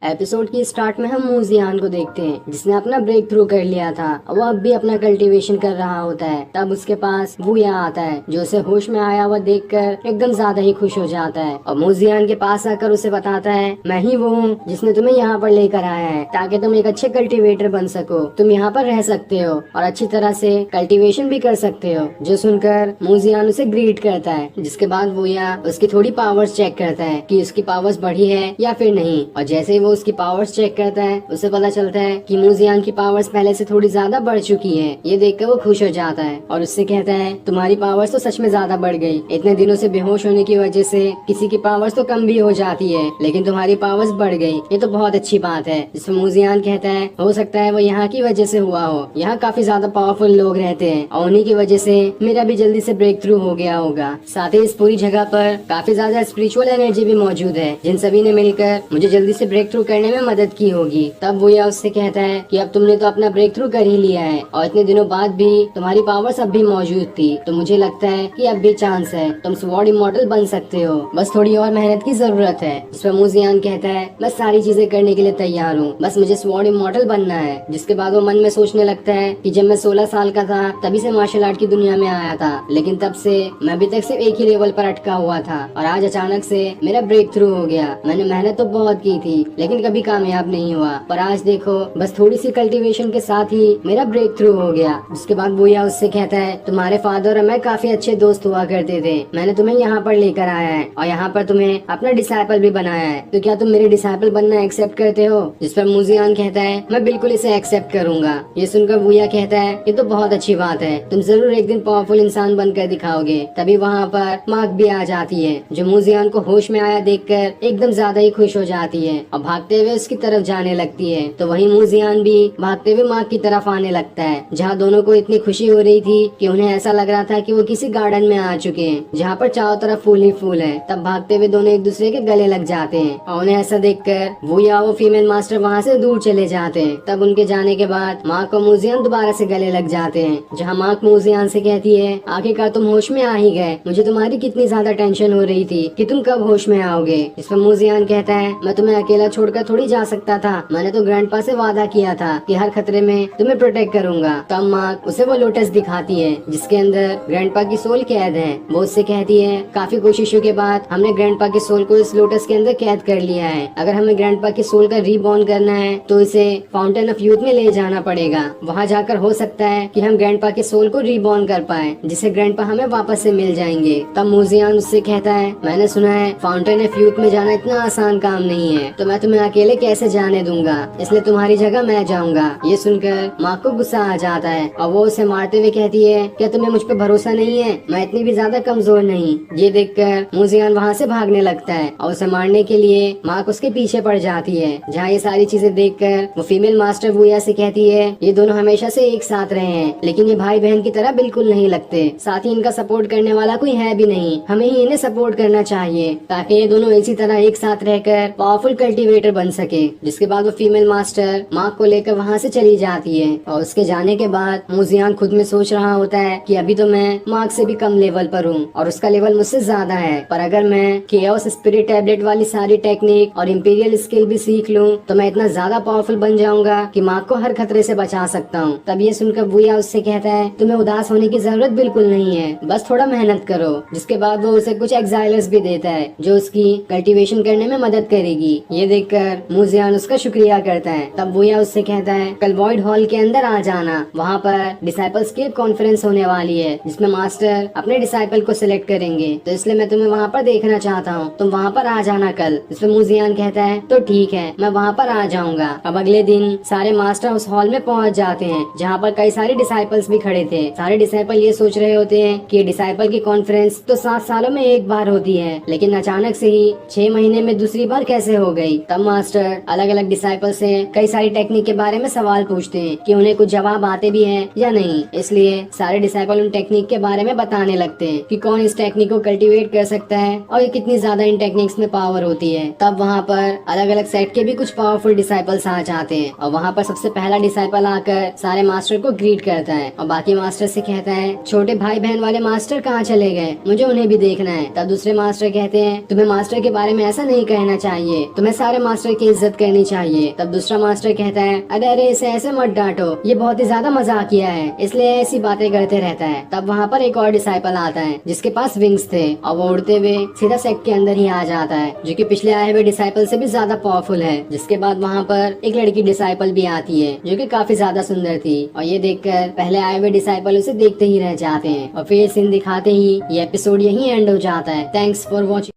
Episode की start में हम मूजियान को देखते हैं जिसने अपना ब्रेक थ्रू कर लिया था और वो अब भी अपना कल्टीवेशन कर रहा होता है। तब उसके पास वूया आता है जो उसे होश में आया हुआ देखकर एकदम ज्यादा ही खुश हो जाता है और मूजियान के पास आकर उसे बताता है, मैं ही वो हूँ जिसने तुम्हें यहाँ पर लेकर आया है ताकि तुम एक अच्छे कल्टीवेटर बन सको। तुम यहाँ पर रह सकते हो और अच्छी तरह से कल्टीवेशन भी कर सकते हो। जो सुनकर मूजियान उसे ग्रीट करता है, जिसके बाद वूया उसकी थोड़ी पावर्स चेक करता है कि उसकी पावर्स बढ़ी है या फिर नहीं। और जैसे ही वो उसकी पावर्स चेक करता है उसे पता चलता है कि मूजियान की पावर्स पहले से थोड़ी ज्यादा बढ़ चुकी है। ये देखकर वो खुश हो जाता है और उससे कहता है, तुम्हारी पावर्स तो सच में ज्यादा बढ़ गई। इतने दिनों से बेहोश होने की वजह से किसी की पावर्स तो कम भी हो जाती है, लेकिन तुम्हारी पावर्स बढ़ गई, ये तो बहुत अच्छी बात है। जिसमें मूजियान कहता है, हो सकता है वो यहाँ की वजह से हुआ हो। यहाँ काफी ज्यादा पावरफुल लोग रहते हैं और उन्हीं की वजह से मेरा भी जल्दी से ब्रेक थ्रू हो गया होगा। साथ ही इस पूरी जगह पर काफी ज्यादा स्पिरिचुअल एनर्जी भी मौजूद है जिन सभी ने मिलकर मुझे जल्दी से ब्रेक थ्रू करने में मदद की होगी। तब वूया उससे कहता है कि अब तुमने तो अपना ब्रेक थ्रू कर ही लिया है और इतने दिनों बाद भी तुम्हारी पावर्स अब भी मौजूद थी, तो मुझे लगता है कि अब भी चांस है, तुम स्वॉर्ड इमॉर्टल बन सकते हो, बस थोड़ी और मेहनत की जरूरत है। इस पर मूजियान कहता है, मैं सारी चीजें करने के लिए तैयार हूँ, बस मुझे स्वॉर्ड इमॉर्टल बनना है। जिसके बाद वो मन में सोचने लगता है कि जब मैं 16 साल का था तभी से मार्शल आर्ट की दुनिया में आया था, लेकिन तब से मैं अभी तक सिर्फ एक ही लेवल पर अटका हुआ था और आज अचानक से मेरा ब्रेक थ्रू हो गया। मैंने मेहनत तो बहुत की थी लेकिन कभी कामयाब नहीं हुआ, पर आज देखो बस थोड़ी सी कल्टीवेशन के साथ ही मेरा ब्रेक थ्रू हो गया। उसके बाद वूया उससे कहता है, तुम्हारे फादर और मैं काफी अच्छे दोस्त हुआ करते थे, मैंने तुम्हें यहाँ पर लेकर आया है और यहाँ पर तुम्हें अपना डिसाइपल भी बनाया है, तो क्या तुम मेरे डिसाइपल बनना एक्सेप्ट करते हो? जिस पर मूजियान कहता है, मैं बिल्कुल इसे एक्सेप्ट करूंगा। ये सुनकर वूया कहता है, ये तो बहुत अच्छी बात है, तुम जरूर एक दिन पावरफुल इंसान बनकर दिखाओगे। तभी वहाँ पर मार्क भी आ जाती है जो मूजियान को होश में आया देखकर एकदम ज्यादा ही खुश हो जाती है और भागते हुए उसकी तरफ जाने लगती है। तो वहीं मूजियान भी भागते हुए मार्क की तरफ आने लगता है, जहाँ दोनों को इतनी खुशी हो रही थी कि उन्हें ऐसा लग रहा था कि वो किसी गार्डन में आ चुके हैं जहाँ पर चारों तरफ फूल ही फूल है। तब भागते हुए दोनों एक दूसरे के गले लग जाते हैं और उन्हें ऐसा देखकर वो फीमेल मास्टर वहाँ से दूर चले जाते हैं। तब उनके जाने के बाद मार्क और मूजियान दोबारा से गले लग जाते हैं, जहाँ मार्क मूजियान से कहती है, आखिरकार तुम होश में आ ही गए, मुझे तुम्हारी कितनी ज्यादा टेंशन हो रही थी कि तुम कब होश में आओगे। इस पर मूजियान कहता है, मैं तुम्हें अकेला छोड़कर थोड़ी जा सकता था, मैंने तो ग्रैंडपा से वादा किया था कि हर खतरे में तुम्हें प्रोटेक्ट करूंगा। तब मार्क उसे वो लोटस दिखाती है जिसके अंदर ग्रैंडपा की सोल कैद है। वो उससे कहती है, काफी कोशिशों के बाद हमने ग्रैंडपा की सोल को इस लोटस के अंदर कैद कर लिया है। अगर हमें ग्रैंडपा की सोल का रीबॉर्न करना है तो इसे फाउंटेन ऑफ यूथ में ले जाना पड़ेगा। वहाँ जाकर हो सकता है कि हम ग्रैंडपा की सोल को रीबॉर्न कर पाए, जिससे ग्रैंडपा हमें वापस से मिल जाएंगे। तब मूजियान उससे कहता है, मैंने सुना है फाउंटेन ऑफ यूथ में जाना इतना आसान काम नहीं है, तो मैं तुम्हें अकेले कैसे जाने दूंगा, इसलिए तुम्हारी जगह मैं जाऊंगा। ये सुनकर माँ को गुस्सा आ जाता है और वो उसे मारते हुए कहती है, क्या तुम्हें मुझ पे भरोसा नहीं है? मैं इतनी भी ज्यादा कमजोर नहीं। ये देखकर मूजियान वहाँ से भागने लगता है और उसे मारने के लिए माँ उसके पीछे पड़ जाती है। जहाँ ये सारी चीजें देखकर वो फीमेल मास्टर वूया से कहती है, ये दोनों हमेशा से एक साथ रहे हैं लेकिन ये भाई बहन की तरह बिल्कुल नहीं लगते, साथ ही इनका सपोर्ट करने वाला कोई है भी नहीं, हमें ही इन्हें सपोर्ट करना चाहिए ताकि ये दोनों इसी तरह एक साथ रहकर पावरफुल कल्टीवेटर बन सके। जिसके बाद वो फीमेल मास्टर मार्क को लेकर वहाँ से चली जाती है और उसके जाने के बाद मूजियान खुद में सोच रहा होता है कि अभी तो मैं मार्क से भी कम लेवल पर हूँ और उसका लेवल मुझसे ज्यादा है, पर अगर मैं केओस स्पिरिट टैबलेट वाली सारी टेक्निक और इंपीरियल स्किल भी सीख लूँ तो मैं इतना ज्यादा पावरफुल बन जाऊंगा कि मार्क को हर खतरे से बचा सकता हूँ। तब ये सुनकर वूया उससे कहता है, तुम्हें उदास होने की जरूरत बिल्कुल नहीं है, बस थोड़ा मेहनत करो। जिसके बाद वो उसे कुछ एक्साइलर्स भी देता है जो उसकी कल्टीवेशन करने में मदद करेगी। ये देखकर मूजियान उसका शुक्रिया करता है। तब वूया उससे कहता है, कल वॉइड हॉल के अंदर आ जाना, वहाँ पर डिसाइपल्स की कॉन्फ्रेंस होने वाली है जिसमें मास्टर अपने डिसाइपल को सिलेक्ट करेंगे, तो इसलिए मैं तुम्हें वहाँ पर देखना चाहता हूँ, तुम वहाँ पर आ जाना कल। इसमें मूजियान कहता है, तो ठीक है, मैं वहाँ पर आ जाऊंगा। अब अगले दिन सारे मास्टर उस हॉल में पहुँच जाते हैं जहाँ पर कई सारे डिसाइपल्स भी खड़े थे। सारे डिसाइपल ये सोच रहे होते हैं कि डिसाइपल की कॉन्फ्रेंस तो 7 सालों में एक बार होती है, लेकिन अचानक से ही 6 महीने में दूसरी बार कैसे हो गई। तब मास्टर अलग अलग डिसाइपल से कई सारी टेक्निक के बारे में सवाल पूछते हैं कि उन्हें कुछ जवाब आते भी हैं या नहीं। इसलिए सारे डिसाइपल उन टेक्निक के बारे में बताने लगते हैं कि कौन इस टेक्निक को कल्टीवेट कर सकता है और ये कितनी ज्यादा इन टेक्निक्स में पावर होती है। तब वहाँ पर अलग अलग सेट के भी कुछ पावरफुल डिसाइपल्स आ जाते हैं और वहाँ पर सबसे पहला डिसाइपल आकर सारे मास्टर को ग्रीट करता है और बाकी मास्टर से कहता है, छोटे भाई बहन वाले मास्टर कहाँ चले गए, मुझे उन्हें भी देखना है। तब दूसरे मास्टर कहते हैं, तुम्हें मास्टर के बारे में ऐसा नहीं कहना चाहिए, तुम्हें सारे मास्टर की इज्जत करनी चाहिए। तब दूसरा मास्टर कहता है, अरे अरे इसे ऐसे मत डांटो, ये बहुत ही ज्यादा मजाकिया है, इसलिए ऐसी बातें करते रहता है। तब वहाँ पर एक और डिसाइपल आता है जिसके पास विंग्स थे और वो उड़ते हुए सीधा सेक्ट के अंदर ही आ जाता है, जो कि पिछले आए हुए डिसाइपल से भी ज्यादा पावरफुल है। जिसके बाद वहाँ पर एक लड़की डिसाइपल भी आती है जो कि काफी ज्यादा सुंदर थी, और ये देखकर पहले आए हुए डिसाइपल उसे देखते ही रह जाते हैं। और फिर सीन दिखाते ही ये एपिसोड यहीं एंड हो जाता है। Thanks for watching.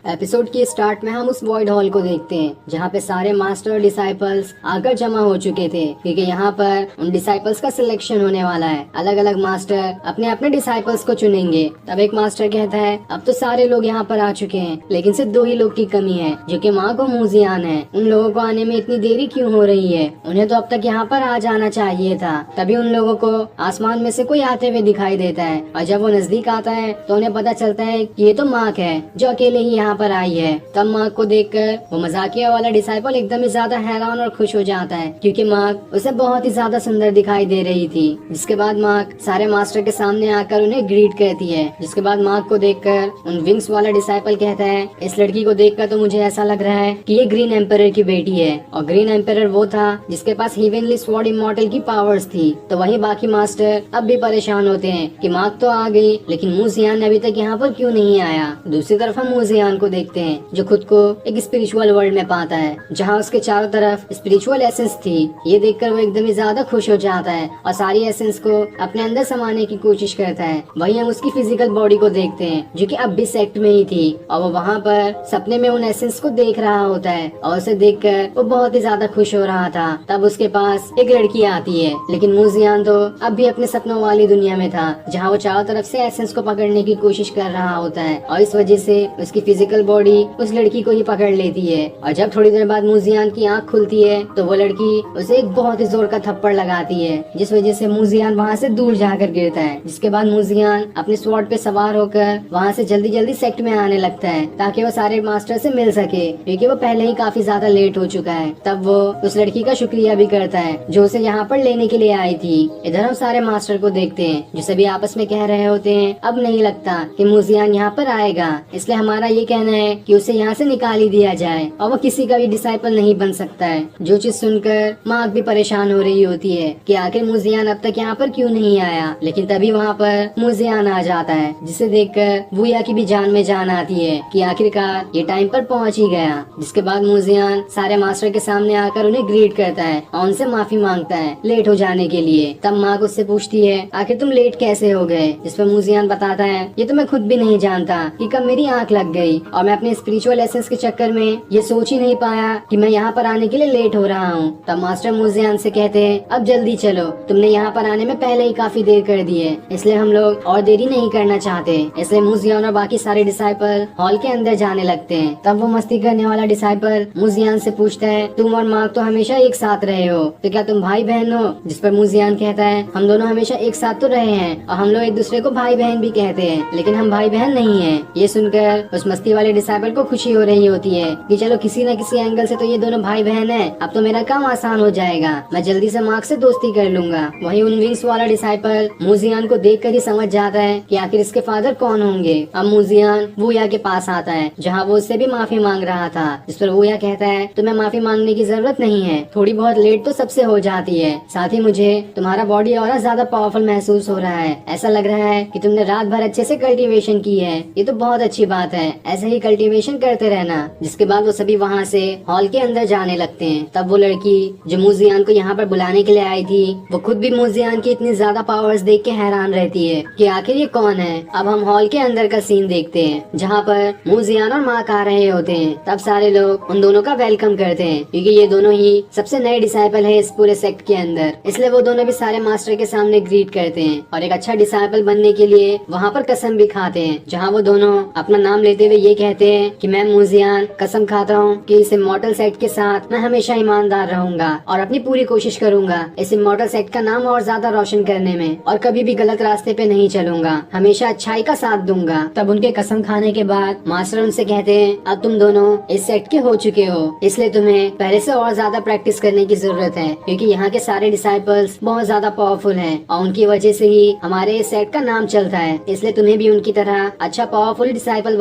एपिसोड के स्टार्ट में हम उस वॉइड हॉल को देखते हैं जहाँ पे सारे मास्टर और डिसाइपल्स आकर जमा हो चुके थे, क्योंकि यहाँ पर उन डिसाइपल्स का सिलेक्शन होने वाला है। अलग अलग मास्टर अपने अपने डिसाइपल्स को चुनेंगे। तब एक मास्टर कहता है, अब तो सारे लोग यहाँ पर आ चुके हैं, लेकिन सिर्फ 2 ही लोग की कमी है, जो कि मार्क और मूजियान है। उन लोगों को आने में इतनी देरी क्यों हो रही है? उन्हें तो अब तक यहाँ पर आ जाना चाहिए था। तभी उन लोगों को आसमान में से कोई आते हुए दिखाई देता है, और जब वो नजदीक आता है तो उन्हें पता चलता है कि ये तो मार्क है जो अकेले ही यहाँ पर आई है। तब मार्क को देखकर वो मजाकिया वाला डिसाइपल एकदम ही ज्यादा हैरान और खुश हो जाता है, क्योंकि मार्क उसे बहुत ही ज्यादा सुंदर दिखाई दे रही थी। जिसके बाद मार्क सारे मास्टर के सामने आकर उन्हें ग्रीट करती है। जिसके बाद मार्क को देखकर उन विंग्स वाला डिसाइपल कहता है, इस लड़की को देखकर तो मुझे ऐसा लग रहा है कि ये ग्रीन एम्परर की बेटी है। और ग्रीन एम्परर वो था जिसके पास हेवनली स्वॉर्ड इमॉर्टल की पावर्स थी। तो वही बाकी मास्टर अब भी परेशान होते हैं कि मार्क तो आ गई, लेकिन मूजियान अभी तक यहाँ पर क्यों नहीं आया। दूसरी तरफ हम मूजियान को देखते हैं जो खुद को एक स्पिरिचुअल वर्ल्ड में पाता है, जहाँ उसके चारों तरफ स्पिरिचुअल एसेंस थी। ये देखकर वो एकदम ही ज्यादा खुश हो जाता है और सारी एसेंस को अपने अंदर समाने की कोशिश करता है। वहीं हम उसकी फिजिकल बॉडी को देखते हैं जो कि अब भी सेक्ट में ही थी, और वो वहाँ पर सपने में उन एसेंस को देख रहा होता है, और उसे देखकर वो बहुत ही ज्यादा खुश हो रहा था। तब उसके पास एक लड़की आती है, लेकिन मूजियान तो अब भी अपने सपनों वाली दुनिया में था, जहाँ वो चारों तरफ से एसेंस को पकड़ने की कोशिश कर रहा होता है, और इस वजह से उसकी फिजिकल बॉडी उस लड़की को ही पकड़ लेती है। और जब थोड़ी देर बाद मूजियान की आंख खुलती है तो वो लड़की उसे एक बहुत ही जोर का थप्पड़ लगाती है, जिस वजह से मूजियान वहाँ से दूर जाकर गिरता है। जिसके बाद मूजियान अपने स्वॉर्ड पे सवार होकर वहाँ से जल्दी जल्दी सेक्ट में आने लगता है, ताकि वो सारे मास्टर से मिल सके, क्योंकि वो पहले ही काफी ज्यादा लेट हो चुका है। तब वो उस लड़की का शुक्रिया भी करता है जो उसे यहाँ पर लेने के लिए आई थी। इधर हम सारे मास्टर को देखते हैं जो सभी आपस में कह रहे होते हैं, अब नहीं लगता कि मूजियान यहाँ पर आएगा, इसलिए हमारा ये कहना है कि उसे यहाँ से निकाल ही दिया जाए और वो किसी का भी डिसाइपल नहीं बन सकता है। जो चीज सुनकर मार्क भी परेशान हो रही होती है कि आखिर मूजियान अब तक यहाँ पर क्यों नहीं आया, लेकिन तभी वहाँ पर मूजियान आ जाता है, जिसे देखकर वूया की भी जान में जान आती है कि आखिरकार ये टाइम पर पहुँच ही गया। जिसके बाद मूजियान सारे मास्टर के सामने आकर उन्हें ग्रीट करता है और उनसे माफी मांगता है लेट हो जाने के लिए। तब मार्क उससे पूछती है, आखिर तुम लेट कैसे हो गए? जिस पर मूजियान बताता है, ये तो मैं खुद भी नहीं जानता कि कब मेरी आंख लग गई, और मैं अपने स्पिरिचुअल एसेंस के चक्कर में ये सोच ही नहीं पाया कि मैं यहाँ पर आने के लिए लेट हो रहा हूँ। तब मास्टर मूजियान से कहते हैं, अब जल्दी चलो, तुमने यहाँ पर आने में पहले ही काफी देर कर दी है, इसलिए हम लोग और देरी नहीं करना चाहते। इसलिए मूजियान और बाकी सारे डिसाइपल हॉल के अंदर जाने लगते हैं। तब वो मस्ती करने वाला डिसाइपल मूजियान से पूछता है, तुम और मार्क तो हमेशा एक साथ रहे हो, तो क्या तुम भाई बहन हो? जिस पर मूजियान कहता है, हम दोनों हमेशा एक साथ तो रहे हैं और हम लोग एक दूसरे को भाई बहन भी कहते हैं, लेकिन हम भाई बहन नहीं है। ये सुनकर उस मस्ती वाले डिसाइपल को खुशी हो रही होती है कि चलो किसी न किसी एंगल से तो ये दोनों भाई बहन है, अब तो मेरा काम आसान हो जाएगा, मैं जल्दी से मार्क से दोस्ती कर लूंगा। वही उन विंग्स वाला डिसाइपल मूजियान को देखकर ही समझ जाता है कि आखिर इसके फादर कौन होंगे। अब मूजियान वूया के पास आता है, जहाँ वो उससे भी माफी मांग रहा था, जिस पर वूया कहता है, तुम्हें माफी मांगने की जरूरत नहीं है, थोड़ी बहुत लेट तो सबसे हो जाती है, साथ ही मुझे तुम्हारा बॉडी और ज्यादा पावरफुल महसूस हो रहा है, ऐसा लग रहा है कि तुमने रात भर अच्छे से कल्टीवेशन की है, ये तो बहुत अच्छी बात है, ऐसे ही कल्टीवेशन करते रहना। जिसके बाद वो सभी वहाँ से हॉल के अंदर जाने लगते हैं। तब वो लड़की जो मूजियान को यहाँ पर बुलाने के लिए आई थी, वो खुद भी मूजियान की इतनी ज्यादा पावर्स देख के हैरान रहती है कि आखिर ये कौन है। अब हम हॉल के अंदर का सीन देखते हैं, जहाँ पर मूजियान और मार्क आ रहे होते हैं। तब सारे लोग उन दोनों का वेलकम करते हैं, क्योंकि ये दोनों ही सबसे नए डिसाइपल है इस पूरे सेक्ट के अंदर, इसलिए वो दोनों भी सारे मास्टर के सामने ग्रीट करते हैं और एक अच्छा डिसाइपल बनने के लिए वहाँ पर कसम भी खाते हैं, जहाँ वो दोनों अपना नाम लेते हुए ये कहते हैं कि मैं मूजियान कसम खाता हूँ कि इस इमॉर्टल सेक्ट के साथ मैं हमेशा ईमानदार रहूंगा और अपनी पूरी कोशिश करूंगा इस इमॉर्टल सेक्ट का नाम और ज्यादा रोशन करने में, और कभी भी गलत रास्ते पे नहीं चलूंगा, हमेशा अच्छाई का साथ दूंगा। तब उनके कसम खाने के बाद मास्टर उनसे कहते हैं, अब तुम दोनों इस सेक्ट के हो चुके हो, इसलिए तुम्हें पहले से और ज्यादा प्रैक्टिस करने की जरूरत है, क्योंकि यहाँ के सारे डिसाइपल्स बहुत ज्यादा पावरफुल हैं और उनकी वजह से ही हमारे इस सेक्ट का नाम चलता है, इसलिए तुम्हें भी उनकी तरह अच्छा पावरफुल डिसाइपल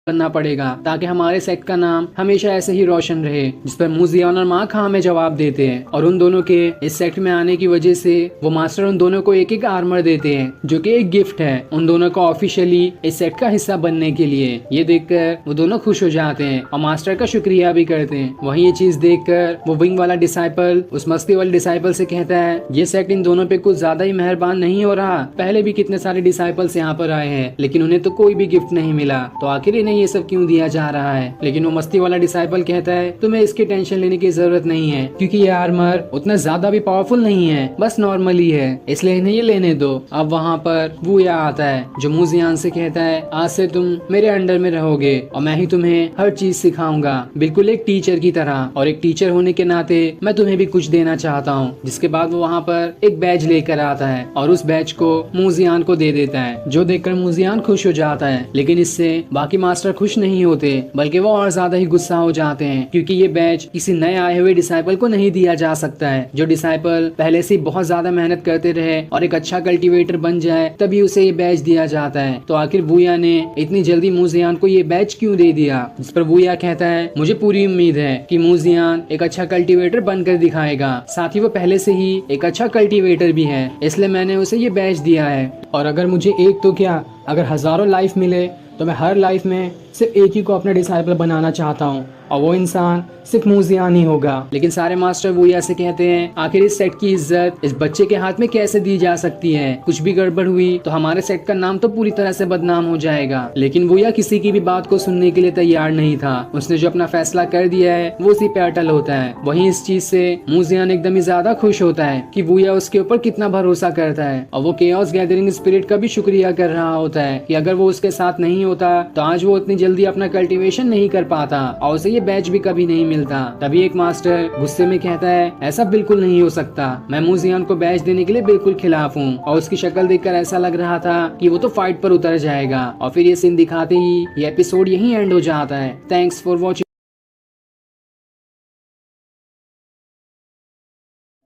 करना पड़ेगा ताकि हमारे सेक्ट का नाम हमेशा ऐसे ही रोशन रहे। जिस पर मुजियान और मार्क हाँ में जवाब देते हैं और उन दोनों के इस सेक्ट में आने की वजह से वो मास्टर उन दोनों को एक एक आर्मर देते हैं जो कि एक गिफ्ट है उन दोनों को ऑफिशियली इस सेक्ट का हिस्सा बनने के लिए। ये देखकर वो दोनों खुश हो जाते हैं और मास्टर का शुक्रिया भी करते हैं। वहीं ये चीज देखकर वो विंग वाला डिसाइपल उस मस्ती वाले डिसाइपल से कहता है ये सेक्ट इन दोनों पे कुछ ज्यादा ही मेहरबान नहीं हो रहा। पहले भी कितने सारे डिसाइपल्स यहाँ पर आए हैं लेकिन उन्हें तो कोई भी गिफ्ट नहीं मिला, तो आखिर इन्हें ये सब क्यों दिया जा रहा है। लेकिन वो मस्ती वाला डिसाइपल कहता है तुम्हें इसकी टेंशन लेने की जरूरत नहीं है क्योंकि ये आर्मर उतना ज्यादा भी पावरफुल नहीं है, बस नॉर्मली है, इसलिए इन्हें ये लेने दो। अब वहाँ पर वूया आता है जो मुजियान से कहता है आज से तुम मेरे अंडर में रहोगे और मैं ही तुम्हें हर चीज सिखाऊंगा, बिल्कुल एक टीचर की तरह। और एक टीचर होने के नाते मैं तुम्हें भी कुछ देना चाहता हूँ। जिसके बाद वो वहाँ पर एक बैज लेकर आता है और उस बैज को मुजियान को दे देता है जो देखकर मुजियान खुश हो जाता है। लेकिन इससे बाकी मास्टर खुश नहीं होते बल्कि वो और ज्यादा ही गुस्सा हो जाते हैं क्योंकि ये बैज किसी नए आए हुए डिसाइपल को नहीं दिया जा सकता है। जो डिसाइपल पहले से बहुत ज्यादा मेहनत करते रहे और एक अच्छा कल्टीवेटर बन जाए तभी उसे ये बैज दिया जाता है। तो आखिर वूया ने इतनी जल्दी मुजियान को ये बैज क्यों दे दिया। जिस पर वूया कहता है मुझे पूरी उम्मीद है कि मुजियान एक अच्छा कल्टीवेटर बनकर दिखाएगा, साथ ही वो पहले से ही एक अच्छा कल्टीवेटर भी है, इसलिए मैंने उसे ये बैज दिया है। और अगर मुझे एक तो क्या अगर हजारों लाइफ मिले तो मैं हर लाइफ में सिर्फ एक ही को अपना डिसाइपल बनाना चाहता हूँ और वो इंसान सिर्फ मुजियान ही होगा। लेकिन सारे मास्टर वूया से कहते हैं आखिर इस सेट की इज्जत इस बच्चे के हाथ में कैसे दी जा सकती है, कुछ भी गड़बड़ हुई तो हमारे सेट का नाम तो पूरी तरह से बदनाम हो जाएगा। लेकिन वूया किसी की भी बात को सुनने के लिए तैयार नहीं था, उसने जो अपना फैसला कर दिया है वो उसी पे अटल होता है। वहीं इस चीज से मुजियान एकदम ही ज्यादा खुश होता है कि वूया उसके ऊपर कितना भरोसा करता है और वो केओस गैदरिंग स्पिरिट का भी शुक्रिया कर रहा होता है कि अगर वो उसके साथ नहीं होता तो आज वो इतनी जल्दी अपना कल्टीवेशन नहीं कर पाता और उसे ये बैच भी कभी नहीं मिलता। तभी एक मास्टर गुस्से में कहता है ऐसा बिल्कुल नहीं हो सकता, मैं मुजियान को बैच देने के लिए बिल्कुल खिलाफ हूँ। और उसकी शक्ल देखकर ऐसा लग रहा था कि वो तो फाइट पर उतर जाएगा। और फिर ये सीन दिखाते ही ये एपिसोड यहीं एंड हो जाता है। Thanks for watching.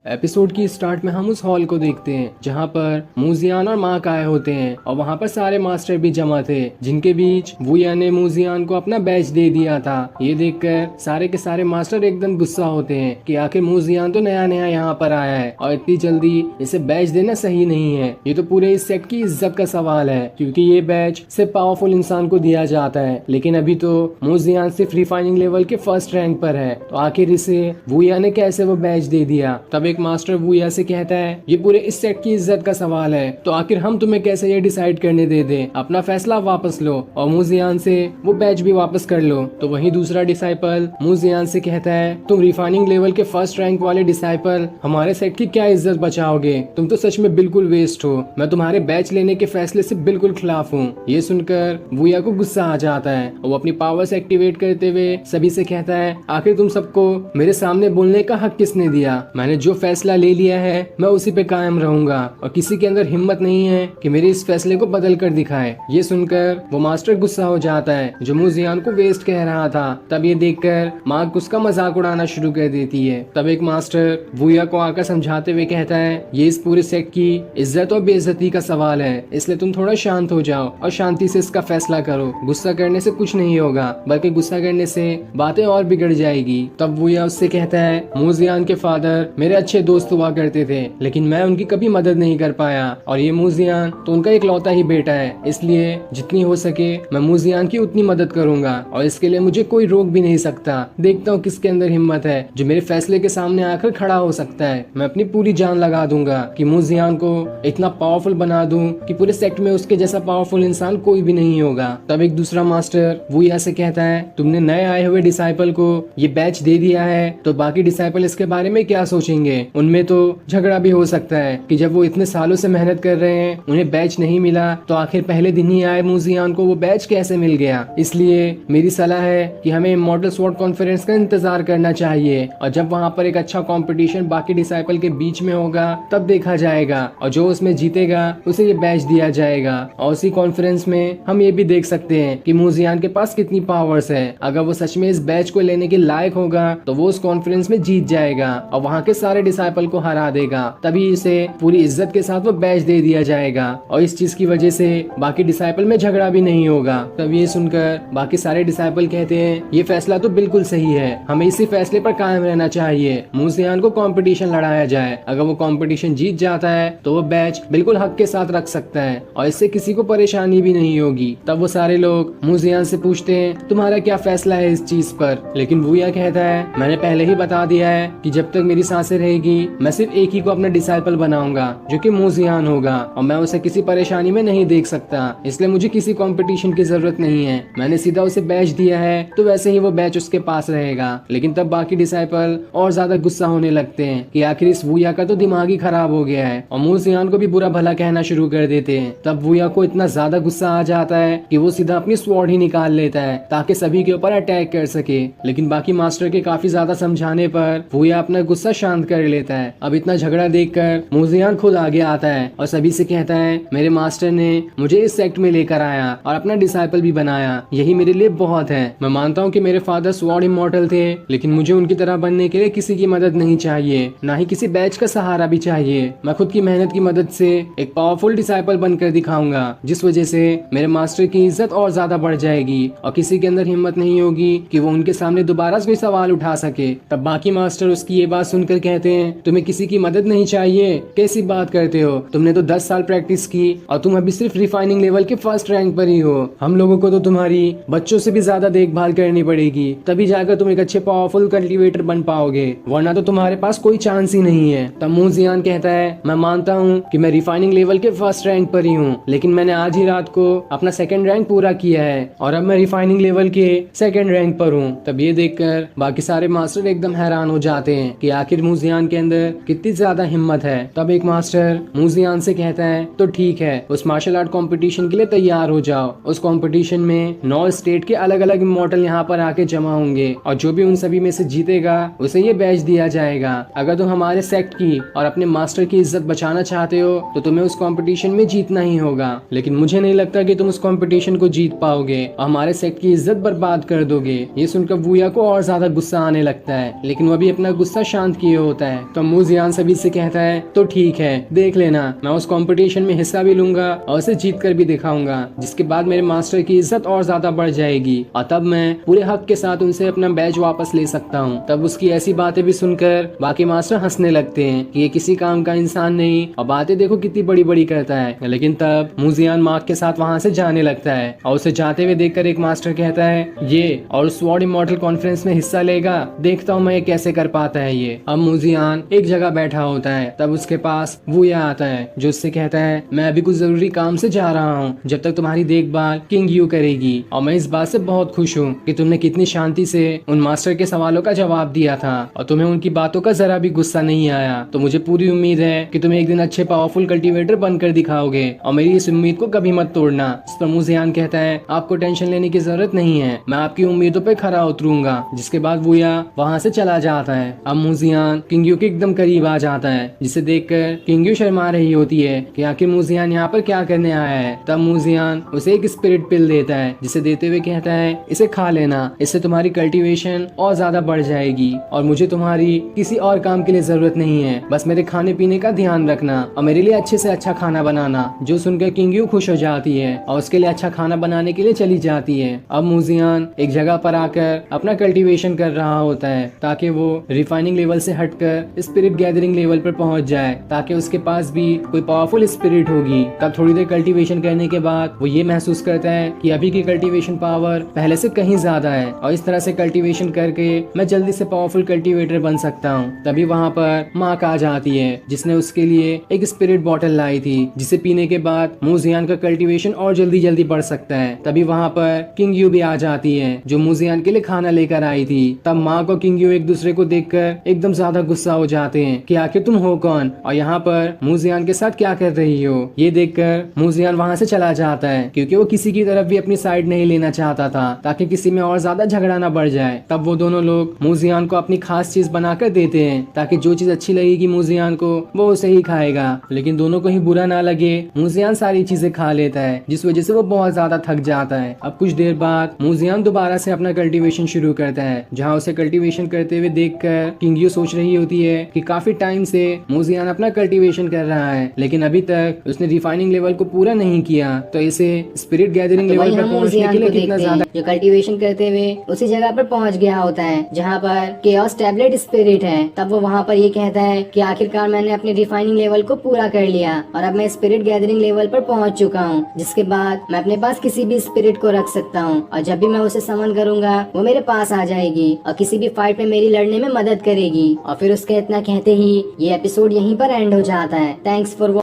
एपिसोड की स्टार्ट में हम उस हॉल को देखते हैं जहाँ पर मुजियान और मार्क आए होते हैं और वहाँ पर सारे मास्टर भी जमा थे जिनके बीच वूया ने मुजियान को अपना बैच दे दिया था। ये देखकर सारे के सारे मास्टर एकदम गुस्सा होते हैं कि आखिर मुजियान तो नया नया यहाँ पर आया है और इतनी जल्दी इसे बैच देना सही नहीं है। ये तो पूरे इस सेट की इज्जत का सवाल है क्योंकि ये बैच सिर्फ पावरफुल इंसान को दिया जाता है। लेकिन अभी तो मुजियान सिर्फ रिफाइनिंग लेवल के फर्स्ट रैंक पर है, तो आखिर इसे वूया ने कैसे वो बैच दे दिया। तब एक मास्टर वूया से कहता है ये पूरे इस सेट की इज्जत का सवाल है, तो आखिर हम तुम्हें कैसे ये डिसाइड करने दे दें, अपना फैसला वापस लो और मुजियान से वो बैच भी वापस कर लो। तो वही दूसरा डिसाइपल मुजियान से कहता है तुम रिफाइनिंग लेवल के फर्स्ट रैंक वाले डिसाइपल हमारे सेट की क्या इज्जत बचाओगे, तुम तो सच में बिल्कुल वेस्ट हो, मैं तुम्हारे बैच लेने के फैसले से बिल्कुल खिलाफ हूँ। ये सुनकर वूया को गुस्सा आ जाता है और वो अपनी पावर्स एक्टिवेट करते हुए सभी से कहता है आखिर तुम सबको मेरे सामने बोलने का हक किसने दिया, मैंने जो फैसला ले लिया है मैं उसी पे कायम रहूंगा और किसी के अंदर हिम्मत नहीं है कि मेरे इस फैसले को बदल कर दिखाए। ये सुनकर वो मास्टर गुस्सा हो जाता है जो मुजियान को वेस्ट कह रहा था। तब ये देखकर मार्क उसका मजाक उड़ाना शुरू कर देती है। तब एक मास्टर वूया को आकर समझाते हुए कहता है ये इस पूरे सेट की इज्जत और बेइज्जती का सवाल है, इसलिए तुम थोड़ा शांत हो जाओ और शांति से इसका फैसला करो। गुस्सा करने से कुछ नहीं होगा बल्कि गुस्सा करने से बातें और बिगड़ जाएगी। तब वूया उससे कहता है मुजियान के फादर मेरे अच्छे दोस्त हुआ करते थे लेकिन मैं उनकी कभी मदद नहीं कर पाया और ये मुजियान तो उनका इकलौता ही बेटा है, इसलिए जितनी हो सके मैं मुजियान की उतनी मदद करूंगा और इसके लिए मुझे कोई रोक भी नहीं सकता। देखता हूँ किसके अंदर हिम्मत है जो मेरे फैसले के सामने आकर खड़ा हो सकता है। मैं अपनी पूरी जान लगा दूंगा कि मुजियान को इतना पावरफुल बना दूं कि पूरे सेक्ट में उसके जैसा पावरफुल इंसान कोई भी नहीं होगा। तब एक दूसरा मास्टर वूया से कहता है तुमने नए आए हुए डिसाइपल को ये बैच दे दिया है तो बाकी डिसाइपल इसके बारे में क्या सोचेंगे, उनमें तो झगड़ा भी हो सकता है कि जब वो इतने सालों से मेहनत कर रहे हैं उन्हें बैच नहीं मिला तो आखिर पहले दिन ही आए मुजियान को वो बैच कैसे मिल गया। इसलिए मेरी सलाह है कि हमें इमॉर्टल स्वॉर्ड कॉन्फ्रेंस का इंतजार करना चाहिए और जब वहाँ पर एक अच्छा कंपटीशन बाकी डिसाइपल के बीच में होगा तब देखा जाएगा और जो उसमें जीतेगा उसे ये बैच दिया जाएगा। और उसी कॉन्फ्रेंस में हम ये भी देख सकते हैं कि मुजियान के पास कितनी पावर्स है। अगर वो सच में इस बैच को लेने के लायक होगा तो वो उस कॉन्फ्रेंस में जीत जाएगा और वहाँ के सारे डिसाइपल को हरा देगा तभी इसे पूरी इज्जत के साथ वो बैच दे दिया जाएगा और इस चीज की वजह से बाकी डिसाइपल में झगड़ा भी नहीं होगा। तब ये सुनकर बाकी सारे डिसाइपल कहते हैं ये फैसला तो बिल्कुल सही है, हमें इसी फैसले पर कायम रहना चाहिए। मूजियान को कंपटीशन लड़ाया जाए, अगर वो कंपटीशन जीत जाता है तो वो बैच बिल्कुल हक के साथ रख सकता है और इससे किसी को परेशानी भी नहीं होगी। तब वो सारे लोग मूजियान से पूछते हैं तुम्हारा क्या फैसला है इस चीज पर। लेकिन वूया कहता है मैंने पहले ही बता दिया है कि जब तक मेरी सांसें रहेगी मैं सिर्फ एक ही को अपना डिसाइपल बनाऊंगा जो कि मूजियान होगा और मैं उसे किसी परेशानी में नहीं देख सकता, इसलिए मुझे किसी कंपटीशन की जरूरत नहीं है। मैंने सीधा उसे बैच दिया है तो वैसे ही वो बैच उसके पास रहेगा। लेकिन तब बाकी डिसाइपल और ज्यादा गुस्सा होने लगते हैं कि आखिर इस वूया का तो दिमाग ही खराब हो गया है और मूजियान को भी बुरा भला कहना शुरू कर देते हैं। तब वूया को इतना ज्यादा गुस्सा आ जाता है कि वो सीधा अपनी स्वॉर्ड ही निकाल लेता है ताकि सभी के ऊपर अटैक कर सके। लेकिन बाकी मास्टर के काफी ज्यादा समझाने पर वूया अपना गुस्सा शांत कर लेता है। अब इतना झगड़ा देखकर मूजियान खुद आगे आता है और सभी से कहता है मेरे मास्टर ने मुझे इस सेक्ट में लेकर आया और अपना डिसाइपल भी बनाया, यही मेरे लिए बहुत है। मैं मानता हूँ कि मेरे फादर स्वॉर्ड इमॉर्टल थे लेकिन मुझे उनकी तरह बनने के लिए किसी की मदद नहीं चाहिए, ना ही किसी बैच का सहारा भी चाहिए। मैं खुद की मेहनत की मदद से एक पावरफुल डिसाइपल बनकर दिखाऊंगा जिस वजह से मेरे मास्टर की इज्जत और ज्यादा बढ़ जाएगी और किसी के अंदर हिम्मत नहीं होगी कि वो उनके सामने दोबारा कोई सवाल उठा सके। तब बाकी मास्टर उसकी ये बात सुनकर कहते हैं तुम्हें किसी की मदद नहीं चाहिए, कैसी बात करते हो, तुमने तो 10 साल प्रैक्टिस की और तुम अभी सिर्फ रिफाइनिंग लेवल के फर्स्ट रैंक पर ही हो। हम लोगों को तो तुम्हारी बच्चों से भी ज्यादा देखभाल करनी पड़ेगी तभी जाकर तुम एक अच्छे पावरफुल कल्टीवेटर बन पाओगे, वरना तो तुम्हारे पास कोई चांस ही नहीं है। तब मूजियान कहता है मैं मानता हूँ कि मैं रिफाइनिंग लेवल के फर्स्ट रैंक पर ही हूँ लेकिन मैंने आज ही रात को अपना सेकंड रैंक पूरा किया है और अब मैं रिफाइनिंग लेवल के सेकंड रैंक पर हूँ। तब ये देखकर बाकी सारे मास्टर एकदम हैरान हो जाते हैं कि आखिर मूजियान के अंदर कितनी ज्यादा हिम्मत है। तब एक मास्टर मूजियान से कहता है तो ठीक है, उस मार्शल आर्ट कंपटीशन के लिए तैयार हो जाओ। उस कंपटीशन में 9 स्टेट के अलग अलग इमॉर्टल यहाँ पर आके जमा होंगे और जो भी उन सभी में से जीतेगा उसे ये बैच दिया जाएगा। अगर तुम हमारे सेक्ट की और अपने मास्टर की इज्जत बचाना चाहते हो तो तुम्हें उस कंपटीशन में जीतना ही होगा। लेकिन मुझे नहीं लगता कि तुम उस कंपटीशन को जीत पाओगे और हमारे सेक्ट की इज्जत बर्बाद कर दोगे। ये सुनकर वूया को और ज्यादा गुस्सा आने लगता है लेकिन वो भी अपना गुस्सा शांत किए होता है। तो मूजियान सभी से कहता है तो ठीक है, देख लेना, मैं उस कंपटीशन में हिस्सा भी लूंगा और उसे जीत कर भी दिखाऊंगा जिसके बाद मेरे मास्टर की इज्जत और ज्यादा बढ़ जाएगी और तब मैं पूरे हक के साथ उनसे अपना बैच वापस ले सकता हूँ। तब उसकी ऐसी बातें भी सुनकर बाकी मास्टर हंसने लगते हैं कि ये किसी काम का इंसान नहीं और बातें देखो कितनी बड़ी बड़ी करता है। लेकिन तब मूजियान मार्क के साथ वहाँ से जाने लगता है और उसे जाते हुए देखकर एक मास्टर कहता है ये और स्वॉर्ड इमॉर्टल कॉन्फ्रेंस में हिस्सा लेगा, देखता हूँ मैं ये कैसे कर पाता है ये। अब मूजियान एक जगह बैठा होता है तब उसके पास वूया आता है जो उससे कहता है मैं अभी कुछ जरूरी काम से जा रहा हूँ, जब तक तुम्हारी देखभाल किंग यू करेगी और मैं इस बात से बहुत खुश हूँ कि तुमने कितनी शांति से उन मास्टर के सवालों का जवाब दिया था और तुम्हें उनकी बातों का जरा भी गुस्सा नहीं आया। तो मुझे पूरी उम्मीद है कि तुम एक दिन अच्छे पावरफुल कल्टीवेटर बनकर दिखाओगे और मेरी इस उम्मीद को कभी मत तोड़ना। इस पर मूजियान कहता है आपको टेंशन लेने की जरूरत नहीं है, मैं आपकी उम्मीदों पे खरा उतरूंगा। जिसके बाद वूया वहाँ से चला जाता है। अब मूजियान किंग यू के एकदम करीब आ जाता है जिसे देखकर किंग यू शर्मा रही होती है कि आखिर मूजियान यहाँ पर क्या करने आया है। तब मूजियान उसे एक स्पिरिट पिल देता है जिसे देते हुए कहता है इसे खा लेना, इससे तुम्हारी कल्टीवेशन और ज्यादा बढ़ जाएगी और मुझे तुम्हारी किसी और काम के लिए जरूरत नहीं है, बस मेरे खाने पीने का ध्यान रखना और मेरे लिए अच्छे से अच्छा खाना बनाना। जो सुनकर किंग यू खुश हो जाती है और उसके लिए अच्छा खाना बनाने के लिए चली जाती है। अब मूजियान एक जगह पर आकर अपना कल्टीवेशन कर रहा होता है ताकि वो रिफाइनिंग लेवल से हटकर स्पिरिट गैदरिंग लेवल पर पहुंच जाए ताकि उसके पास भी कोई पावरफुल स्पिरिट होगी। तब थोड़ी देर कल्टीवेशन करने के बाद वो ये महसूस करता है कि अभी की कल्टीवेशन पावर पहले से कहीं ज्यादा है और इस तरह से कल्टीवेशन करके मैं जल्दी से पावरफुल कल्टीवेटर बन सकता हूँ। तभी वहाँ पर मार्क आ जाती है जिसने उसके लिए एक स्पिरिट बॉटल लाई थी जिसे पीने के बाद मूजियान का कल्टीवेशन और जल्दी जल्दी बढ़ सकता है। तभी वहाँ पर किंग यू भी आ जाती है जो मूजियान के लिए खाना लेकर आई थी। तब मार्क और किंग यू एक दूसरे को देखकर एकदम ज्यादा गुस्सा हो जाते हैं कि आखिर तुम हो कौन और यहाँ पर मूजियान के साथ क्या कर रही हो। ये देखकर मूजियान वहाँ से चला जाता है क्योंकि वो किसी की तरफ भी अपनी साइड नहीं लेना चाहता था ताकि किसी में और ज्यादा झगड़ा ना बढ़ जाए। तब वो दोनों लोग मूजियान को अपनी खास चीज बनाकर देते हैं ताकि जो चीज अच्छी लगेगी मूजियान को वो उसे ही खाएगा। लेकिन दोनों को ही बुरा ना लगे, मूजियान सारी चीजें खा लेता है जिस वजह से वो बहुत ज्यादा थक जाता है। अब कुछ देर बाद मूजियान दोबारा से अपना कल्टीवेशन शुरू करता है जहाँ उसे कल्टीवेशन करते हुए देखकर किंग यू सोच रही होती कहती है कि काफी टाइम से मूजियान अपना कल्टीवेशन कर रहा है, लेकिन अभी तक उसने रिफाइनिंग लेवल को पूरा नहीं किया, तो इसे स्पिरिट गैदरिंग लेवल पर पहुंचने के लिए कितना ज्यादा जो कल्टीवेशन करते हुए उसी जगह पर पहुंच गया होता है जहाँ पर केओस टैबलेट स्पिरिट है। तब वो वहाँ पर ये कहता है कि आखिरकार मैंने अपने रिफाइनिंग लेवल को पूरा कर लिया और अब मैं स्पिरिट गैदरिंग लेवल पर पहुंच चुका हूँ, जिसके बाद मैं अपने पास किसी भी स्पिरिट को रख सकता हूँ और जब भी मैं उसे समन करूंगा वो मेरे पास आ जाएगी और किसी भी फाइट में मेरी लड़ने में मदद करेगी। और फिर उसके इतना कहते ही ये एपिसोड यहीं पर एंड हो जाता है। थैंक्स फॉर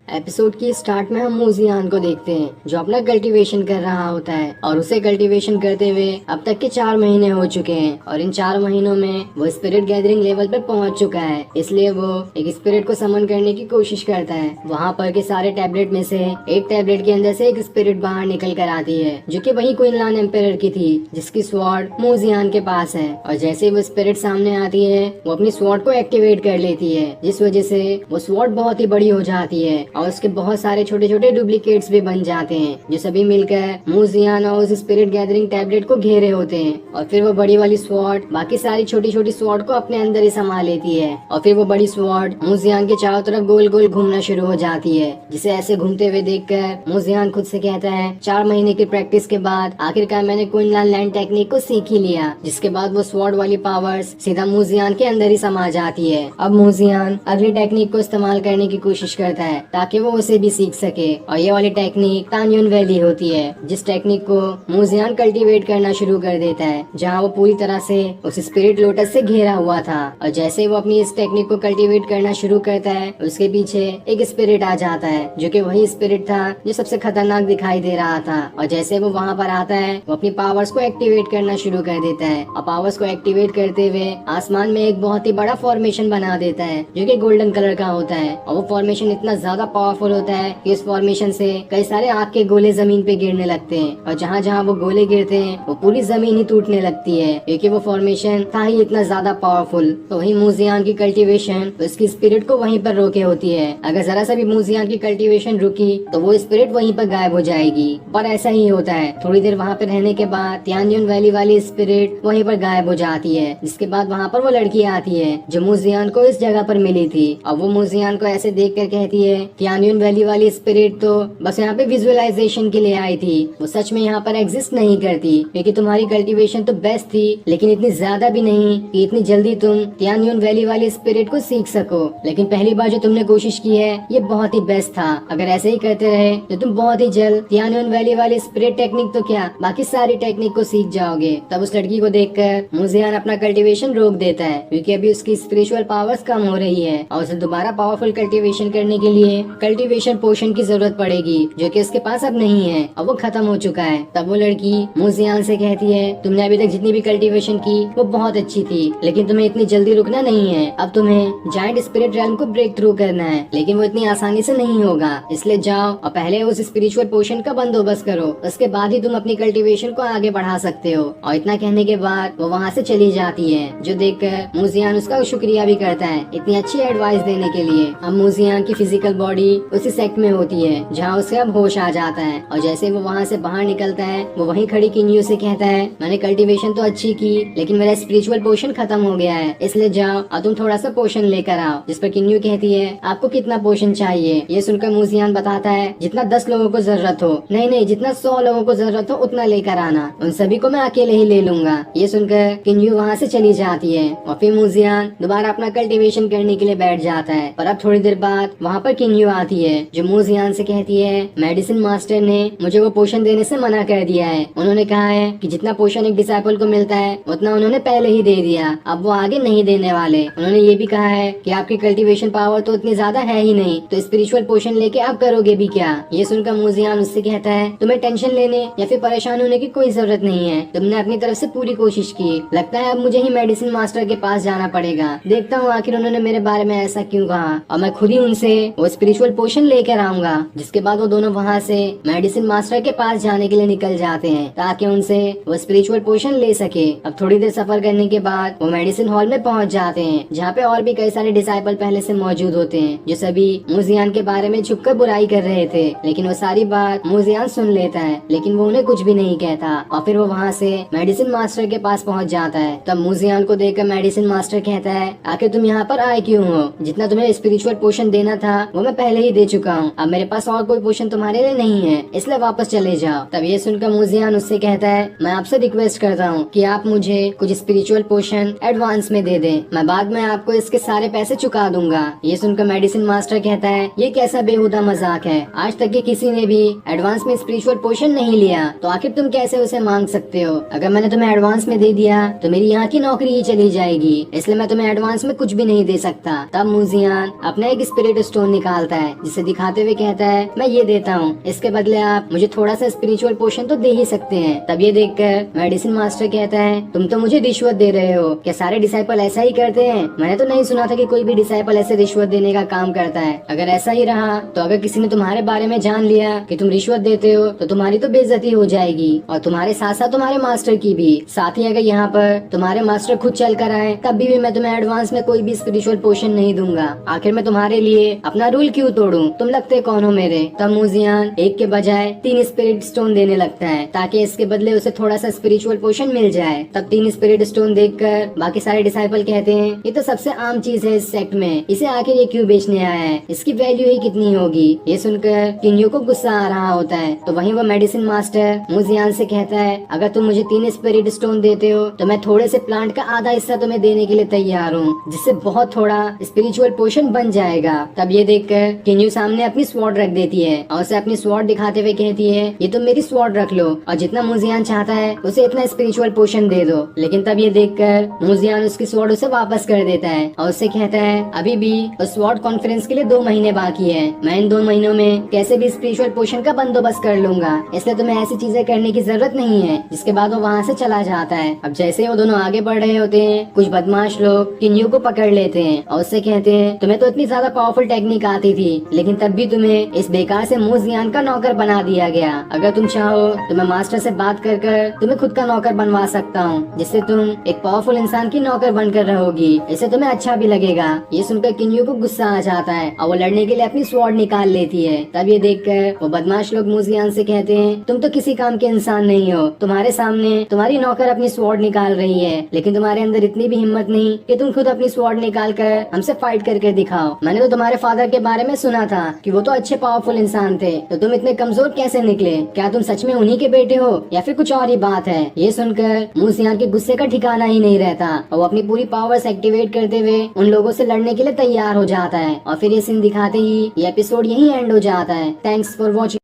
एपिसोड की स्टार्ट में हम मूजियान को देखते हैं जो अपना कल्टीवेशन कर रहा होता है और उसे कल्टीवेशन करते हुए अब तक के 4 महीने हो चुके हैं और इन 4 महीनों में वो स्पिरिट गैदरिंग लेवल पर पहुंच चुका है। इसलिए वो एक स्पिरिट को समन करने की कोशिश करता है। वहाँ पर के सारे टैबलेट में से एक टैबलेट के अंदर से एक स्पिरिट बाहर निकल कर आती है जो कि वही क्वीनलान एम्पायर की थी जिसकी स्वॉर्ड मूजियान के पास है। और जैसे वो स्पिरिट सामने आती है वो अपनी स्वॉर्ड को एक्टिवेट कर लेती है, जिस वजह से वो स्वॉर्ड बहुत ही बड़ी हो जाती है और उसके बहुत सारे छोटे छोटे डुप्लीकेट्स भी बन जाते हैं जो सभी मिलकर मूजियान और उस स्पिरिट गैदरिंग टैबलेट को घेरे होते हैं। और फिर वो बड़ी वाली स्वॉर्ड बाकी सारी छोटी छोटी स्वॉर्ड को अपने अंदर ही समा लेती है और फिर वो बड़ी स्वॉर्ड मूजियान के चारों तरफ गोल गोल घूमना शुरू हो जाती है, जिसे ऐसे घूमते हुए देखकर मूजियान खुद से कहता है 4 महीने की प्रैक्टिस के बाद आखिरकार मैंने क्वीनलान लैंड टेक्निक को सीख ही लिया, जिसके बाद वो स्वॉर्ड वाली पावर्स सीधा मूजियान के अंदर ही समा जाती है। अब मूजियान अगली टेक्निक को इस्तेमाल करने की कोशिश करता है ताकि वो उसे भी सीख सके और ये वाली टेक्निक तान्युन वैली होती है, जिस टेक्निक को मूजियान कल्टीवेट करना शुरू कर देता है जहाँ वो पूरी तरह से उस स्पिरिट लोटस से घेरा हुआ था। और जैसे वो अपनी इस टेक्निक को कल्टीवेट करना शुरू करता है उसके पीछे एक स्पिरिट आ जाता है जो कि वही स्पिरिट था जो सबसे खतरनाक दिखाई दे रहा था। और जैसे वो वहाँ पर आता है वो अपनी पावर्स को एक्टिवेट करना शुरू कर देता है और पावर्स को एक्टिवेट करते हुए आसमान में एक बहुत ही बड़ा फॉर्मेशन बना देता है जो कि गोल्डन कलर का होता है। और वो फॉर्मेशन इतना ज्यादा पावरफुल होता है कि इस फॉर्मेशन से कई सारे आग के गोले जमीन पे गिरने लगते हैं और जहाँ जहाँ वो गोले गिरते हैं वो पूरी जमीन ही टूटने लगती है क्योंकि वो फॉर्मेशन था ही इतना ज्यादा पावरफुल। तो वही मूजियान की कल्टीवेशन उसकी स्पिरिट को वहीं पर रोके होती है। अगर जरा सा भी मूजियान की कल्टीवेशन रुकी तो वो स्पिरिट वहीं पर गायब हो जाएगी। पर ऐसा ही होता है, थोड़ी देर वहाँ पे रहने के बाद तियानयुन वैली वाली स्पिरिट वहीं पर गायब हो जाती है, जिसके बाद वहाँ पर वो लड़की आती है जो मूजियान को इस जगह पर मिली थी। और वो मूजियान को ऐसे देख कर कहती है तियानयुन वैली वाली स्पिरिट तो बस यहाँ पे विजुअलाइजेशन के लिए आई थी, वो सच में यहाँ पर एग्जिस्ट नहीं करती क्योंकि तुम्हारी कल्टीवेशन तो बेस्ट थी लेकिन इतनी ज्यादा भी नहीं कि इतनी जल्दी तुम तियानयुन वैली वाली स्पिरिट को सीख सको। लेकिन पहली बार जो तुमने कोशिश की है ये बहुत ही बेस्ट था, अगर ऐसे ही करते रहे तो तुम बहुत ही जल्द तियानयुन वैली वाली स्पिरिट टेक्निक तो क्या बाकी सारी टेक्निक को सीख जाओगे। तब उस लड़की को देखकर मूजियान अपना कल्टीवेशन रोक देता है क्योंकि अभी उसकी स्पिरिचुअल पावर्स कम हो रही है और उसे दोबारा पावरफुल कल्टीवेशन करने के लिए कल्टीवेशन पोशन की जरूरत पड़ेगी जो कि उसके पास अब नहीं है और वो खत्म हो चुका है। तब वो लड़की मूजियान से कहती है तुमने अभी तक जितनी भी कल्टीवेशन की वो बहुत अच्छी थी लेकिन तुम्हें इतनी जल्दी रुकना नहीं है, अब तुम्हें जायंट स्पिरिट रेल्म को ब्रेक थ्रू करना है लेकिन वो इतनी आसानी से नहीं होगा, इसलिए जाओ और पहले उस स्पिरिचुअल पोशन का बंदोबस्त करो, उसके बाद ही तुम अपनी कल्टीवेशन को आगे बढ़ा सकते हो। और इतना कहने के बाद वो वहाँ से चली जाती है, जो देखकर मूजियान उसका शुक्रिया भी करता है इतनी अच्छी एडवाइस देने के लिए। अब मूजियान की फिजिकल बॉडी उसी सेक्ट में होती है जहाँ उसे अब होश आ जाता है और जैसे वो वहाँ से बाहर निकलता है वो वहीं खड़ी किन्यू से कहता है मैंने कल्टीवेशन तो अच्छी की लेकिन मेरा स्पिरिचुअल पोशन खत्म हो गया है, इसलिए जाओ और तुम थोड़ा सा पोशन लेकर आओ। जिस पर किन्यू कहती है आपको कितना पोशन चाहिए? ये सुनकर मूजियान बताता है जितना 10 लोगों को जरूरत हो। नहीं नहीं, जितना 100 लोगों को जरूरत हो उतना लेकर आना, उन सभी को मैं अकेले ही ले लूंगा। ये सुनकर किन्यू वहाँ से चली जाती है और फिर मूजियान दोबारा अपना कल्टीवेशन करने के लिए बैठ जाता है। पर अब थोड़ी देर बाद वहाँ पर किन्यू आती है जो मूजियान से कहती है मेडिसिन मास्टर ने मुझे वो पोशन देने से मना कर दिया है, उन्होंने कहा है कि जितना पोशन एक डिसाइपल को मिलता है उतना उन्होंने पहले ही दे दिया, अब वो आगे नहीं देने वाले। उन्होंने ये भी कहा है कि आपकी कल्टीवेशन पावर तो उतनी ज्यादा है ही नहीं, तो स्पिरिचुअल पोशन लेके आप करोगे भी क्या? ये सुनकर मूजियान उससे कहता है तुम्हें टेंशन लेने या फिर परेशान होने की कोई जरूरत नहीं है, तुमने अपनी तरफ से पूरी कोशिश की, लगता है अब मुझे ही मेडिसिन मास्टर के पास जाना पड़ेगा। देखता हूँ आखिर उन्होंने मेरे बारे में ऐसा क्यों कहा और मैं खुद ही उनसे वो स्पिरिचुअल स्पिरिचुअल पोशन लेकर आऊंगा। जिसके बाद वो दोनों वहाँ से मेडिसिन मास्टर के पास जाने के लिए निकल जाते हैं ताकि उनसे वो स्पिरिचुअल पोशन ले सके। अब थोड़ी देर सफर करने के बाद वो मेडिसिन हॉल में पहुंच जाते हैं जहाँ पे और भी कई सारे डिसाइपल पहले से मौजूद होते हैं जो सभी मूजियान के बारे में छुपकर बुराई कर रहे थे। लेकिन वो सारी बात मूजियान सुन लेता है लेकिन वो उन्हें कुछ भी नहीं कहता और फिर वो वहाँ से मेडिसिन मास्टर के पास पहुँच जाता है। तब मूजियान को देखकर मेडिसिन मास्टर कहता है, आखिर तुम यहाँ पर आए क्यों हो? जितना तुम्हें स्पिरिचुअल पोशन देना था वो मैं पहले ही दे चुका हूँ। अब मेरे पास और कोई पोशन तुम्हारे लिए नहीं है, इसलिए वापस चले जाओ। तब ये सुनकर मूजियान उससे कहता है, मैं आपसे रिक्वेस्ट करता हूँ कि आप मुझे कुछ स्पिरिचुअल पोशन एडवांस में दे दें, मैं बाद में आपको इसके सारे पैसे चुका दूंगा। ये सुनकर मेडिसिन मास्टर कहता है, ये कैसा बेहुदा मजाक है? आज तक के किसी ने भी एडवांस में स्पिरिचुअल पोशन नहीं लिया तो आखिर तुम कैसे उसे मांग सकते हो? अगर मैंने तुम्हें एडवांस में दे दिया तो मेरी यहाँ की नौकरी ही चली जाएगी, इसलिए मैं तुम्हें एडवांस में कुछ भी नहीं दे सकता। तब मूजियान अपना एक स्पिरिट स्टोन निकालता है जिसे दिखाते हुए कहता है, मैं ये देता हूँ, इसके बदले आप मुझे थोड़ा सा स्पिरिचुअल पोशन तो दे ही सकते हैं। तब ये देखकर मेडिसिन मास्टर कहता है, तुम तो मुझे रिश्वत दे रहे हो, क्या सारे डिसाइपल ऐसा ही करते हैं? मैंने तो नहीं सुना था कि कोई भी डिसाइपल ऐसे रिश्वत देने का काम करता है। अगर ऐसा ही रहा तो अगर किसी ने तुम्हारे बारे में जान लिया कि तुम रिश्वत देते हो तो तुम्हारी तो बेइज्जती हो जाएगी और तुम्हारे साथ साथ तुम्हारे मास्टर की भी। साथ ही अगर यहाँ पर तुम्हारे मास्टर खुद चल कर आए तब भी मैं तुम्हें एडवांस में कोई भी स्पिरिचुअल पोशन नहीं दूंगा। आखिर मैं तुम्हारे लिए अपना रूल क्यों तोड़ूं? तुम लगते कौन हो मेरे? तब मूजियान एक के बजाय 3 स्पिरिट स्टोन देने लगता है ताकि इसके बदले उसे थोड़ा सा स्पिरिचुअल पोशन मिल जाए। तब 3 स्पिरिट स्टोन देखकर बाकी सारे डिसाइपल कहते हैं, ये तो सबसे आम चीज है इस सेक्ट में, इसे आखिर ये क्यों बेचने आया है? इसकी वैल्यू ही कितनी होगी? ये सुनकर किन्यू को गुस्सा आ रहा होता है तो वहीं वो मेडिसिन मास्टर मूजियान से कहता है, अगर तुम मुझे 3 स्पिरिट स्टोन देते हो तो मैं थोड़े से प्लांट का आधा हिस्सा तुम्हें देने के लिए तैयार हूँ, जिससे बहुत थोड़ा स्पिरिचुअल पोशन बन जाएगा। तब ये देखकर किन्यू सामने अपनी स्वॉर्ड रख देती है और उसे अपनी स्वॉर्ड दिखाते हुए कहती है, ये तुम मेरी स्वॉर्ड रख लो और जितना मूजियान चाहता है उसे इतना स्पिरिचुअल पोशन दे दो। लेकिन तब ये देखकर मूजियान उसकी स्वॉर्ड उसे वापस कर देता है और उससे कहता है, अभी भी उस स्वॉर्ड कॉन्फ्रेंस के लिए 2 महीने बाकी है, मैं इन 2 महीनों में कैसे भी स्पिरिचुअल पोशन का बंदोबस्त कर लूंगा, इसलिए तुम्हें ऐसी चीजें करने की जरूरत नहीं है। जिसके बाद वो वहाँ से चला जाता है। अब जैसे वो दोनों आगे बढ़ रहे होते हैं कुछ बदमाश लोग किन्यू को पकड़ लेते हैं और उससे कहते हैं, तुम्हें तो इतनी ज्यादा पावरफुल टेक्निक आती थी लेकिन तब भी तुम्हें इस बेकार से मूजियान का नौकर बना दिया गया। अगर तुम चाहो तो मैं मास्टर से बात कर कर तुम्हें खुद का नौकर बनवा सकता हूँ, जिससे तुम एक पावरफुल इंसान की नौकर बनकर रहोगी, इससे तुम्हें अच्छा भी लगेगा। ये सुनकर किन्यू को गुस्सा आ जाता है और वो लड़ने के लिए अपनी स्वॉर्ड निकाल लेती है। तब ये देखकर वो बदमाश लोग मूजियान से कहते हैं, तुम तो किसी काम के इंसान नहीं हो, तुम्हारे सामने तुम्हारी नौकर अपनी स्वॉर्ड निकाल रही है लेकिन तुम्हारे अंदर इतनी भी हिम्मत नहीं कि तुम खुद अपनी स्वॉर्ड निकाल कर हमसे फाइट करके दिखाओ। मैंने तो तुम्हारे फादर के बारे में सुना था कि वो तो अच्छे पावरफुल इंसान थे, तो तुम इतने कमजोर कैसे निकले? क्या तुम सच में उन्हीं के बेटे हो या फिर कुछ और ही बात है? ये सुनकर मूजियान के गुस्से का ठिकाना ही नहीं रहता और वो अपनी पूरी पावर्स एक्टिवेट करते हुए उन लोगों से लड़ने के लिए तैयार हो जाता है और फिर ये सीन दिखाते ही ये एपिसोड यहीं एंड हो जाता है। Thanks for watching.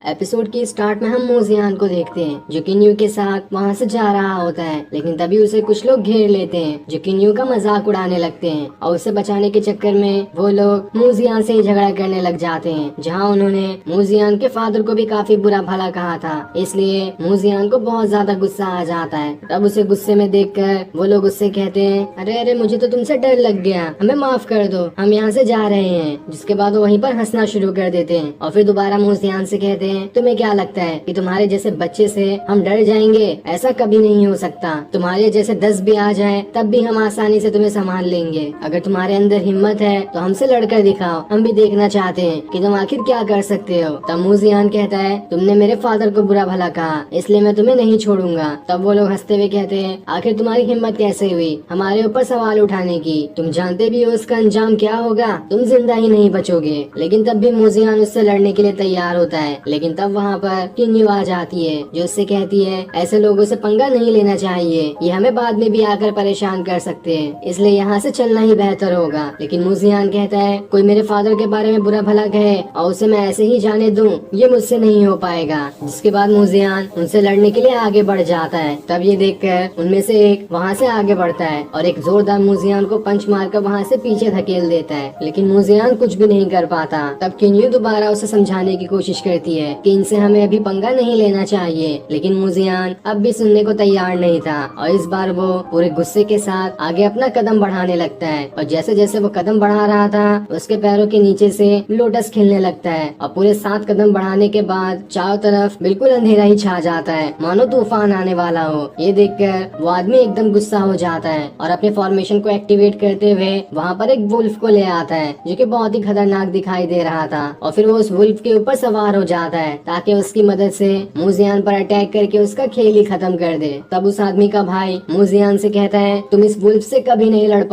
एपिसोड के स्टार्ट में हम मूजियान को देखते हैं जो किन्यू के साथ वहाँ से जा रहा होता है, लेकिन तभी उसे कुछ लोग घेर लेते हैं जो किन्यू का मजाक उड़ाने लगते हैं और उसे बचाने के चक्कर में वो लोग मूजियान से ही झगड़ा करने लग जाते हैं, जहाँ उन्होंने मूजियान के फादर को भी काफी बुरा भला कहा था। इसलिए मूजियान को बहुत ज्यादा गुस्सा आ जाता है। तब उसे गुस्से में देखकर वो लोग उससे कहते हैं, अरे अरे मुझे तो तुमसे डर लग गया, हमें माफ कर दो, हम यहाँ से जा रहे हैं। जिसके बाद वो वहीं पर हंसना शुरू कर देते हैं और फिर दोबारा मूजियान से कहते हैं, तुम्हें क्या लगता है कि तुम्हारे जैसे बच्चे से हम डर जाएंगे? ऐसा कभी नहीं हो सकता। तुम्हारे जैसे 10 भी आ जाए तब भी हम आसानी से तुम्हें संभाल लेंगे। अगर तुम्हारे अंदर हिम्मत है तो हमसे लड़कर दिखाओ, हम भी देखना चाहते हैं कि तुम आखिर क्या कर सकते हो। तब मूजियान कहता है, तुमने मेरे फादर को बुरा भला कहा इसलिए मैं तुम्हें नहीं छोड़ूंगा। तब वो लोग हंसते हुए कहते हैं, आखिर तुम्हारी हिम्मत कैसे हुई हमारे ऊपर सवाल उठाने की? तुम जानते भी हो उसका अंजाम क्या होगा, तुम जिंदा ही नहीं बचोगे। लेकिन तब भी मूजियान उससे लड़ने के लिए तैयार होता है। लेकिन तब वहाँ पर किन्यू आ जाती है जो उससे कहती है, ऐसे लोगों से पंगा नहीं लेना चाहिए, ये हमें बाद में भी आकर परेशान कर सकते हैं, इसलिए यहाँ से चलना ही बेहतर होगा। लेकिन मूजियान कहता है, कोई मेरे फादर के बारे में बुरा भला कहे और उसे मैं ऐसे ही जाने दूं, ये मुझसे नहीं हो पाएगा। जिसके बाद मूजियान उनसे लड़ने के लिए आगे बढ़ जाता है। तब ये देखकर उनमें से एक वहाँ से आगे बढ़ता है और एक जोरदार मूजियान को पंच मारकर वहाँ से पीछे धकेल देता है, लेकिन मूजियान कुछ भी नहीं कर पाता। तब किन्यू दोबारा उसे समझाने की कोशिश करती है कि इनसे हमें अभी पंगा नहीं लेना चाहिए, लेकिन मूजियान अब भी सुनने को तैयार नहीं था और इस बार वो पूरे गुस्से के साथ आगे अपना कदम बढ़ाने लगता है। और जैसे जैसे वो कदम बढ़ा रहा था उसके पैरों के नीचे से लोटस खिलने लगता है और पूरे 7 कदम बढ़ाने के बाद चारों तरफ बिल्कुल अंधेरा ही छा जाता है, मानो तूफान आने वाला हो। ये देखकर वो आदमी एकदम गुस्सा हो जाता है और अपने फॉर्मेशन को एक्टिवेट करते हुए वहाँ पर एक वुल्फ को ले आता है जो कि बहुत ही खतरनाक दिखाई दे रहा था। और फिर वो उस वुल्फ के ऊपर सवार हो जाता है ताकि उसकी मदद से मूजियान पर अटैक करके उसका खेल ही खत्म कर दे। तब उस आदमी का भाई मूजियान से कहता है तुम इस वुल्फ से कभी नहीं लड़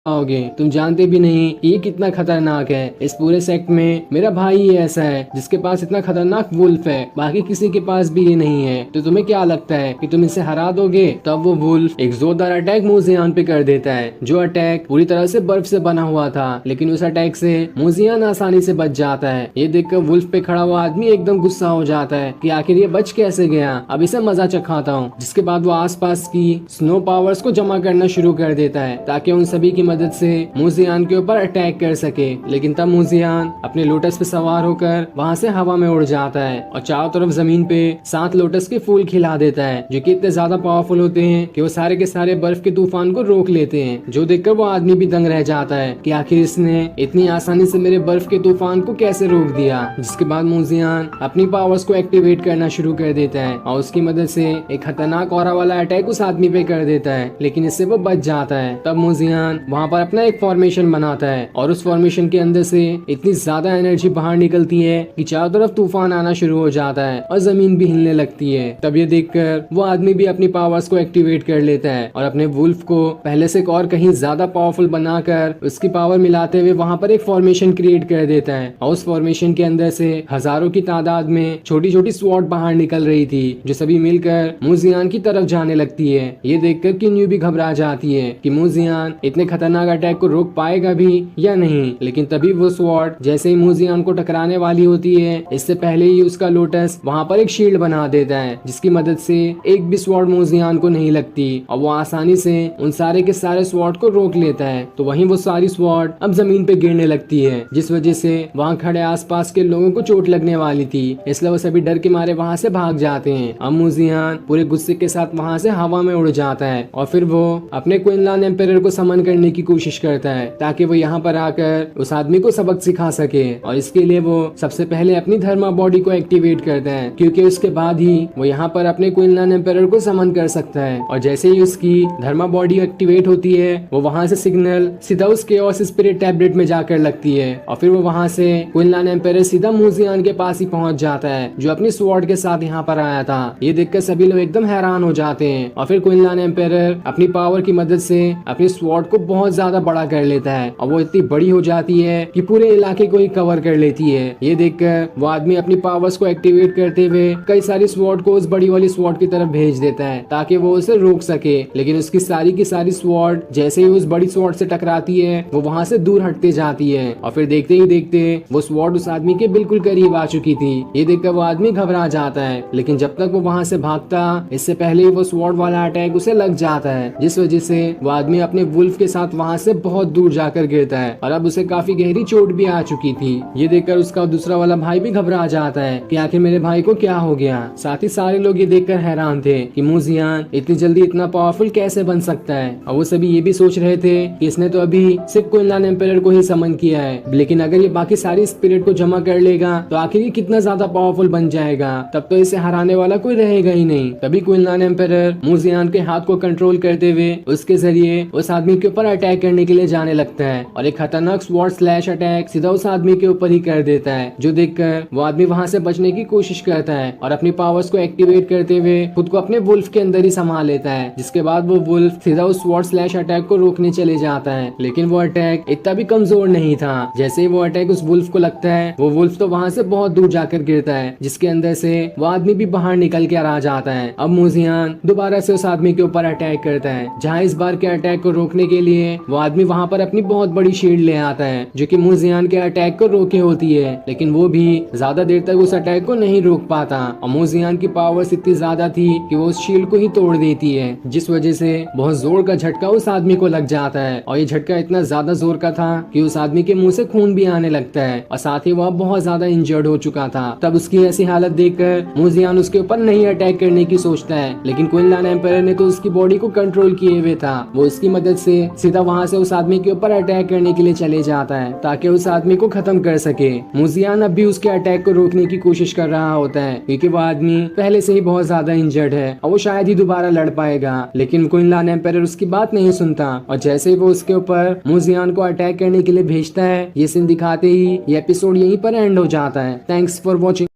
पाओगे, तुम जानते भी नहीं कि ये कितना खतरनाक है। इस पूरे सेक्ट में मेरा भाई ही ऐसा है जिसके पास इतना खतरनाक वुल्फ है, बाकी किसी के पास भी ये नहीं है। तो तुम्हें क्या लगता है कि तुम इसे हरा दोगे? तब वो वुल्फ एक जोरदार अटैक मूजियान पे कर देता है, जो अटैक पूरी तरह से बर्फ से बना हुआ था, लेकिन उस अटैक से मूजियान आसानी से बच जाता है। ये देखकर वुल्फ पे खड़ा हुआ आदमी एकदम गुस्सा हो जाता है कि आखिर ये बच कैसे गया, अब इसे मजा चखाता हूँ। जिसके बाद वो आसपास की स्नो पावर्स को जमा करना शुरू कर देता है ताकि उन सभी की मदद से मूजियान के ऊपर अटैक कर सके। लेकिन तब मूजियान अपने लोटस पे सवार होकर वहाँ से हवा में उड़ जाता है और चारों तरफ जमीन पे 7 लोटस के फूल खिला देता है, जो कि इतने ज्यादा पावरफुल होते हैं कि वो सारे के सारे बर्फ के तूफान को रोक लेते हैं। जो देखकर वो आदमी भी दंग रह जाता है कि आखिर इसने इतनी आसानी से मेरे बर्फ के तूफान को कैसे रोक दिया। जिसके बाद मूजियान अपनी पावर्स को एक्टिवेट करना शुरू कर देता है और उसकी मदद से एक खतरनाक ऑरा वाला अटैक उस आदमी पे कर देता है, लेकिन इससे वो बच जाता है। तब मूजियान वहाँ पर अपना एक फॉर्मेशन बनाता है और उस फॉर्मेशन के अंदर से इतनी ज्यादा एनर्जी बाहर निकलती है कि चारों तरफ तूफान आना शुरू हो जाता है और जमीन भी हिलने लगती है। तब ये देखकर वो आदमी भी अपनी पावर्स को एक्टिवेट कर लेता है और अपने वुल्फ को पहले से और कहीं ज्यादा पावरफुल बनाकर उसकी पावर मिलाते हुए वहाँ पर एक फॉर्मेशन क्रिएट कर देता है और उस फॉर्मेशन के अंदर से हजारों की तादाद में छोटी छोटी स्वॉर्ड बाहर निकल रही थी, जो सभी मिलकर मूजियान की तरफ जाने लगती है। ये देखकर किन्यू भी घबरा जाती है कि मूजियान इतने खतरनाक अटैक को रोक पाएगा भी या नहीं। लेकिन तभी वो स्वॉर्ड जैसे ही मूजियान को टकराने वाली होती है, इससे पहले ही उसका लोटस वहाँ पर एक शील्ड बना देता है, जिसकी मदद से एक भी स्वॉर्ड मूजियान को नहीं लगती और वो आसानी से उन सारे के सारे स्वॉर्ड को रोक लेता है। तो वहीं वो सारी स्वॉर्ड अब जमीन पे गिरने लगती है, जिस वजह से वहाँ खड़े आसपास के लोगों को चोट लगने वाली थी, इसलिए वो सभी डर के मारे वहाँ से भाग जाते हैं। अब मूजियान पूरे गुस्से के साथ वहाँ से हवा में उड़ जाता है और फिर वो अपने क्वीनलैंड एम्पायर को समन करने की कोशिश करता है ताकि वो यहाँ पर आकर उस आदमी को सबक सिखा सके। और इसके लिए वो सबसे पहले अपनी धर्मा बॉडी को एक्टिवेट करता है, क्योंकि उसके बाद ही वो यहाँ पर अपने क्वीनलैंड एम्पायर को समन कर सकता है। और जैसे ही उसकी धर्मा बॉडी एक्टिवेट होती है, वो वहाँ से सिग्नल सीधा उस केओस स्पिरिट टैबलेट में जाकर लगती है और फिर वो वहाँ से क्वीनलैंड एम्पायर सीधा मूजियान के पास ही पहुँच जाता है, जो अपनी स्वॉर्ड के साथ यहाँ पर आया था। ये देखकर सभी लोग एकदम हैरान हो जाते हैं और फिर क्वीनलैंड एम्पायर अपनी पावर की मदद से अपनी स्वॉर्ड को बहुत ज्यादा बड़ा कर लेता है और वो इतनी बड़ी हो जाती है कि पूरे इलाके को ही कवर कर लेती है। ये देखकर वो आदमी अपनी पावर्स को एक्टिवेट करते हुए कई सारी स्वॉर्ड को उस बड़ी वाली स्वॉर्ड की तरफ भेज देता है ताकि वो उसे रोक सके। लेकिन उसकी सारी की सारी स्वॉर्ड जैसे ही उस बड़ी स्वॉर्ड से टकराती है, वो वहाँ से दूर हटते जाती है और फिर देखते ही देखते वो स्वॉर्ड उस आदमी के बिल्कुल करीब आ चुकी थी। ये देखकर वो आदमी घबरा जाता है, लेकिन जब तक वो वहाँ से भागता, इससे पहले ही वो स्वॉर्ड वाला अटैक उसे लग जाता है, जिस वजह से वो आदमी अपने वुल्फ के साथ वहाँ से बहुत दूर जाकर गिरता है और अब उसे काफी गहरी चोट भी आ चुकी थी। ये देखकर उसका दूसरा वाला भाई भी घबरा जाता है कि आखिर मेरे भाई को क्या हो गया। साथ ही सारे लोग ये देखकर हैरान थे कि मूजियान इतनी जल्दी इतना पावरफुल कैसे बन सकता है, और वो सभी ये भी सोच रहे थे कि इसने तो अभी सिर्फ क्वीनलैंड एम्पायर को ही समन किया है, लेकिन अगर ये बाकी सारी स्पिरिट को जमा कर लेगा तो आखिर ये कितना ज्यादा पावरफुल बन जाएगा, तब तो इसे हराने वाला कोई रहेगा ही नहीं। तभी क्वीनलैंड एम्पायर मूजियान के हाथ को कंट्रोल करते हुए उसके जरिए उस आदमी के ऊपर अटैक करने के लिए जाने लगता है और एक खतरनाक स्वॉर्ड स्लैश अटैक सीधा उस आदमी के ऊपर ही कर देता है, जो देखकर वो आदमी वहां से बचने की कोशिश करता है और अपनी पावर्स को एक्टिवेट करते हुए खुद को अपने वुल्फ के अंदर ही संभाल लेता है। जिसके बाद वो वुल्फ सीधा उस स्वॉर्ड स्लैश अटैक को रोकने चले जाता है, लेकिन वो अटैक इतना भी कमजोर नहीं था। जैसे ही वो अटैक उस वुल्फ को लगता है, वो वुल्फ तो वहां से बहुत दूर जाकर गिरता है, जिसके अंदर से वो आदमी भी बाहर निकल के आ जाता है। अब मूजियान दोबारा से उस आदमी के ऊपर अटैक करता है, जहाँ इस बार के अटैक को रोकने के लिए वो आदमी वहाँ पर अपनी बहुत बड़ी शील्ड ले आता है जो कि मूजियान के अटैक को रोके होती है, लेकिन वो भी ज्यादा देर तक उस अटैक को नहीं रोक पाता और मूजियान की पावर्स इतनी ज्यादा थी कि वो उस शील्ड को ही तोड़ देती है, जिस वजह से बहुत जोर का झटका उस आदमी को लग जाता है। और ये झटका इतना ज्यादा जोर का था कि उस आदमी के मुंह से खून भी आने लगता है और साथ ही वह बहुत ज्यादा इंजर्ड हो चुका था। तब उसकी ऐसी हालत देखकर मूजियान उसके ऊपर नहीं अटैक करने की सोचता है, लेकिन क्विनलैंड एम्पायर ने तो उसकी बॉडी को कंट्रोल किए हुए था। वो उसकी मदद से सीधा वहाँ से उस आदमी के ऊपर अटैक करने के लिए चले जाता है ताकि उस आदमी को खत्म कर सके। मूजियान अब भी उसके अटैक को रोकने की कोशिश कर रहा होता है क्योंकि वो आदमी पहले से ही बहुत ज्यादा इंजर्ड है और वो शायद ही दोबारा लड़ पाएगा, लेकिन क्विनलैंड एम्पायर उसकी बात नहीं सुनता और जैसे ही वो उसके ऊपर मूजियान को अटैक करने के लिए भेजता है, ये सीन दिखाते ही ये एपिसोड यहीं पर एंड हो जाता है। Thanks for watching.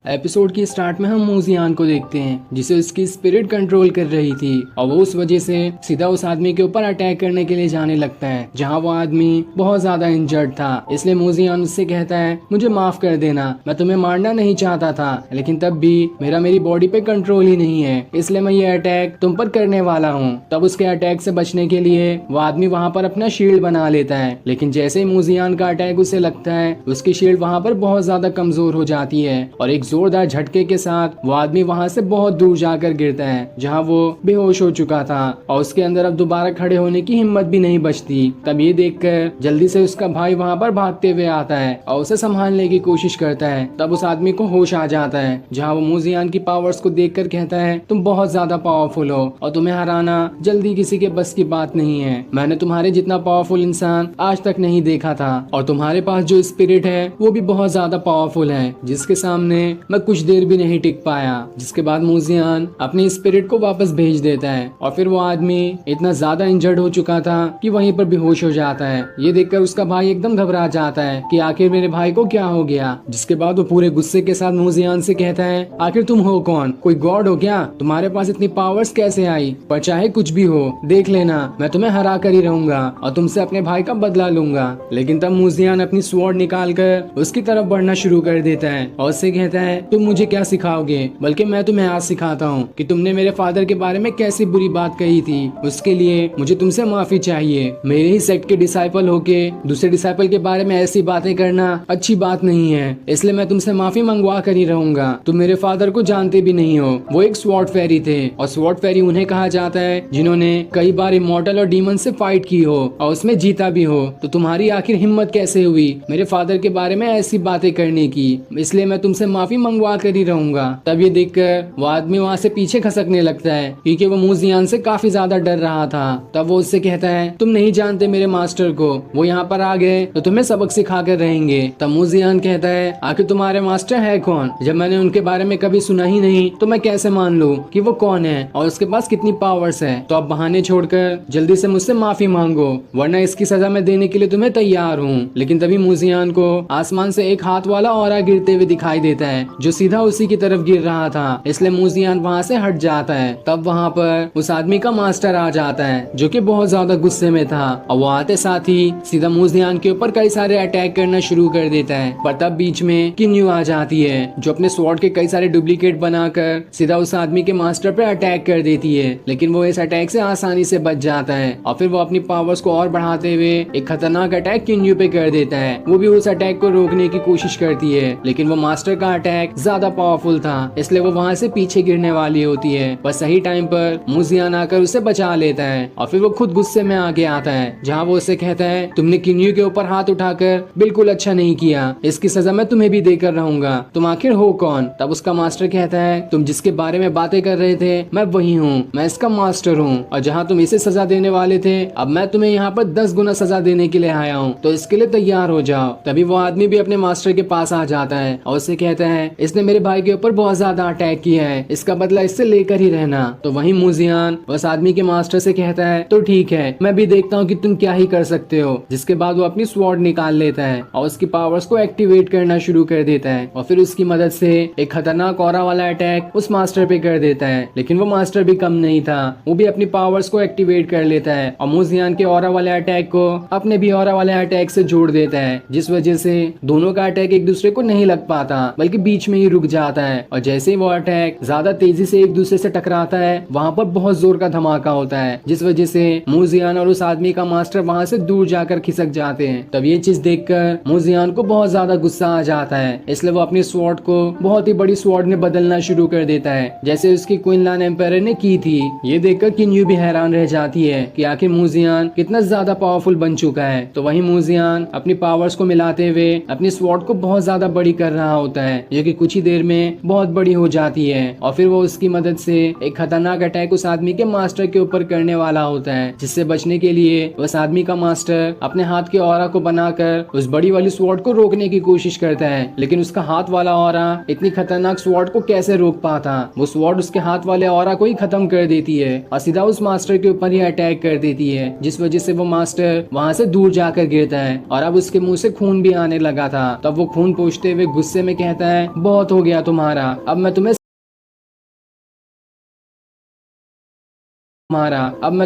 एपिसोड की स्टार्ट में हम मूजियान को देखते हैं जिसे उसकी स्पिरिट कंट्रोल कर रही थी और वो उस वजह से सीधा उस आदमी के ऊपर अटैक करने के लिए जाने लगता है जहां वो आदमी बहुत ज्यादा इंजर्ड था। इसलिए मूजियान उससे कहता है मुझे माफ कर देना, मैं तुम्हें मारना नहीं चाहता था, लेकिन तब भी मेरी बॉडी पे कंट्रोल ही नहीं है, इसलिए मैं ये अटैक तुम पर करने वाला हूँ। तब उसके अटैक से बचने के लिए वो आदमी वहाँ पर अपना शील्ड बना लेता है, लेकिन जैसे ही मूजियान का अटैक उसे लगता है उसकी शील्ड वहाँ पर बहुत ज्यादा कमजोर हो जाती है और एक जोरदार झटके के साथ वो आदमी वहां से बहुत दूर जाकर गिरता है जहां वो बेहोश हो चुका था और उसके अंदर अब दोबारा खड़े होने की हिम्मत भी नहीं बचती। तब ये देखकर जल्दी से उसका भाई वहां पर भागते हुए आता है और उसे संभालने की कोशिश करता है। तब उस आदमी को होश आ जाता है जहाँ वो मूजियान की पावर्स को देखकर कहता है तुम बहुत ज्यादा पावरफुल हो और तुम्हें हराना जल्दी किसी के बस की बात नहीं है। मैंने तुम्हारे जितना पावरफुल इंसान आज तक नहीं देखा था और तुम्हारे पास जो स्पिरिट है वो भी बहुत ज्यादा पावरफुल है जिसके सामने मैं कुछ देर भी नहीं टिक पाया। जिसके बाद मूजियान अपनी स्पिरिट को वापस भेज देता है और फिर वो आदमी इतना ज्यादा इंजर्ड हो चुका था कि वहीं पर बेहोश हो जाता है। ये देखकर उसका भाई एकदम घबरा जाता है कि आखिर मेरे भाई को क्या हो गया। जिसके बाद वो पूरे गुस्से के साथ मूजियान से कहता है आखिर तुम हो कौन, कोई गॉड हो क्या, तुम्हारे पास इतनी पावर्स कैसे आई, पर चाहे कुछ भी हो देख लेना मैं तुम्हें हरा कर ही रहूंगा और तुमसे अपने भाई का बदला लूंगा। लेकिन तब मूजियान अपनी स्वॉर्ड निकाल कर उसकी तरफ बढ़ना शुरू कर देता है और उससे कहता है तुम मुझे क्या सिखाओगे, बल्कि मैं तुम्हें आज सिखाता हूँ कि तुमने मेरे फादर के बारे में कैसी बुरी बात कही थी, उसके लिए मुझे तुमसे माफी चाहिए। मेरे ही सेक्ट के डिसाइपल होके दूसरे डिसाइपल के बारे में ऐसी बातें करना अच्छी बात नहीं है, इसलिए मैं तुमसे माफी मंगवा कर ही रहूंगा। तुम मेरे फादर को जानते भी नहीं हो, वो एक स्वॉर्ड फेरी थे और स्वॉर्ड फेरी उन्हें कहा जाता है जिन्होंने कई बार इमॉर्टल और डीमन से फाइट की हो और उसमें जीता भी हो। तो तुम्हारी आखिर हिम्मत कैसे हुई मेरे फादर के बारे में ऐसी बातें करने की, इसलिए मैं तुमसे माफी मंगवा कर ही रहूंगा। तब ये देखकर वो आदमी वहाँ से पीछे खसकने लगता है क्योंकि वो मूजियान से काफी ज्यादा डर रहा था। तब वो उससे कहता है तुम नहीं जानते मेरे मास्टर को, वो यहाँ पर आ गए तो तुम्हें सबक सिखा कर रहेंगे। तब मूजियान कहता है आखिर तुम्हारे मास्टर है कौन, जब मैंने उनके बारे में कभी सुना ही नहीं तो मैं कैसे मान लूँ कि वो कौन है और उसके पास कितनी पावर्स है। तो अब बहाने छोड़कर जल्दी से मुझसे माफी मांगो वरना इसकी सजा मैं देने के लिए तुम्हें तैयार हूँ। लेकिन तभी मूजियान को आसमान से एक हाथ वाला ऑरा गिरते हुए दिखाई देता है जो सीधा उसी की तरफ गिर रहा था, इसलिए मूजियान वहाँ से हट जाता है। तब वहाँ पर उस आदमी का मास्टर आ जाता है जो कि बहुत ज्यादा गुस्से में था और वो आते साथ ही सीधा मूजियान के ऊपर कई सारे अटैक करना शुरू कर देता है। पर तब बीच में किन्यू आ जाती है जो अपने स्वॉर्ड के कई सारे डुप्लीकेट बनाकर सीधा उस आदमी के मास्टर पे अटैक कर देती है, लेकिन वो इस अटैक से आसानी से बच जाता है और फिर वो अपनी पावर्स को और बढ़ाते हुए एक खतरनाक अटैक किन्यू पे कर देता है। वो भी उस अटैक को रोकने की कोशिश करती है, लेकिन वो मास्टर का अटैक ज्यादा पावरफुल था इसलिए वो वहाँ से पीछे गिरने वाली होती है। पर सही टाइम पर मूजियान आकर उसे बचा लेता है और फिर वो खुद गुस्से में आगे आता है जहाँ वो उससे कहता है तुमने किन्यू के ऊपर हाथ उठाकर बिल्कुल अच्छा नहीं किया, इसकी सजा मैं तुम्हें भी देकर रहूंगा, तुम आखिर हो कौन। तब उसका मास्टर कहता है तुम जिसके बारे में बातें कर रहे थे मैं वही हूँ, मैं इसका मास्टर हूँ और जहाँ तुम इसे सजा देने वाले थे अब मैं तुम्हें यहाँ पर 10 गुना सजा देने के लिए आया हूँ, तो इसके लिए तैयार हो जाओ। तभी वो आदमी भी अपने मास्टर के पास आ जाता है और उससे कहता है इसने मेरे भाई के ऊपर बहुत ज्यादा अटैक किया है, इसका बदला इससे लेकर ही रहना। तो वहीं मूजियान उस आदमी के मास्टर से कहता है तो ठीक है मैं भी देखता हूँ कि तुम क्या ही कर सकते हो। जिसके बाद वो अपनी स्वॉर्ड निकाल लेता है और उसकी पावर्स को एक्टिवेट करना शुरू कर देता है और फिर उसकी मदद से एक खतरनाक ऑरा वाला अटैक उस मास्टर पे कर देता है। लेकिन वो मास्टर भी कम नहीं था, वो भी अपनी पावर्स को एक्टिवेट कर लेता है और मूजियान के ऑरा वाले अटैक को अपने भी ऑरा वाले अटैक से जोड़ देता है, जिस वजह से दोनों का अटैक एक दूसरे को नहीं लग पाता बल्कि बीच में ही रुक जाता है और जैसे ही वो अटैक ज्यादा तेजी से एक दूसरे से टकराता है वहाँ पर बहुत जोर का धमाका होता है, जिस वजह से मूजियान और उस आदमी का मास्टर वहाँ से दूर जाकर खिसक जाते हैं। तब ये चीज देखकर मूजियान को बहुत ज्यादा गुस्सा आ जाता है, इसलिए वो अपनी स्वॉर्ड को बहुत ही बड़ी स्वॉर्ड में बदलना शुरू कर देता है, जैसे उसकी क्वीनलान एम्पायर ने की थी। ये देखकर किन्यू भी हैरान रह जाती है कि आखिर मूजियान कितना ज्यादा पावरफुल बन चुका है। तो वहीं मूजियान अपनी पावर्स को मिलाते हुए अपनी स्वॉर्ड को बहुत ज्यादा बड़ी कर रहा होता है, जो कि कुछ ही देर में बहुत बड़ी हो जाती है और फिर वो उसकी मदद से एक खतरनाक अटैक उस आदमी के मास्टर के ऊपर करने वाला होता है, जिससे बचने के लिए उस आदमी का मास्टर अपने हाथ के ऑरा को बनाकर उस बड़ी वाली स्वॉर्ड को रोकने की कोशिश करता है। लेकिन उसका हाथ वाला ऑरा इतनी खतरनाक स्वॉर्ड को कैसे रोक पाता। वो स्वॉर्ड उसके हाथ वाले ऑरा को ही खत्म कर देती है और सीधा उस मास्टर के ऊपर ही अटैक कर देती है, जिस वजह से वो मास्टर वहाँ से दूर जाकर गिरता है और अब उसके मुंह से खून भी आने लगा था। तब वो खून पोंछते हुए गुस्से में कहता है, बहुत हो गया तुम्हारा, अब मैं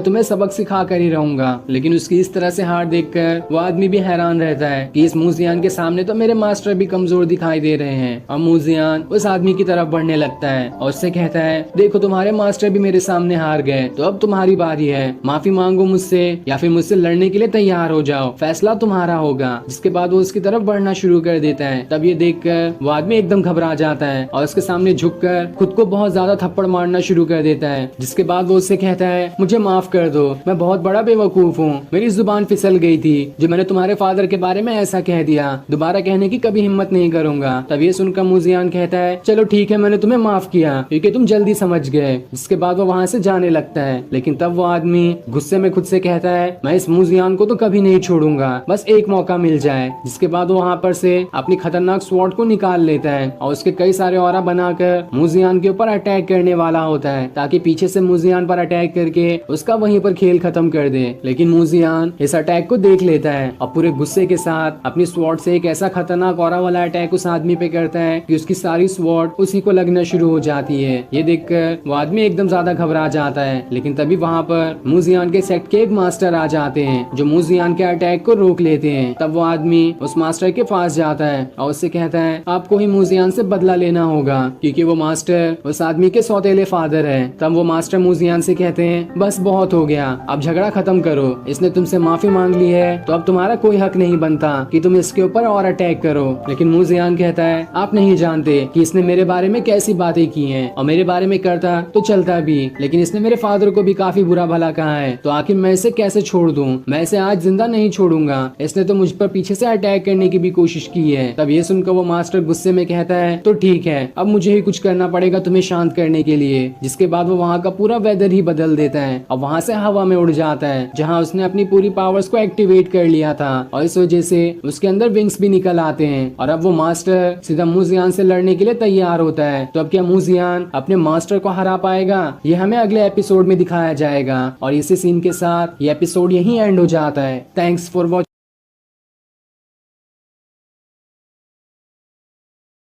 तुम्हें सबक सिखा कर ही रहूंगा। लेकिन उसकी इस तरह से हार देखकर वो आदमी भी हैरान रहता है कि इस मूजियान के सामने तो मेरे मास्टर भी कमजोर दिखाई दे रहे हैं। और मूजियान उस आदमी की तरफ बढ़ने लगता है और उससे कहता है, देखो तुम्हारे मास्टर भी मेरे सामने हार गए, तो अब तुम्हारी बारी है, माफी मांगो मुझसे या फिर मुझसे लड़ने के लिए तैयार हो जाओ, फैसला तुम्हारा होगा। जिसके बाद वो उसकी तरफ बढ़ना शुरू कर देता है। तब ये देखकर वो आदमी एकदम घबरा जाता है और उसके सामने झुककर खुद को बहुत ज्यादा थप्पड़ मारना शुरू कर देता है। जिसके बाद वो उससे कहता है, मुझे माफ कर दो, मैं बहुत बड़ा बेवकूफ हूँ, मेरी जुबान फिसल गई थी, जो मैंने तुम्हारे फादर के बारे में ऐसा कह दिया, दोबारा कहने की कभी हिम्मत नहीं करूंगा। तब ये सुनकर मूजियान कहता है, चलो ठीक है, मैंने तुम्हें माफ किया क्योंकि तुम जल्दी समझ गए। जिसके बाद वो वहाँ से जाने लगता है। लेकिन तब वो आदमी गुस्से में खुद से कहता है, मैं इस मूजियान को तो कभी नहीं छोड़ूंगा, बस एक मौका मिल जाए। जिसके बाद वो वहाँ पर से अपनी खतरनाक स्वॉर्ड को निकाल लेता है और उसके कई सारे ऑरा बनाकर मूजियान के ऊपर अटैक करने वाला होता है, ताकि पीछे से मूजियान पर अटैक करके उसका वहीं पर खेल खत्म कर दे। लेकिन मूजियान इस अटैक को देख लेता है और पूरे गुस्से के साथ अपनी स्वॉर्ड से एक ऐसा खतरनाक ऑरा वाला अटैक उस आदमी पे करता है कि उसकी सारी स्वॉर्ड उसी को लगना शुरू हो जाती है। ये देखकर वो आदमी एकदम ज्यादा घबरा जाता है। लेकिन तभी वहाँ पर मूजियान के सेक्ट के एक मास्टर आ जाते हैं, जो मूजियान के अटैक को रोक लेते हैं। तब वो आदमी उस मास्टर के पास जाता है और उससे कहता है, आपको ही मूजियान से बदला लेना होगा, क्योंकि वो मास्टर उस आदमी के सौतेले फादर है। तब वो मास्टर मूजियान से कहते हैं, बस बहुत हो गया, अब झगड़ा खत्म करो, इसने तुमसे माफी मांग ली है तो अब तुम्हारा कोई हक नहीं बनता कि तुम इसके ऊपर और अटैक करो। लेकिन मूजियान कहता है, आप नहीं जानते कि इसने मेरे बारे में कैसी बातें की हैं, और मेरे बारे में करता तो चलता भी, लेकिन इसने मेरे फादर को भी काफी बुरा भला कहा है, तो आखिर मैं इसे कैसे छोड़ दूं, मैं इसे आज जिंदा नहीं छोड़ूंगा, इसने तो मुझ पर पीछे से अटैक करने की भी कोशिश की है। तब ये सुनकर वो मास्टर गुस्से में कहता है, तो ठीक है, अब मुझे ही कुछ करना पड़ेगा तुम्हें शांत करने के लिए। जिसके बाद वो वहाँ का पूरा वेदर ही बदल देता है और वहाँ से हवा में उड़ जाता है, जहाँ उसने अपनी पूरी पावर्स को एक्टिवेट कर लिया था, और इस वजह से उसके अंदर विंग्स भी निकल आते हैं। और अब वो मास्टर सीधा मूजियान से लड़ने के लिए तैयार होता है। तो अब क्या मूजियान अपने मास्टर को हरा पाएगा, ये हमें अगले एपिसोड में दिखाया जाएगा। और इसी सीन के साथ ये एपिसोड यहीं एंड हो जाता है। Thanks for watching.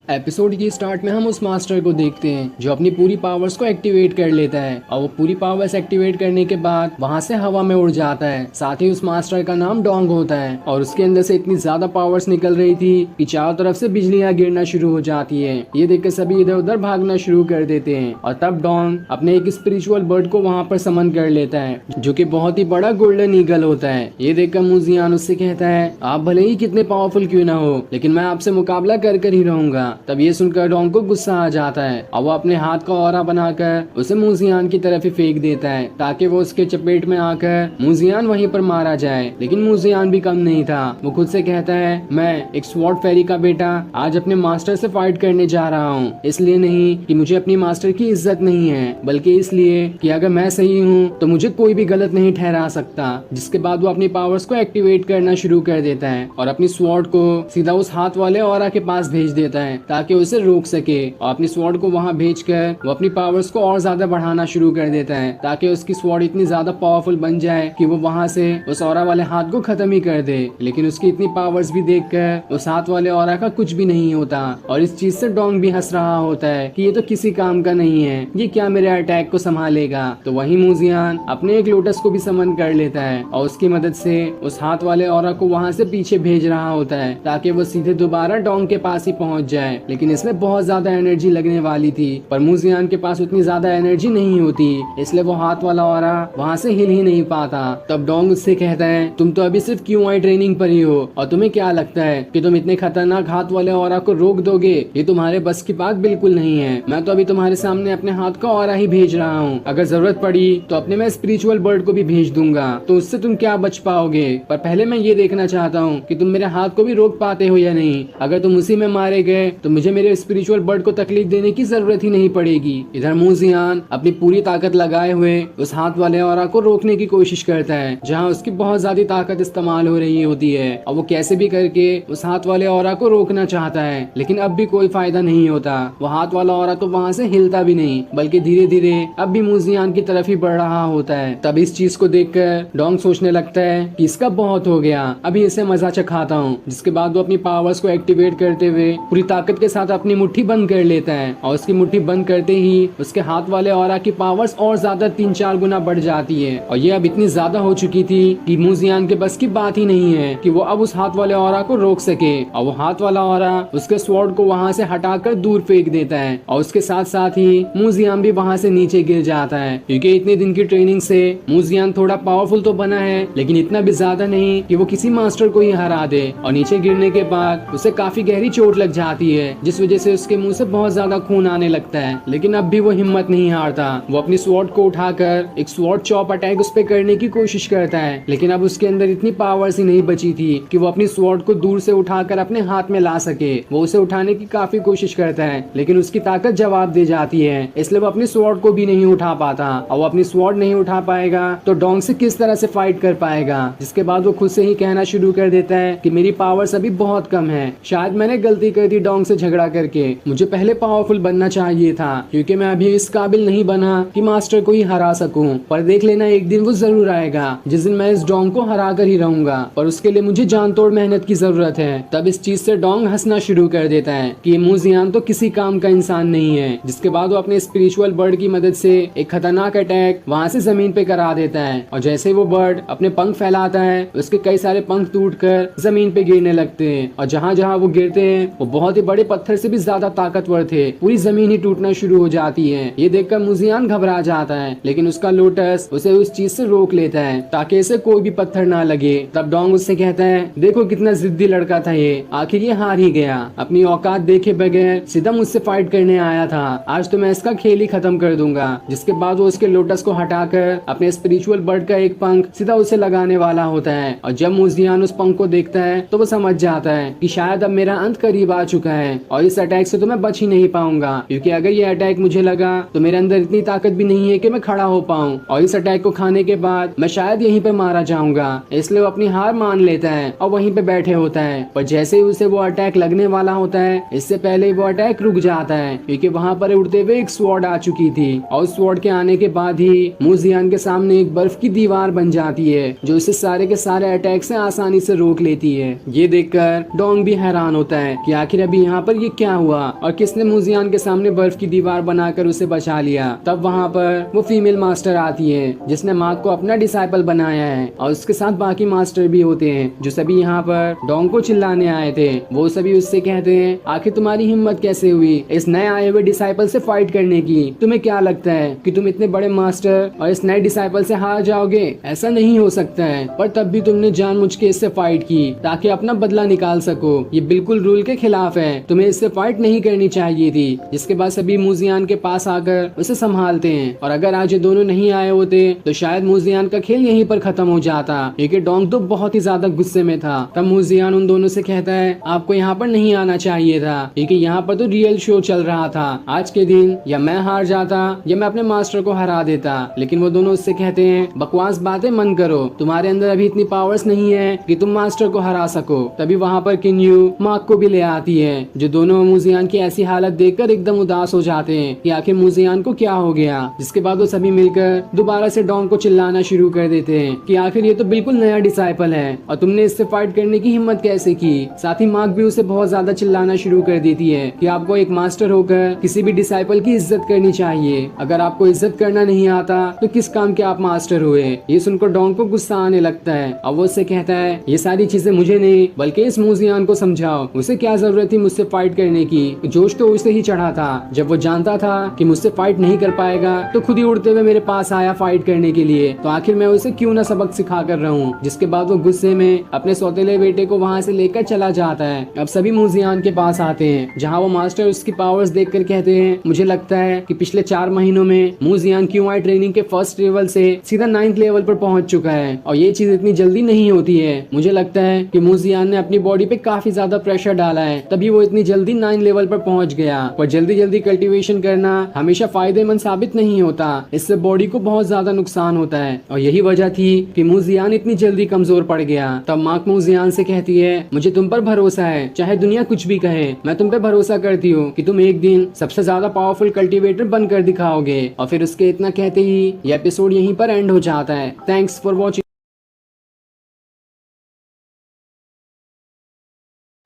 एपिसोड के स्टार्ट में हम उस मास्टर को देखते हैं जो अपनी पूरी पावर्स को एक्टिवेट कर लेता है, और वो पूरी पावर्स एक्टिवेट करने के बाद वहाँ से हवा में उड़ जाता है। साथ ही उस मास्टर का नाम डोंग होता है, और उसके अंदर से इतनी ज्यादा पावर्स निकल रही थी कि चारों तरफ से बिजलियां गिरना शुरू हो जाती है। ये देखकर सभी इधर उधर भागना शुरू कर देते हैं। और तब डोंग अपने एक स्पिरिचुअल बर्ड को वहाँ पर समन कर लेता है, जो कि बहुत ही बड़ा गोल्डन ईगल होता है। ये देखकर मूजियान उससे कहता है, आप भले ही कितने पावरफुल क्यों ना हो, लेकिन मैं आपसे मुकाबला कर ही रहूंगा। तब ये सुनकर डोंग को गुस्सा आ जाता है और वो अपने हाथ का ऑरा बनाकर उसे मूजियान की तरफ ही फेंक देता है, ताकि वो उसके चपेट में आकर मूजियान वहीं पर मारा जाए। लेकिन मूजियान भी कम नहीं था। वो खुद से कहता है, मैं एक स्वॉर्ड फेरी का बेटा आज अपने मास्टर से फाइट करने जा रहा हूँ, इसलिए नहीं कि मुझे अपनी मास्टर की इज्जत नहीं है, बल्कि इसलिए कि अगर मैं सही हूँ तो मुझे कोई भी गलत नहीं ठहरा सकता। जिसके बाद वो अपनी पावर्स को एक्टिवेट करना शुरू कर देता है और अपनी स्वॉर्ड को सीधा उस हाथ वाले ऑरा के पास भेज देता है, ताकि उसे रोक सके। और अपनी स्वॉर्ड को वहां भेजकर वो अपनी पावर्स को और ज्यादा बढ़ाना शुरू कर देता है, ताकि उसकी स्वॉर्ड इतनी ज्यादा पावरफुल बन जाए कि वो वहां से उस ऑरा वाले हाथ को खत्म ही कर दे। लेकिन उसकी इतनी पावर्स भी देखकर उस हाथ वाले ऑरा का कुछ भी नहीं होता, और इस चीज से डोंग भी हंस रहा होता है कि ये तो किसी काम का नहीं है, ये क्या मेरे अटैक को संभालेगा। तो वही मूजियान अपने एक लोटस को भी समन कर लेता है और उसकी मदद से उस हाथ वाले ऑरा को वहां से पीछे भेज रहा होता है, ताकि वो सीधे दोबारा डोंग के पास ही पहुंच जाए। है, लेकिन इसमें बहुत ज्यादा एनर्जी लगने वाली थी, पर मूजियान के पास उतनी ज्यादा एनर्जी नहीं होती, इसलिए वो हाथ वाला ऑरा वहाँ से हिल ही नहीं पाता। तब डोंग उससे कहता है, तुम तो अभी सिर्फ QI ट्रेनिंग पर ही हो, और तुम्हें क्या लगता है कि तुम इतने खतरनाक हाथ वाले ऑरा को रोक दोगे? ये तुम्हारे बस की बात बिल्कुल नहीं है। मैं तो अभी तुम्हारे सामने अपने हाथ का ऑरा ही भेज रहा हूँ, अगर जरूरत पड़ी तो अपने मैं स्पिरिचुअल बर्ड को भी भेज दूंगा, तो उससे तुम क्या बच पाओगे। पर पहले मैं ये देखना चाहता हूँ कि तुम मेरे हाथ को भी रोक पाते हो या नहीं। अगर तुम उसी में मारे गए तो मुझे मेरे स्पिरिचुअल बर्ड को तकलीफ देने की जरूरत ही नहीं पड़ेगी। इधर मूजियान अपनी पूरी ताकत लगाए हुए उस हाथ वाले ऑरा को रोकने की कोशिश करता है, जहाँ उसकी बहुत ज्यादा ताकत इस्तेमाल हो रही होती है, और वो कैसे भी करके उस हाथ वाले ऑरा को रोकना चाहता है, लेकिन अब भी कोई फायदा नहीं होता। वो हाथ वाला ऑरा तो वहाँ से हिलता भी नहीं, बल्कि धीरे धीरे अब भी मूजियान की तरफ ही बढ़ रहा होता है। तब इस चीज को देखकर डोंग सोचने लगता है कि इसका बहुत हो गया, अभी इसे मजा चखाता हूँ। जिसके बाद वो अपनी पावर्स को एक्टिवेट करते हुए पूरी ताकत के साथ अपनी मुट्ठी बंद कर लेता है, और उसकी मुट्ठी बंद करते ही उसके हाथ वाले ऑरा की पावर्स और ज्यादा 3-4 गुना बढ़ जाती है, और ये अब इतनी ज्यादा हो चुकी थी कि मूजियान के बस की बात ही नहीं है कि वो अब उस हाथ वाले ऑरा को रोक सके। और वो हाथ वाला ऑरा उसके स्वॉर्ड को वहाँ से हटाकर दूर फेंक देता है, और उसके साथ साथ ही मूजियान भी वहाँ से नीचे गिर जाता है, क्योंकि इतने दिन की ट्रेनिंग से मूजियान थोड़ा पावरफुल तो बना है, लेकिन इतना भी ज्यादा नहीं कि वो किसी मास्टर को ही हरा दे। और नीचे गिरने के बाद उसे काफी गहरी चोट लग जाती है, जिस वजह से उसके मुंह से बहुत ज्यादा खून आने लगता है, लेकिन अब भी वो हिम्मत नहीं हारता। वो अपनी स्वॉर्ड को उठाकर एक स्वॉर्ड चॉप अटैक उस पे करने की कोशिश करता है, लेकिन अब उसके अंदर इतनी पावर्स ही नहीं बची थी कि वो अपनी स्वॉर्ड को दूर से उठाकर अपने हाथ में ला सके। वो उसे उठाने की काफी कोशिश करता है, लेकिन उसकी ताकत जवाब दे जाती है, इसलिए वो अपनी स्वॉर्ड को भी नहीं उठा पाता। और वो अपनी स्वॉर्ड नहीं उठा पाएगा तो डोंग से किस तरह से फाइट कर पाएगा। जिसके बाद वो खुद से ही कहना शुरू कर देता है कि मेरी पावर्स अभी बहुत कम है, शायद मैंने गलती कर दी डोंग से झगड़ा करके, मुझे पहले पावरफुल बनना चाहिए था, क्योंकि मैं अभी इस काबिल नहीं बना कि मास्टर को ही हरा सकूं। पर देख लेना, एक दिन वो जरूर आएगा जिस दिन मैं इस डोंग को हरा कर ही रहूंगा, पर उसके लिए मुझे जान तोड़ मेहनत की जरूरत है। तब इस चीज से डोंग हंसना शुरू कर देता है कि मूजियान तो किसी काम का इंसान नहीं है। जिसके बाद वो अपने स्पिरिचुअल बर्ड की मदद से एक खतरनाक अटैक वहाँ से जमीन पे करा देता है, और जैसे वो बर्ड अपने पंख फैलाता है उसके कई सारे पंख टूटकर जमीन पे गिरने लगते हैं, और जहाँ जहाँ वो गिरते हैं वो बहुत ही बड़े पत्थर से भी ज्यादा ताकतवर थे, पूरी जमीन ही टूटना शुरू हो जाती है। ये देखकर मूजियान घबरा जाता है, लेकिन उसका लोटस उसे उस चीज से रोक लेता है ताकि इसे कोई भी पत्थर ना लगे। तब डोंग उससे कहता है, देखो कितना जिद्दी लड़का था ये, आखिर ये हार ही गया, अपनी औकात देखे बगैर सीधा मुझसे फाइट करने आया था, आज तो मैं इसका खेल ही खत्म कर दूंगा। जिसके बाद वो उसके लोटस को हटाकर अपने स्पिरिचुअल बर्ड का एक पंख सीधा उसे लगाने वाला होता है, और जब मूजियान उस पंख को देखता है तो वो समझ जाता है कि शायद अब मेरा अंत करीब आ चुका है, और इस अटैक से तो मैं बच ही नहीं पाऊंगा, क्योंकि अगर ये अटैक मुझे लगा तो मेरे अंदर इतनी ताकत भी नहीं है कि मैं खड़ा हो पाऊं, और इस अटैक को खाने के बाद मैं शायद यहीं पे मारा जाऊंगा। इसलिए वो अपनी हार मान लेता है और वहीं पे बैठे होता है। पर जैसे ही उसे वो अटैक लगने वाला होता है, इससे पहले ही वो अटैक रुक जाता है, क्योंकि वहाँ पर उड़ते हुए एक स्वॉर्ड आ चुकी थी, और उस स्वॉर्ड के आने के बाद ही मूजियान के सामने एक बर्फ की दीवार बन जाती है, जो इसे सारे के सारे अटैक से आसानी से रोक लेती है। ये देखकर डोंग भी हैरान होता है कि आखिर अभी यहाँ पर ये क्या हुआ, और किसने मूजियान के सामने बर्फ की दीवार बनाकर उसे बचा लिया। तब वहाँ पर वो फीमेल मास्टर आती है, जिसने मार्क को अपना डिसाइपल बनाया है, और उसके साथ बाकी मास्टर भी होते हैं, जो सभी यहाँ पर डोंग को चिल्लाने आए थे। वो सभी उससे कहते हैं, आखिर तुम्हारी हिम्मत कैसे हुई इस नए आए हुए डिसाइपल से फाइट करने की? तुम्हें क्या लगता है कि तुम इतने बड़े मास्टर और इस नए डिसाइपल से हार जाओगे? ऐसा नहीं हो सकता है। पर तब भी तुमने जानबूझ के इससे फाइट की ताकि अपना बदला निकाल सको, ये बिल्कुल रूल के खिलाफ है, तुम्हें इससे फाइट नहीं करनी चाहिए थी। जिसके बाद सभी मूजियान के पास आकर उसे संभालते हैं, और अगर आज ये दोनों नहीं आए होते तो शायद मूजियान का खेल यहीं पर खत्म हो जाता, क्योंकि डोंग तो बहुत ही ज्यादा गुस्से में था। तब मूजियान उन दोनों से कहता है, आपको यहाँ पर नहीं आना चाहिए था, क्योंकि यहाँ पर तो रियल शो चल रहा था। आज के दिन या मैं हार जाता या मैं अपने मास्टर को हरा देता। लेकिन वो दोनों उससे कहते हैं, बकवास बातें मन करो, तुम्हारे अंदर अभी इतनी पावर्स नहीं है कि तुम मास्टर को हरा सको। तभी वहाँ पर किन्यू मार्क को भी ले आती है, जो दोनों मूजियान की ऐसी हालत देखकर एकदम उदास हो जाते हैं कि आखिर मूजियान को क्या हो गया। जिसके बाद वो सभी मिलकर दोबारा से डोंग को चिल्लाना शुरू कर देते हैं कि आखिर ये तो बिल्कुल नया डिसाइपल है, और तुमने इससे फाइट करने की हिम्मत कैसे की? साथ ही मार्क भी उसे बहुत ज्यादा चिल्लाना शुरू कर देती है कि आपको एक मास्टर होकर किसी भी डिसाइपल की इज्जत करनी चाहिए, अगर आपको इज्जत करना नहीं आता तो किस काम के आप मास्टर हुए? ये सुनकर डोंग को गुस्सा आने लगता है, और वो उससे कहता है, ये सारी चीजें मुझे नहीं बल्कि इस मूजियान को समझाओ, उसे क्या जरूरत थी मुझसे मुझसे फाइट करने की। जोश तो उसे ही चढ़ा था जब वो जानता था कि मुझसे फाइट नहीं कर पाएगा तो खुद ही उड़ते हुए मेरे पास आया फाइट करने के लिए। तो आखिर मैं उसे क्यों ना सबक सिखा कर रहूं। जिसके बाद वो गुस्से में अपने सौतेले बेटे को वहाँ से लेकर चला जाता है। अब सभी मूजियान के पास आते हैं जहाँ वो मास्टर उसकी पावर्स देख कर कहते हैं, मुझे लगता है कि पिछले 4 महीनों में मूजियान QI ट्रेनिंग के फर्स्ट लेवल से सीधा 9th लेवल पर पहुंच चुका है और ये चीज इतनी जल्दी नहीं होती है। मुझे लगता है कि मूजियान ने अपनी बॉडी पे काफी ज्यादा प्रेशर डाला है तभी वो इतनी जल्दी 9 लेवल पर पहुंच गया। पर जल्दी जल्दी कल्टीवेशन करना हमेशा फायदेमंद साबित नहीं होता, इससे बॉडी को बहुत ज्यादा नुकसान होता है और यही वजह थी कि मूजियान इतनी जल्दी कमजोर पड़ गया। तब मार्क मूजियान से कहती है, मुझे तुम पर भरोसा है, चाहे दुनिया कुछ भी कहे, मैं तुम पे भरोसा करती हूँ कि तुम एक दिन सबसे ज्यादा पावरफुल कल्टीवेटर बनकर दिखाओगे। और फिर उसके इतना कहते ही ये एपिसोड यहीं पर एंड हो जाता है। Thanks for watching.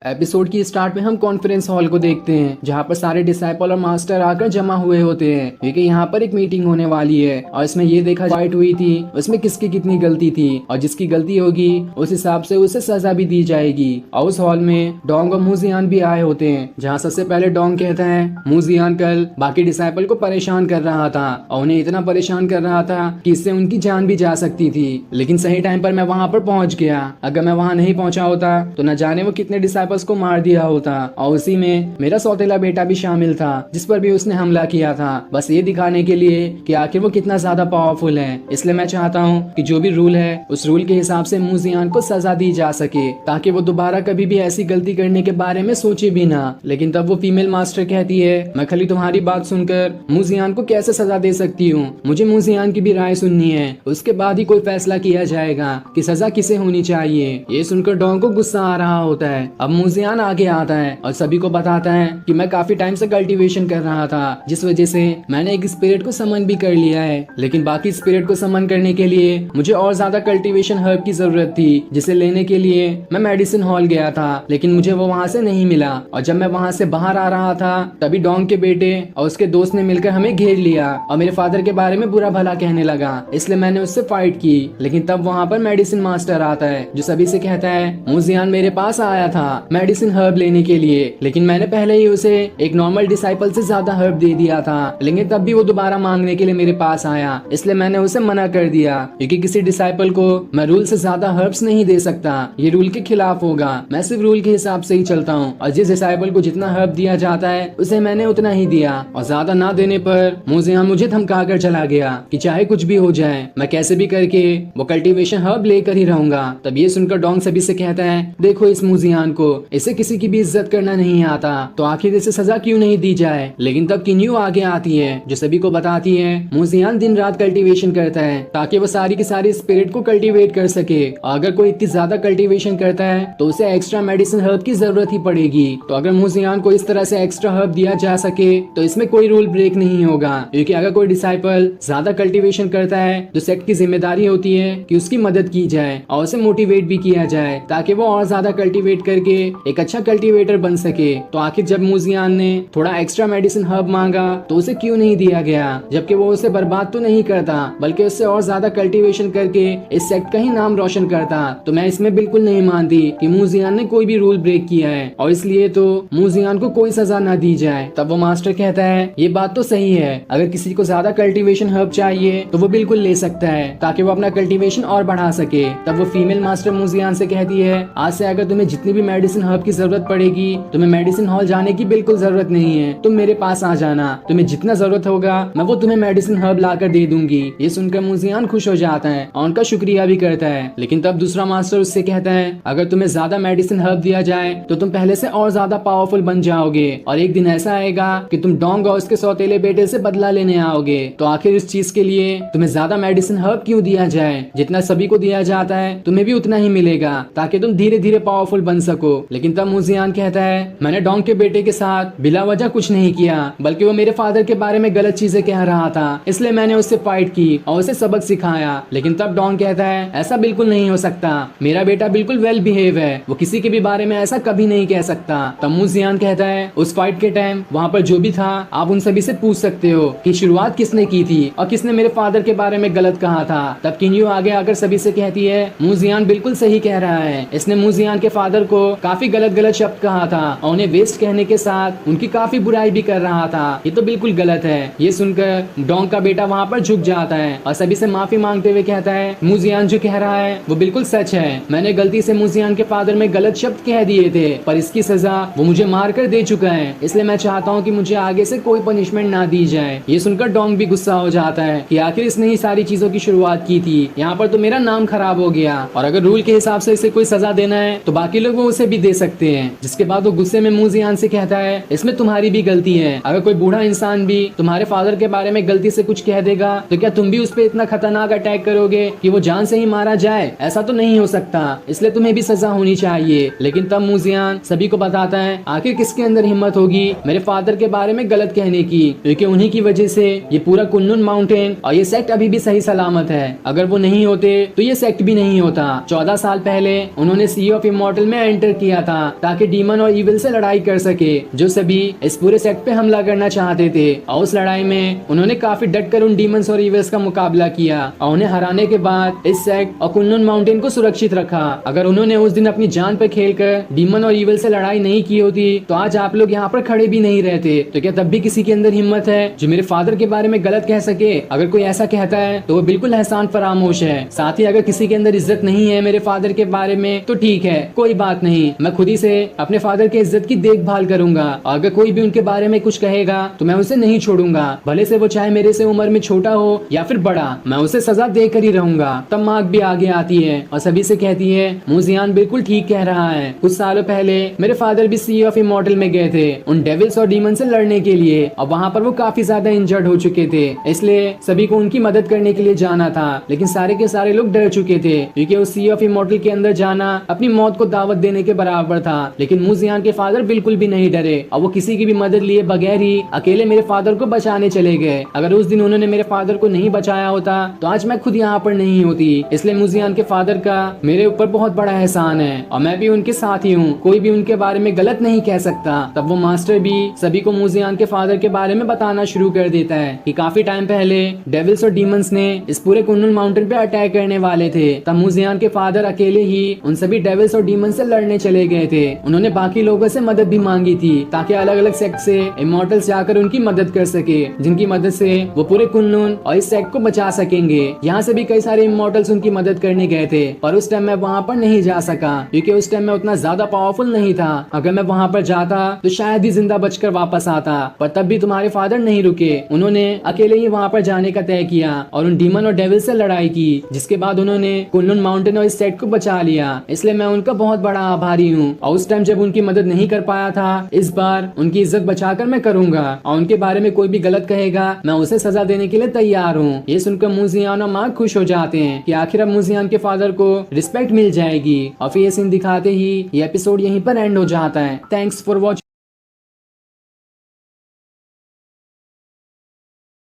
एपिसोड की स्टार्ट में हम कॉन्फ्रेंस हॉल को देखते हैं जहाँ पर सारे डिसाइपल और मास्टर आकर जमा हुए होते हैं क्योंकि यहाँ पर एक मीटिंग होने वाली है और इसमें ये देखा फाइट हुई थी उसमें किसकी कितनी गलती थी और जिसकी गलती होगी उस हिसाब से उसे सजा भी दी जाएगी। और उस हॉल में डोंग और मूजियान भी आए होते हैं जहाँ सबसे पहले डोंग कहता है, मूजियान कल बाकी डिसाइपल को परेशान कर रहा था और उन्हें इतना परेशान कर रहा था कि इससे उनकी जान भी जा सकती थी, लेकिन सही टाइम पर मैं वहाँ पर पहुँच गया। अगर मैं वहाँ नहीं पहुँचा होता तो न जाने वो कितने डिसाइपल को मार दिया होता और उसी में मेरा सौतेला बेटा भी शामिल था जिस पर भी उसने हमला किया था, बस ये दिखाने के लिए कि आखिर वो कितना ज्यादा पावरफुल है। इसलिए मैं चाहता हूँ कि जो भी रूल है उस रूल के हिसाब से मूजियान को सजा दी जा सके ताकि वो दोबारा कभी भी ऐसी गलती करने के बारे में सोचे भी ना। लेकिन तब वो फीमेल मास्टर कहती है, मैं खाली तुम्हारी बात सुनकर मूजियान को कैसे सजा दे सकती हूँ, मुझे मूजियान की भी राय सुननी है, उसके बाद ही कोई फैसला किया जाएगा कि सजा किसे होनी चाहिए। ये सुनकर डोंग को गुस्सा आ रहा होता है। अब मूजियान आगे आता है और सभी को बताता है कि मैं काफी टाइम से कल्टीवेशन कर रहा था जिस वजह से मैंने एक स्पिरिट को समन भी कर लिया है, लेकिन बाकी स्पिरिट को समन करने के लिए मुझे और ज्यादा कल्टीवेशन हर्ब की जरूरत थी जिसे लेने के लिए मैं मेडिसिन हॉल गया था, लेकिन मुझे वो वहाँ से नहीं मिला। और जब मैं वहाँ से बाहर आ रहा था तभी डोंग के बेटे और उसके दोस्त ने मिलकर हमें घेर लिया और मेरे फादर के बारे में बुरा भला कहने लगा, इसलिए मैंने उससे फाइट की। लेकिन तब वहाँ पर मेडिसिन मास्टर आता है जो सभी से कहता है, मूजियान मेरे पास आया था मेडिसिन हर्ब लेने के लिए, लेकिन मैंने पहले ही उसे एक नॉर्मल डिसाइपल से ज्यादा हर्ब दे दिया था, लेकिन तब भी वो दोबारा मांगने के लिए मेरे पास आया, इसलिए मैंने उसे मना कर दिया क्योंकि किसी डिसाइपल को मैं रूल से ज्यादा हर्ब्स नहीं दे सकता, ये रूल के खिलाफ होगा। मैं सिर्फ रूल के हिसाब से ही चलता हूँ और जिस डिसाइपल को जितना हर्ब दिया जाता है उसे मैंने उतना ही दिया और ज्यादा ना देने पर मूजियान मुझे धमका कर चला गया कि चाहे कुछ भी हो जाए मैं कैसे भी करके वो कल्टीवेशन हर्ब लेकर ही रहूंगा। तब ये सुनकर डोंग सभी से कहता है, देखो इस मूजियान को, इसे किसी की भी इज्जत करना नहीं आता तो आखिर इसे सजा क्यों नहीं दी जाए। लेकिन तब किन्यू आगे आती है जो सभी को बताती है, मूजियान दिन रात कल्टीवेशन करता है ताकि वो सारी की सारी स्पिरिट को कल्टीवेट कर सके, और अगर कोई इतनी ज्यादा कल्टीवेशन करता है तो उसे एक्स्ट्रा मेडिसिन हर्ब की जरूरत ही पड़ेगी। तो अगर मूजियान को इस तरह से एक्स्ट्रा हर्ब दिया जा सके तो इसमें कोई रूल ब्रेक नहीं होगा, क्योंकि अगर कोई डिसाइपल ज्यादा कल्टीवेशन करता है तो सेक्ट की जिम्मेदारी होती है कि उसकी मदद की जाए और उसे मोटिवेट भी किया जाए ताकि वो और ज्यादा कल्टीवेट करके एक अच्छा कल्टीवेटर बन सके। तो आखिर जब मूजियान ने थोड़ा एक्स्ट्रा मेडिसिन हर्ब मांगा तो उसे क्यों नहीं दिया गया, जबकि वो उसे बर्बाद तो नहीं करता बल्कि उससे और ज्यादा कल्टीवेशन करके इस सेक्ट का ही नाम रोशन करता। तो मैं इसमें बिल्कुल नहीं मानती कि मूजियान ने कोई भी रूल ब्रेक किया है और इसलिए तो मूजियान को कोई सजा न दी जाए। तब वो मास्टर कहता है, ये बात तो सही है, अगर किसी को ज्यादा कल्टीवेशन हर्ब चाहिए तो वो बिल्कुल ले सकता है ताकि वो अपना कल्टीवेशन और बढ़ा सके। तब वो फीमेल मास्टर मूजियान से कहती है, आज से अगर तुम्हें जितनी भी मेडिसिन हर्ब की जरूरत पड़ेगी तुम्हें मेडिसिन हॉल जाने की बिल्कुल जरूरत नहीं है, तुम मेरे पास आ जाना, तुम्हें जितना जरूरत होगा मैं वो तुम्हें मेडिसिन हर्ब ला कर दे दूंगी। ये सुनकर मूजियान खुश हो जाता है और उनका शुक्रिया भी करता है। लेकिन तब दूसरा मास्टर उससे कहता है, अगर तुम्हें ज्यादा मेडिसिन हर्ब दिया जाए तो तुम पहले से और ज्यादा पावरफुल बन जाओगे और एक दिन ऐसा आएगा कि तुम डोंग और उसके सौतेले बेटे से बदला लेने आओगे। तो आखिर इस चीज के लिए तुम्हें ज्यादा मेडिसिन हर्ब क्यों दिया जाए, जितना सभी को दिया जाता है तुम्हें भी उतना ही मिलेगा ताकि तुम धीरे धीरे पावरफुल बन सको। लेकिन तब मूजियान कहता है, मैंने डोंग के बेटे के साथ बिला वजह कुछ नहीं किया, बल्कि वो मेरे फादर के बारे में गलत चीजें कह रहा था, इसलिए मैंने उससे फाइट की और उसे सबक सिखाया। लेकिन तब डोंग कहता है, ऐसा बिल्कुल नहीं हो सकता, मेरा बेटा बिल्कुल वेल बिहेव है, वो किसी के भी बारे में ऐसा कभी नहीं कह सकता। तब मूजियान कहता है, उस फाइट के टाइम वहाँ पर जो भी था आप उन सभी से पूछ सकते हो कि शुरुआत किसने की थी और किसने मेरे फादर के बारे में गलत कहा था। तब किन्यू आगे आकर सभी से कहती है, मूजियान बिल्कुल सही कह रहा है, इसने मूजियान के फादर को काफी गलत गलत शब्द कहा था और उन्हें वेस्ट कहने के साथ उनकी काफी बुराई भी कर रहा था। ये तो बिल्कुल गलत है। ये सुनकर डोंग का बेटा वहाँ पर झुक जाता है और सभी से माफी मांगते हुए कहता है मुजियान जो कह रहा है वो बिल्कुल सच है। मैंने गलती से मुजियान के फादर में गलत शब्द कह दिए थे, पर इसकी सजा वो मुझे मार कर दे चुका है, इसलिए मैं चाहता हूँ कि मुझे आगे से कोई पनिशमेंट ना दी जाए। ये सुनकर डोंग भी गुस्सा हो जाता है कि आखिर इसने ही सारी चीजों की शुरुआत की थी, यहाँ पर तो मेरा नाम खराब हो गया और अगर रूल के हिसाब से इसे कोई सजा देना है तो बाकी लोग वो उसे भी दे सकते हैं। जिसके बाद वो गुस्से में मुजियान से कहता है इसमें तुम्हारी भी गलती है। अगर कोई बूढ़ा इंसान भी तुम्हारे फादर के बारे में गलती से कुछ कह देगा तो क्या तुम भी उस पर इतना खतरनाक अटैक करोगे कि वो जान से ही मारा जाए? ऐसा तो नहीं हो सकता, इसलिए तुम्हें भी सजा होनी चाहिए। लेकिन तब मुजियान सभी को बताता है आखिर किसके अंदर हिम्मत होगी मेरे फादर के बारे में गलत कहने की, क्योंकि उन्हीं की वजह से ये पूरा कुनलुन माउंटेन और ये सेक्ट अभी भी सही सलामत है। अगर वो नहीं होते तो ये सेक्ट भी नहीं होता। 14 साल पहले उन्होंने सी ऑफ इमॉर्टल में एंटर किया था ताकि डीमन और इविल से लड़ाई कर सके, जो सभी इस पूरे सेक्ट पे हमला करना चाहते थे। और उस लड़ाई में उन्होंने काफी डट कर उन डीमंस और इविल्स का मुकाबला किया और उन्हें हराने के बाद इस सेक्ट और कुनलुन माउंटेन को सुरक्षित रखा। अगर उन्होंने उस दिन अपनी जान पर खेलकर डीमन और इविल से लड़ाई नहीं की होती तो आज आप लोग यहाँ पर खड़े भी नहीं रहते। तो क्या तब भी किसी के अंदर हिम्मत है जो मेरे फादर के बारे में गलत कह सके? अगर कोई ऐसा कहता है तो वो बिल्कुल एहसान फरामोश है। साथ ही अगर किसी के अंदर इज्जत नहीं है मेरे फादर के बारे में तो ठीक है, कोई बात नहीं, मैं खुद ही से अपने फादर के इज्जत की देखभाल करूंगा। और अगर कोई भी उनके बारे में कुछ कहेगा तो मैं उसे नहीं छोड़ूंगा, भले से वो चाहे मेरे से उम्र में छोटा हो या फिर बड़ा, मैं उसे सजा देकर ही रहूंगा। तब मार्क भी आगे आती है और सभी से कहती है मुजियान बिल्कुल ठीक कह रहा है। कुछ सालों पहले मेरे फादर भी सी ऑफ इमॉर्टल में गए थे उन डेविल्स और डीमन से लड़ने के लिए, और वहाँ पर वो काफी ज्यादा इंजर्ड हो चुके थे, इसलिए सभी को उनकी मदद करने के लिए जाना था। लेकिन सारे के सारे लोग डर चुके थे क्योंकि उस सी ऑफ इमॉर्टल के अंदर जाना अपनी मौत को दावत देने के बराबर था। लेकिन मुजियान के फादर बिल्कुल भी नहीं डरे और वो किसी की भी मदद लिए बगैर ही अकेले मेरे फादर को बचाने चले गए। अगर उस दिन उन्होंने मेरे फादर को नहीं बचाया होता तो आज मैं खुद यहाँ पर नहीं होती। इसलिए मुजियान के फादर का मेरे ऊपर बहुत बड़ा एहसान है और मैं भी उनके साथ ही हूँ, कोई भी उनके बारे में गलत नहीं कह सकता। तब वो मास्टर भी सभी को मुजियान के फादर के बारे में बताना शुरू कर देता है कि काफी टाइम पहले डेविल्स और डीमंस ने इस पूरे कुनलुन माउंटेन पे अटैक करने वाले थे। तब मुजियान के फादर अकेले ही उन सभी डेविल्स और डीमंस से लड़ने चले गए थे। उन्होंने बाकी लोगों से मदद भी मांगी थी ताकि अलग अलग सेक्ट से इमॉर्टल्स जाकर उनकी मदद कर सके, जिनकी मदद से वो पूरे कुनलुन और इस सेक्ट को बचा सकेंगे। यहाँ से भी कई सारे इमॉर्टल्स उनकी मदद करने गए थे, पर उस टाइम मैं वहाँ पर नहीं जा सका क्योंकि उस टाइम मैं उतना ज्यादा पावरफुल नहीं था। अगर मैं वहाँ पर जाता तो शायद ही जिंदा बचकर वापस आता, पर तब भी तुम्हारे फादर नहीं रुके। उन्होंने अकेले ही वहाँ पर जाने का तय किया और उन डीमन और डेविल से लड़ाई की, जिसके बाद उन्होंने कुनलुन माउंटेन और इस सेक्ट को बचा लिया। इसलिए मैं उनका बहुत बड़ा आभारी हूँ और उस टाइम जब उनकी मदद नहीं कर पाया था, इस बार उनकी इज्जत बचाकर मैं करूंगा और उनके बारे में कोई भी गलत कहेगा मैं उसे सजा देने के लिए तैयार हूँ। ये सुनकर मुजियान और मार्क खुश हो जाते हैं कि आखिर अब मुजियान के फादर को रिस्पेक्ट मिल जाएगी और फिर ये सीन दिखाते ही ये एपिसोड यहीं पर एंड हो जाता है। Thanks for watching.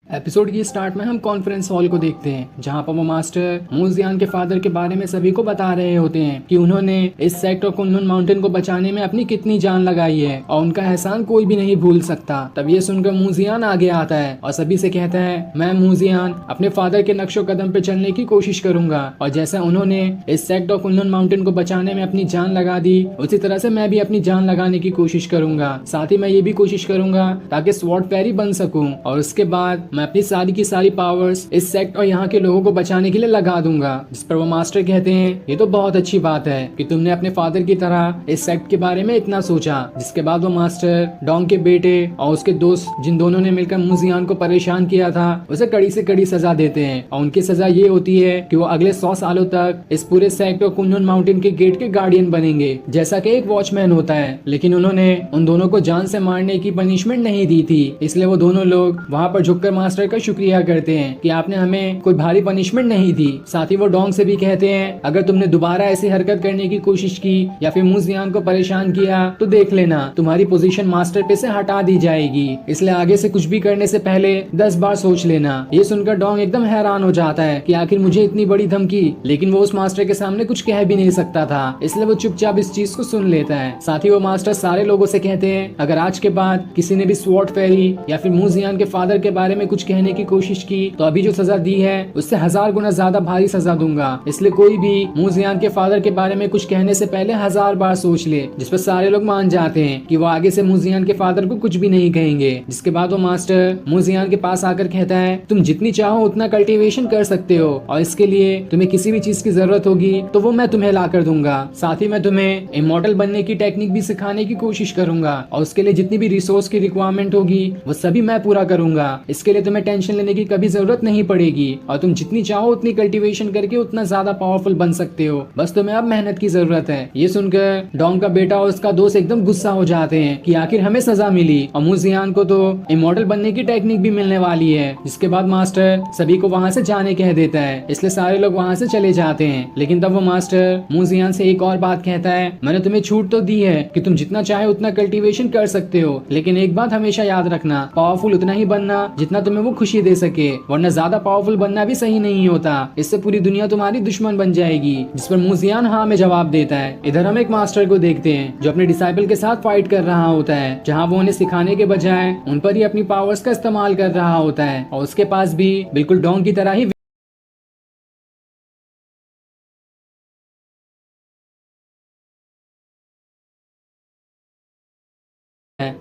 एपिसोड की स्टार्ट में हम कॉन्फ्रेंस हॉल को देखते हैं जहां पर वो मास्टर मुजियान के फादर के बारे में सभी को बता रहे होते हैं कि उन्होंने इस सेक्ट और कुनलुन माउंटेन को बचाने में अपनी कितनी जान लगाई है और उनका एहसान कोई भी नहीं भूल सकता। तब ये सुनकर मुजियान आगे आता है और सभी से कहता है मैं मुजियान अपने फादर के नक्शो कदम पे चलने की कोशिश करूंगा और जैसा उन्होंने इस सेक्ट और कुनलुन माउंटेन को बचाने में अपनी जान लगा दी उसी तरह से मैं भी अपनी जान लगाने की कोशिश करूंगा। साथ ही मैं ये भी कोशिश करूंगा ताकि स्वॉर्ड फेरी बन सकूं और उसके बाद मैं अपनी सारी की सारी पावर्स इस सेक्ट और यहाँ के लोगों को बचाने के लिए लगा दूंगा। जिस पर वो मास्टर कहते हैं ये तो बहुत अच्छी बात है कि तुमने अपने फादर की तरह इस सेक्ट के बारे में इतना सोचा। जिसके बाद वो मास्टर डोंग के बेटे और उसके दोस्त जिन दोनों ने मिलकर मुजियान को परेशान किया था उसे कड़ी से कड़ी सजा देते हैं और उनकी सजा ये होती है कि वो अगले 100 सालों तक इस पूरे सेक्ट और कुनलुन माउंटेन के गेट के गार्डियन बनेंगे जैसा कि एक वॉचमैन होता है। लेकिन उन्होंने उन दोनों को जान से मारने की पनिशमेंट नहीं दी थी, इसलिए वो दोनों लोग वहाँ पर झुककर मास्टर का शुक्रिया करते हैं कि आपने हमें कोई भारी पनिशमेंट नहीं दी। साथ ही वो डोंग से भी कहते हैं अगर तुमने दोबारा ऐसी हरकत करने की कोशिश की या फिर मुजियान को परेशान किया तो देख लेना तुम्हारी पोजीशन मास्टर पे से हटा दी जाएगी, इसलिए आगे से कुछ भी करने से पहले 10 बार सोच लेना। ये सुनकर डोंग एकदम हैरान हो जाता है कि आखिर मुझे इतनी बड़ी धमकी, लेकिन वो उस मास्टर के सामने कुछ कह भी नहीं सकता था, इसलिए वो चुपचाप इस चीज को सुन लेता है। साथ ही वो मास्टर सारे लोगों से कहते हैं अगर आज के बाद किसी ने भी स्वॉर्ड फेरी या फिर मुजियान के फादर के बारे में कुछ कुछ कहने की कोशिश की तो अभी जो सजा दी है उससे 1000 गुना ज्यादा भारी सजा दूंगा। इसलिए कोई भी मूजियान के फादर के बारे में कुछ कहने से पहले 1000 बार सोच ले, जिस पर सारे लोग मान जाते हैं कि वो आगे से मूजियान के फादर को कुछ भी नहीं कहेंगे। जिसके बाद वो मास्टर मूजियान के पास आकर कहता है तुम जितनी चाहो उतना कल्टीवेशन कर सकते हो और इसके लिए तुम्हें किसी भी चीज की जरूरत होगी तो वो मैं तुम्हें ला कर दूंगा। साथ ही मैं तुम्हें इमॉर्टल बनने की टेक्निक भी सिखाने की कोशिश करूंगा और उसके लिए जितनी भी रिसोर्स की रिक्वायरमेंट होगी वो सभी मैं पूरा करूंगा। इसके लिए तुम्हें टेंशन लेने की कभी जरूरत नहीं पड़ेगी और तुम जितनी चाहो उतनी कल्टीवेशन करके उतना ज्यादा पावरफुल बन सकते हो, बस तुम्हें अब मेहनत की जरूरत है। ये सुनकर डॉन का बेटा और उसका दोस्त एकदम गुस्सा हो जाते हैं कि आखिर हमें सजा मिली और मूजियान को तो इमॉर्टल बनने की टेक्निक भी मिलने वाली है। जिसके बाद मास्टर सभी को वहाँ से जाने कह देता है, इसलिए सारे लोग वहाँ से चले जाते हैं। लेकिन तब वो मास्टर मूजियान से एक और बात कहता है, मैंने तुम्हें छूट तो दी है कि तुम जितना चाहे उतना कल्टीवेशन कर सकते हो, लेकिन एक बात हमेशा याद रखना, पावरफुल उतना ही बनना जितना तुम्हें वो खुशी दे सके, वरना ज्यादा पावरफुल बनना भी सही नहीं होता, इससे पूरी दुनिया तुम्हारी दुश्मन बन जाएगी। जिस पर मूजियान हाँ में जवाब देता है। इधर हम एक मास्टर को देखते हैं जो अपने डिसाइपल के साथ फाइट कर रहा होता है, जहाँ वो उन्हें सिखाने के बजाय उन पर ही अपनी पावर्स का इस्तेमाल कर रहा होता है और उसके पास भी बिल्कुल डॉन की तरह ही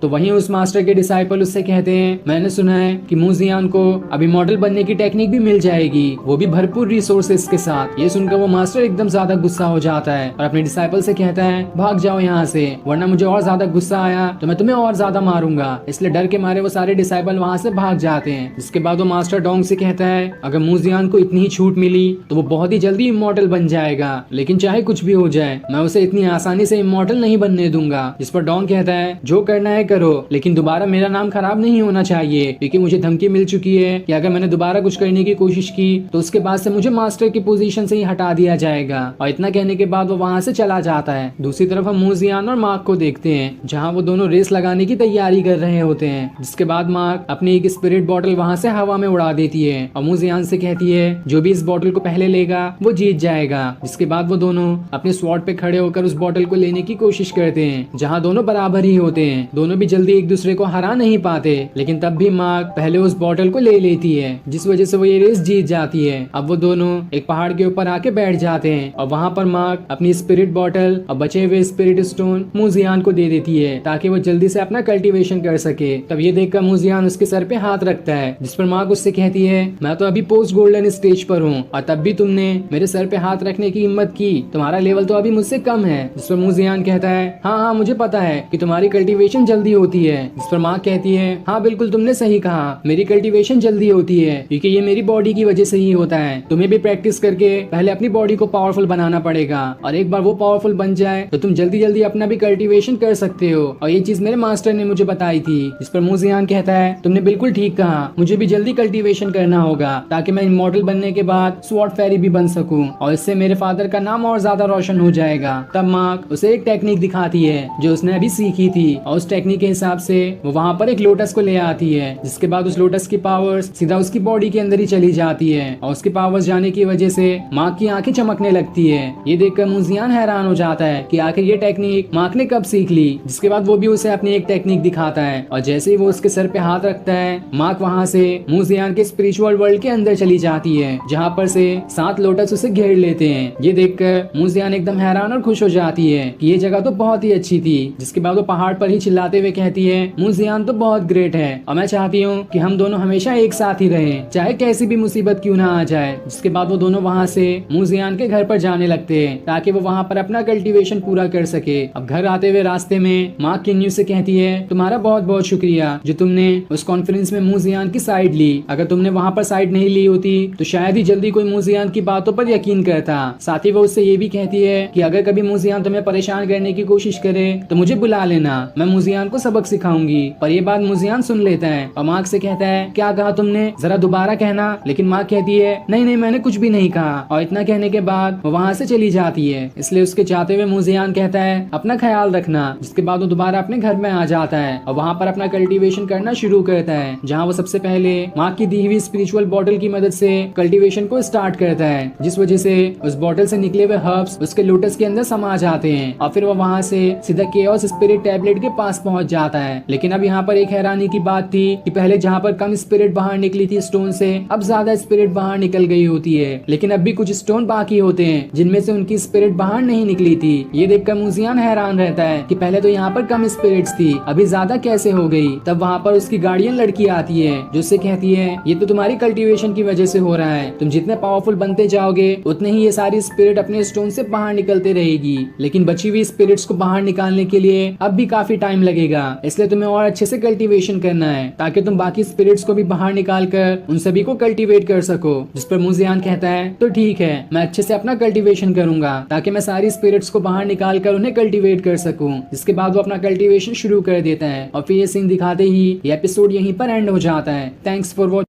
तो वहीं उस मास्टर के डिसाइपल उससे कहते हैं, मैंने सुना है कि मूजियान को अभी मॉडल बनने की टेक्निक भी मिल जाएगी, वो भी भरपूर रिसोर्सेस के साथ। ये सुनकर वो मास्टर एकदम ज्यादा गुस्सा हो जाता है और अपने डिसाइपल से कहता है, भाग जाओ यहाँ से, वरना मुझे और ज्यादा गुस्सा आया तो मैं तुम्हें और ज्यादा मारूंगा। इसलिए डर के मारे वो सारे डिसाइपल वहाँ से भाग जाते हैं। जिसके बाद वो मास्टर डोंग से कहता है, अगर मूजियान को इतनी ही छूट मिली तो वो बहुत ही जल्दी इमॉर्टल बन जाएगा, लेकिन चाहे कुछ भी हो जाए मैं उसे इतनी आसानी से इमॉर्टल नहीं बनने दूंगा। जिस पर डोंग कहता है, जो करना है करो, लेकिन दोबारा मेरा नाम खराब नहीं होना चाहिए, क्योंकि मुझे धमकी मिल चुकी है कि अगर मैंने दोबारा कुछ करने की कोशिश की तो उसके बाद से मुझे मास्टर की पोजीशन से ही हटा दिया जाएगा। और इतना कहने के बाद वो वहाँ से चला जाता है। दूसरी तरफ हम मूजियान और मार्क को देखते हैं, जहाँ वो दोनों रेस लगाने की तैयारी कर रहे होते हैं। जिसके बाद मार्क अपनी एक स्पिरिट बॉटल वहाँ से हवा में उड़ा देती है और मूजियान से कहती है, जो भी इस बॉटल को पहले लेगा वो जीत जाएगा। जिसके बाद वो दोनों अपने स्वॉर्ड पे खड़े होकर उस बॉटल को लेने की कोशिश करते हैं, जहाँ दोनों बराबर ही होते हैं। दोनों भी जल्दी एक दूसरे को हरा नहीं पाते, लेकिन तब भी मार्क पहले उस बॉटल को ले लेती है, जिस वजह से वो ये रेस जीत जाती है। अब वो दोनों एक पहाड़ के ऊपर आके बैठ जाते हैं और वहाँ पर मार्क अपनी स्पिरिट बॉटल और बचे हुए स्पिरिट स्टोन मूजियान को दे देती है, ताकि वो जल्दी से अपना कल्टीवेशन कर सके। तब ये देखकर मूजियान उसके सर पे हाथ रखता है, जिस पर मार्क उससे कहती है, मैं तो अभी पोस्ट गोल्डन स्टेज पर हूँ और तब भी तुमने मेरे सर पे हाथ रखने की हिम्मत की, तुम्हारा लेवल तो अभी मुझसे कम है। जिस पर मूजियान कहता है, हाँ हाँ मुझे पता है कि तुम्हारी कल्टीवेशन जल्दी होती है। जिस पर मार्क कहती है, हाँ बिल्कुल तुमने सही कहा, मेरी कल्टीवेशन जल्दी होती है क्योंकि ये मेरी बॉडी की वजह से ही होता है। तुम्हें भी प्रैक्टिस करके पहले अपनी बॉडी को पावरफुल बनाना पड़ेगा और एक बार वो पावरफुल बन जाए तो तुम जल्दी जल्दी अपना भी कल्टीवेशन कर सकते हो, और ये चीज मेरे मास्टर ने मुझे बताई थी। जिस पर मूजियान कहता है, तुमने बिल्कुल ठीक कहा, मुझे भी जल्दी कल्टीवेशन करना होगा ताकि मैं इमॉर्टल बनने के बाद स्वॉर्ड फेरी भी बन सकूं और इससे मेरे फादर का नाम और ज्यादा रोशन हो जाएगा। तब मार्क उसे एक टेक्निक दिखाती है जो उसने अभी सीखी थी और उस टेक्निक के हिसाब से वो वहाँ पर एक लोटस को ले आती है। जिसके बाद उस लोटस की पावर्स सीधा उसकी बॉडी के अंदर ही चली जाती है और उसकी पावर्स जाने की वजह से मार्क की आंखें चमकने लगती है। ये देखकर मूजियान हैरान हो जाता है कि आखिर ये टेक्निक मार्क ने कब सीख ली। जिसके बाद वो भी उसे अपनी एक टेक्निक दिखाता है और जैसे ही वो उसके सर पे हाथ रखता है, मार्क वहाँ से मूजियान के स्पिरिचुअल वर्ल्ड के अंदर चली जाती है, जहाँ पर से 7 लोटस उसे घेर लेते हैं। ये देखकर मूजियान एकदम हैरान और खुश हो जाती है कि ये जगह तो बहुत ही अच्छी थी। जिसके बाद वो पहाड़ पर ही चिल्लाते हुए कहती है, मूजियान तो बहुत ग्रेट है और मैं चाहती हूँ कि हम दोनों हमेशा एक साथ ही रहें, चाहे कैसी भी मुसीबत क्यों ना आ जाए। जिसके बाद वो दोनों वहाँ से मूजियान के घर पर जाने लगते हैं ताकि वो वहाँ पर अपना कल्टीवेशन पूरा कर सके। अब घर आते हुए रास्ते में मार्क किन्यू से कहती है, तुम्हारा बहुत बहुत शुक्रिया जो तुमने उस कॉन्फ्रेंस में मूजियान की साइड ली। अगर तुमने वहाँ पर साइड नहीं ली होती तो शायद ही जल्दी कोई मूजियान की बातों पर यकीन करता। साथ ही वो उससे ये भी कहती है कि अगर कभी मूजियान तुम्हें परेशान करने की कोशिश करे तो मुझे बुला लेना, मैं मूजियान को सबक सिखाऊंगी। पर ये बात मूजियान सुन लेता है और मार्क से कहता है, क्या कहा तुमने, जरा दोबारा कहना। लेकिन मार्क कहती है, नहीं नहीं मैंने कुछ भी नहीं कहा। और इतना कहने के बाद वो वहाँ से चली जाती है। इसलिए उसके जाते हुए मूजियान कहता है, अपना ख्याल रखना। जिसके बाद वो दोबारा अपने घर में आ जाता है और वहाँ पर अपना कल्टीवेशन करना शुरू करता है, जहाँ वो सबसे पहले मार्क की दी हुई स्पिरिचुअल बॉटल की मदद से कल्टीवेशन को स्टार्ट करता है, जिस वजह से उस बॉटल से निकले हुए हर्ब्स उसके लोटस के अंदर समा जाते हैं और फिर वो वहाँ से सीधा केओस स्पिरिट टैबलेट के पास पहुंच जाता है। लेकिन अब यहाँ पर एक हैरानी की बात थी कि पहले जहाँ पर कम स्पिरिट बाहर निकली थी स्टोन से, अब ज्यादा स्पिरिट बाहर निकल गई होती है। लेकिन अब भी कुछ स्टोन बाकी होते हैं जिनमें से उनकी स्पिरिट बाहर नहीं निकली थी। ये देखकर मूजियान हैरान रहता है कि पहले तो यहाँ पर कम स्पिरिट्स थी, अभी ज्यादा कैसे हो गई। तब वहाँ पर उसकी गार्डियन लड़की आती है जो उससे कहती है ये तो तुम्हारी कल्टीवेशन की वजह से हो रहा है, तुम जितने पावरफुल बनते जाओगे उतने ही ये सारी स्पिरिट अपने स्टोन से बाहर निकलते रहेगी। लेकिन बची हुई स्पिरिट्स को बाहर निकालने के लिए अब भी काफी टाइम लगेगा, इसलिए तुम्हें और अच्छे से कल्टीवेशन करना है ताकि तुम बाकी स्पिरिट्स को भी बाहर निकाल कर उन सभी को कल्टीवेट कर सको। जिस पर मूजियान कहता है तो ठीक है, मैं अच्छे से अपना कल्टीवेशन करूंगा ताकि मैं सारी स्पिरिट्स को बाहर निकाल कर उन्हें कल्टीवेट कर सकूं। इसके बाद वो अपना कल्टीवेशन शुरू कर देता है और फिर ये सीन दिखाते ही ये एपिसोड यहीं पर एंड हो जाता है। Thanks for watching.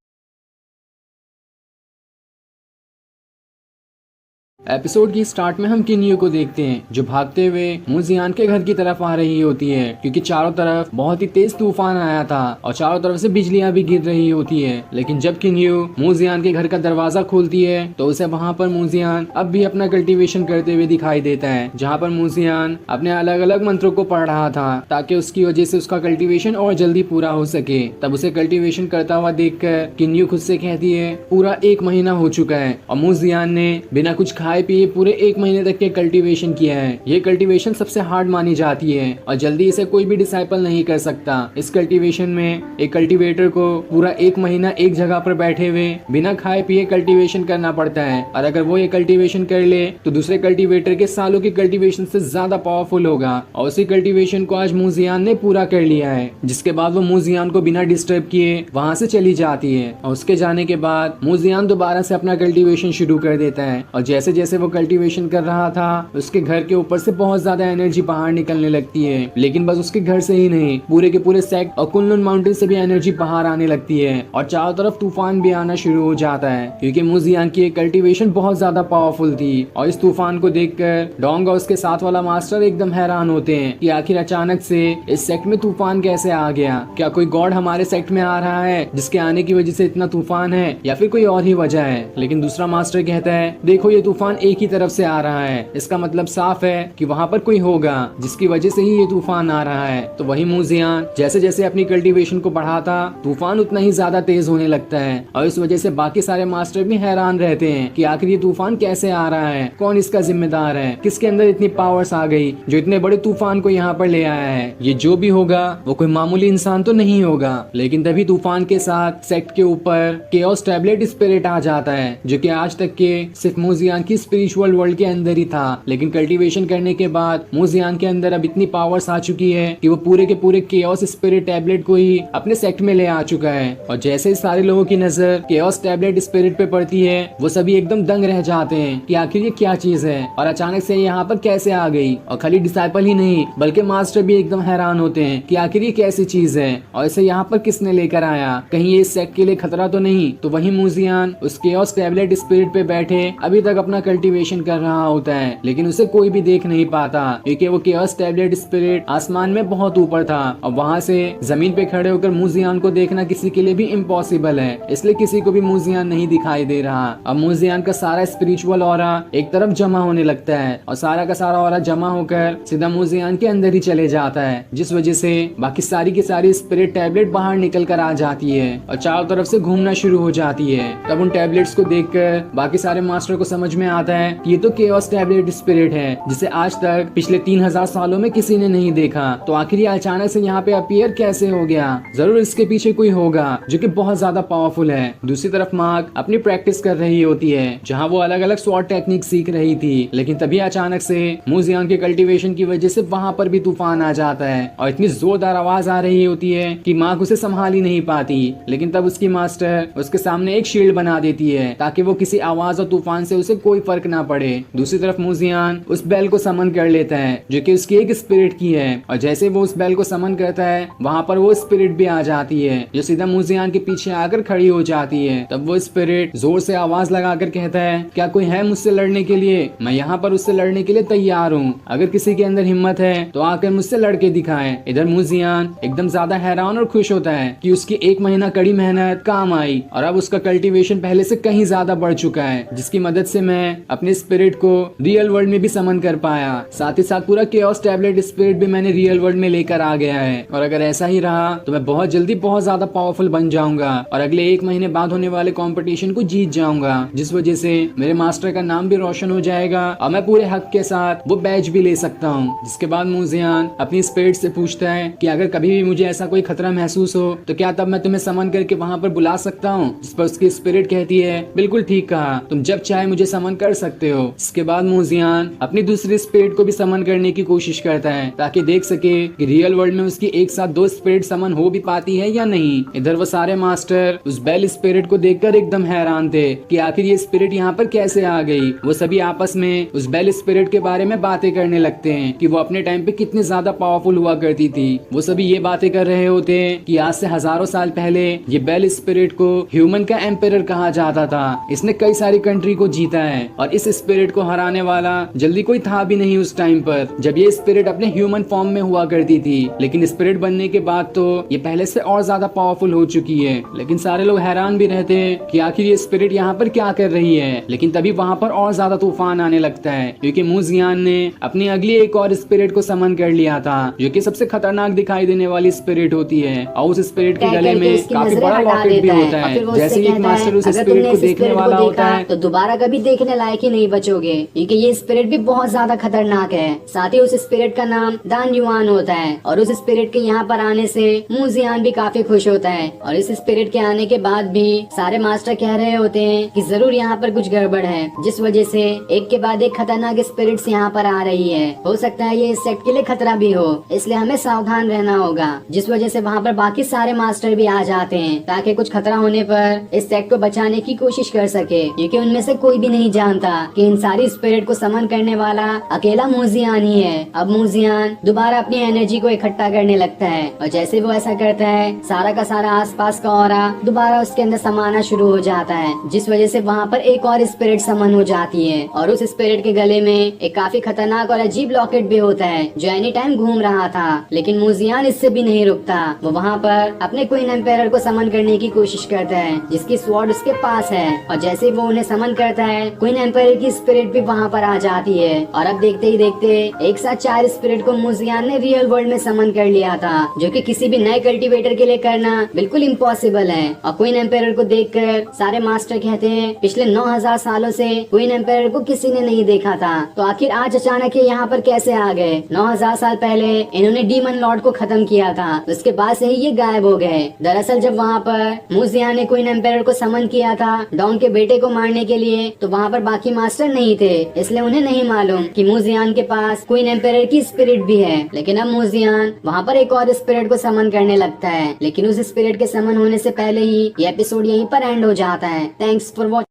एपिसोड की स्टार्ट में हम किन्यू को देखते हैं जो भागते हुए मूजियान के घर की तरफ आ रही होती है क्योंकि चारों तरफ बहुत ही तेज तूफान आया था और चारों तरफ से बिजलियां भी गिर रही होती है। लेकिन जब किन्यू मूजियान के घर का दरवाजा खोलती है तो उसे वहाँ पर मूजियान अब भी अपना कल्टीवेशन करते हुए दिखाई देता है, जहाँ पर मूजियान अपने अलग अलग मंत्रों को पढ़ रहा था ताकि उसकी वजह से उसका कल्टीवेशन और जल्दी पूरा हो सके। तब उसे कल्टीवेशन करता हुआ देखकर किन्यू खुद से कहती है पूरा 1 महीना हो चुका है और मूजियान ने बिना कुछ खाए पिए पूरे 1 महीने तक के कल्टीवेशन किया है। ये कल्टीवेशन सबसे हार्ड मानी जाती है और जल्दी इसे कोई भी डिसाइपल नहीं कर सकता। इस कल्टीवेशन में एक कल्टीवेटर को पूरा 1 महीना एक जगह पर बैठे हुए बिना खाए पिए कल्टीवेशन करना पड़ता है और अगर वो ये कल्टीवेशन कर ले तो दूसरे कल्टीवेटर के सालों की कल्टीवेशन से ज्यादा पावरफुल होगा। और उसी कल्टीवेशन को आज मूजियान ने पूरा कर लिया है, जिसके बाद वो मूजियान को बिना डिस्टर्ब किए वहाँ से चली जाती है। और उसके जाने के बाद मूजियान दोबारा से अपना कल्टीवेशन शुरू कर देता है और जैसे जैसे वो कल्टीवेशन कर रहा था उसके घर के ऊपर से बहुत ज्यादा एनर्जी बाहर निकलने लगती है। लेकिन बस उसके घर से ही नहीं, पूरे के पूरे सेक्ट और कुनलुन माउंटेन से भी एनर्जी बाहर आने लगती है और चारों तरफ तूफान भी आना शुरू हो जाता है क्योंकि मूजियान की कल्टीवेशन बहुत ज्यादा पावरफुल थी। और इस तूफान को देखकर डोंग और उसके साथ वाला मास्टर एकदम हैरान होते हैं कि आखिर अचानक से इस सेक्ट में तूफान कैसे आ गया। क्या कोई गॉड हमारे सेक्ट में आ रहा है जिसके आने की वजह से इतना तूफान है या फिर कोई और ही वजह है। लेकिन दूसरा मास्टर कहता है देखो ये तूफान एक ही तरफ से आ रहा है, इसका मतलब साफ है कि वहाँ पर कोई होगा जिसकी वजह से ही ये तूफान आ रहा है। तो वही मूजियान जैसे जैसे अपनी कल्टीवेशन को बढ़ाता तूफान उतना ही ज्यादा तेज होने लगता है और इस वजह से बाकी सारे मास्टर भी हैरान रहते हैं कि आखिर ये तूफान कैसे आ रहा है, कौन इसका जिम्मेदार है, किसके अंदर इतनी पावर्स आ गई जो इतने बड़े तूफान को यहाँ पर ले आया है। ये जो भी होगा वो कोई मामूली इंसान तो नहीं होगा। लेकिन तभी तूफान के साथ सेक्ट के ऊपर केओस टैबलेट स्पिरिट आ जाता है जो कि आज तक के सिर्फ मूजियान की स्पिरिचुअल वर्ल्ड के अंदर ही था। लेकिन कल्टीवेशन करने के बाद मूजियान के अंदर अब इतनी पावर्स आ चुकी है कि वो पूरे के पूरे केओस स्पिरिट टैबलेट को ही अपने सेक्ट में ले आ चुका है। और जैसे ही सारे लोगों की नजर केओस टैबलेट स्पिरिट पे पड़ती है वो सभी एकदम दंग रह जाते हैं कि आखिर ये क्या चीज है और अचानक से यहाँ पर कैसे आ गई। और खाली डिसाइपल ही नहीं बल्कि मास्टर भी एकदम हैरान होते हैं कि आखिर ये कैसी चीज है और इसे यहाँ पर किसने लेकर आया, कहीं ये इस सेक्ट के लिए खतरा तो नहीं। तो वही मूजियान उस केओस टैबलेट स्पिरिट पे बैठे अभी तक अपना कल्टीवेशन कर रहा होता है, लेकिन उसे कोई भी देख नहीं पाता क्योंकि वो केओस टैबलेट स्पिरिट आसमान में बहुत ऊपर था और वहाँ से जमीन पे खड़े होकर मूजियान को देखना किसी के लिए भी इम्पॉसिबल है, इसलिए किसी को भी मूजियान नहीं दिखाई दे रहा। अब मूजियान का सारा स्पिरिचुअल ऑरा एक तरफ जमा होने लगता है और सारा का सारा ऑरा जमा होकर सीधा मूजियान के अंदर ही चले जाता है, जिस वजह से बाकी सारी की सारी स्पिरिट टैबलेट बाहर निकल कर आ जाती है और चारों तरफ से घूमना शुरू हो जाती है। तब उन टैबलेट्स को देखकर बाकी सारे मास्टर को समझ में आता है कि ये तो केओस टैबलेट स्पिरिट है जिसे आज तक पिछले 3000 सालों में किसी ने नहीं देखा। तो आखिर ये अचानक से यहाँ पे अपीयर कैसे हो गया, जरूर इसके पीछे कोई होगा जो कि बहुत ज्यादा पावरफुल है। दूसरी तरफ मार्क अपनी प्रैक्टिस कर रही होती है जहाँ वो अलग अलग स्वॉर्ड टेक्निक सीख रही थी। लेकिन तभी अचानक से मूजियान के कल्टीवेशन की वजह से वहाँ पर भी तूफान आ जाता है और इतनी जोरदार आवाज आ रही होती है कि मार्क उसे संभाल ही नहीं पाती। लेकिन तब उसकी मास्टर उसके सामने एक शील्ड बना देती है ताकि वो किसी आवाज और तूफान से उसे कोई फर्क ना पड़े। दूसरी तरफ मूजियान उस बेल को समन कर लेता है जो कि उसकी एक स्पिरिट की है और जैसे वो उस बेल को समन करता है वहाँ पर वो स्पिरिट भी आ जाती है जो सीधा मूजियान के पीछे आकर खड़ी हो जाती है। तब वो स्पिरिट जोर से आवाज लगाकर कहता है क्या कोई है मुझसे लड़ने के लिए, मैं यहाँ पर उससे लड़ने के लिए तैयार हूँ, अगर किसी के अंदर हिम्मत है तो आकर मुझसे लड़के दिखाए। इधर मूजियान एकदम ज्यादा हैरान और खुश होता है कि उसकी 1 महीना कड़ी मेहनत काम आई और अब उसका कल्टीवेशन पहले से कहीं ज्यादा बढ़ चुका है, जिसकी मदद से मैं अपने स्पिरिट को रियल वर्ल्ड में भी समन कर पाया। साथ ही साथ पूरा केओस टैबलेट स्पिरिट भी मैंने रियल वर्ल्ड में लेकर आ गया है। और अगर ऐसा ही रहा तो मैं बहुत जल्दी बहुत ज्यादा पावरफुल बन जाऊंगा और अगले 1 महीने बाद होने वाले कंपटीशन को जीत जाऊंगा, जिस वजह से मेरे मास्टर का नाम भी रोशन हो जाएगा और मैं पूरे हक के साथ वो बैच भी ले सकता हूँ। जिसके बाद मूजियान अपनी स्पिरिट से पूछता है कि अगर कभी भी मुझे ऐसा कोई खतरा महसूस हो तो क्या तब मैं तुम्हें समन करके वहाँ पर बुला सकता हूँ। जिस पर उसकी स्पिरिट कहती है बिल्कुल ठीक कहा, तुम जब चाहे मुझे समन कर सकते हो। इसके बाद मूजियान अपनी दूसरी स्पिरिट को भी समन करने की कोशिश करता है ताकि देख सके कि रियल वर्ल्ड में उसकी एक साथ 2 स्पिरिट समन हो भी पाती है या नहीं। इधर वो सारे मास्टर उस बेल स्पिरिट को देखकर एकदम हैरान थे कि आखिर ये स्पिरिट यहाँ पर कैसे आ गई। वो सभी आपस में उस बेल स्पिरिट के बारे में बातें करने लगते हैं कि वो अपने टाइम पे कितनी ज्यादा पावरफुल हुआ करती थी। वो सभी ये बातें कर रहे होते हैं कि आज से हजारों साल पहले ये बेल स्पिरिट को ह्यूमन का एम्पायर कहा जाता था। इसने कई सारी कंट्री को जीता है और इस स्पिरिट को हराने वाला जल्दी कोई था भी नहीं उस टाइम पर जब ये स्पिरिट अपने ह्यूमन फॉर्म में हुआ करती थी। लेकिन स्पिरिट बनने के बाद तो ये पहले से और ज्यादा पावरफुल हो चुकी है। लेकिन सारे लोग हैरान भी रहते हैं कि आखिर ये स्पिरिट यहाँ पर क्या कर रही है। लेकिन तभी वहाँ पर और ज्यादा तूफान आने लगता है क्योंकि मूजियान ने अपनी अगली एक और स्पिरिट को समन कर लिया था जो कि सबसे खतरनाक दिखाई देने वाली स्पिरिट होती है। और उस स्पिरिट के गले में काफी बड़ा लॉकेट भी होता है। जैसे एक मास्टर उस स्पिरिट को देखने वाला होता है तो दोबारा कभी देखने लायक ही नहीं बचोगे क्योंकि ये स्पिरिट भी बहुत ज्यादा खतरनाक है। साथ ही उस स्पिरिट का नाम दान युआन होता है और उस स्पिरिट के यहाँ पर आने से मूजियान भी काफी खुश होता है। और इस स्पिरिट के आने के बाद भी सारे मास्टर कह रहे होते हैं कि जरूर यहाँ पर कुछ गड़बड़ है, जिस वजह से एक के बाद एक खतरनाक स्पिरिट्स यहाँ पर आ रही है। हो सकता है ये इस सेक्ट के लिए खतरा भी हो, इसलिए हमें सावधान रहना होगा। जिस वजह से वहाँ पर बाकी सारे मास्टर भी आ जाते हैं ताकि कुछ खतरा होने पर इस सेक्ट को बचाने की कोशिश कर सके, क्योंकि उनमें से कोई भी नहीं जानता कि इन सारी स्पिरिट को समन करने वाला अकेला मूजियान ही है। अब मूजियान दोबारा अपनी एनर्जी को इकट्ठा करने लगता है और जैसे वो ऐसा करता है सारा का सारा आसपास का ऑरा दोबारा उसके अंदर समाना शुरू हो जाता है, जिस वजह से वहाँ पर एक और स्पिरिट समन हो जाती है। और उस स्पिरिट के गले में एक काफी खतरनाक और अजीब लॉकेट भी होता है जो एनी टाइम घूम रहा था। लेकिन मूजियान इससे भी नहीं रुकता, वो वहाँ पर अपने क्वीन एम्पायर को समन करने की कोशिश करता है जिसकी स्वॉर्ड उसके पास है। और जैसे वो उन्हें समन करता है क्वीन एम्पायर की स्पिरिट भी वहाँ पर आ जाती है। और अब देखते ही देखते एक साथ 4 स्पिरिट को मूजियान ने रियल वर्ल्ड में समन कर लिया था, जो कि किसी भी नए कल्टीवेटर के लिए करना बिल्कुल इम्पॉसिबल है। और क्वीन एम्पायर को देखकर सारे मास्टर कहते हैं पिछले 9000 सालों से क्वीन एम्पायर को किसी ने नहीं देखा था, तो आखिर आज अचानक ये यहाँ पर कैसे आ गए। 9000 साल पहले इन्होंने डीमन लॉर्ड को खत्म किया था, उसके बाद से ही ये गायब हो गए। दरअसल जब वहाँ पर मूजियान ने क्वीन एम्पायर को समन किया था डॉन के बेटे को मारने के लिए, तो वहाँ पर बाकी मास्टर नहीं थे, इसलिए उन्हें नहीं मालूम कि मूजियान के पास क्वीन एम्पायर की स्पिरिट भी है। लेकिन अब मूजियान वहाँ पर एक और स्पिरिट को समन करने लगता है, लेकिन उस स्पिरिट के समन होने से पहले ही ये एपिसोड यहीं पर एंड हो जाता है। Thanks for watching.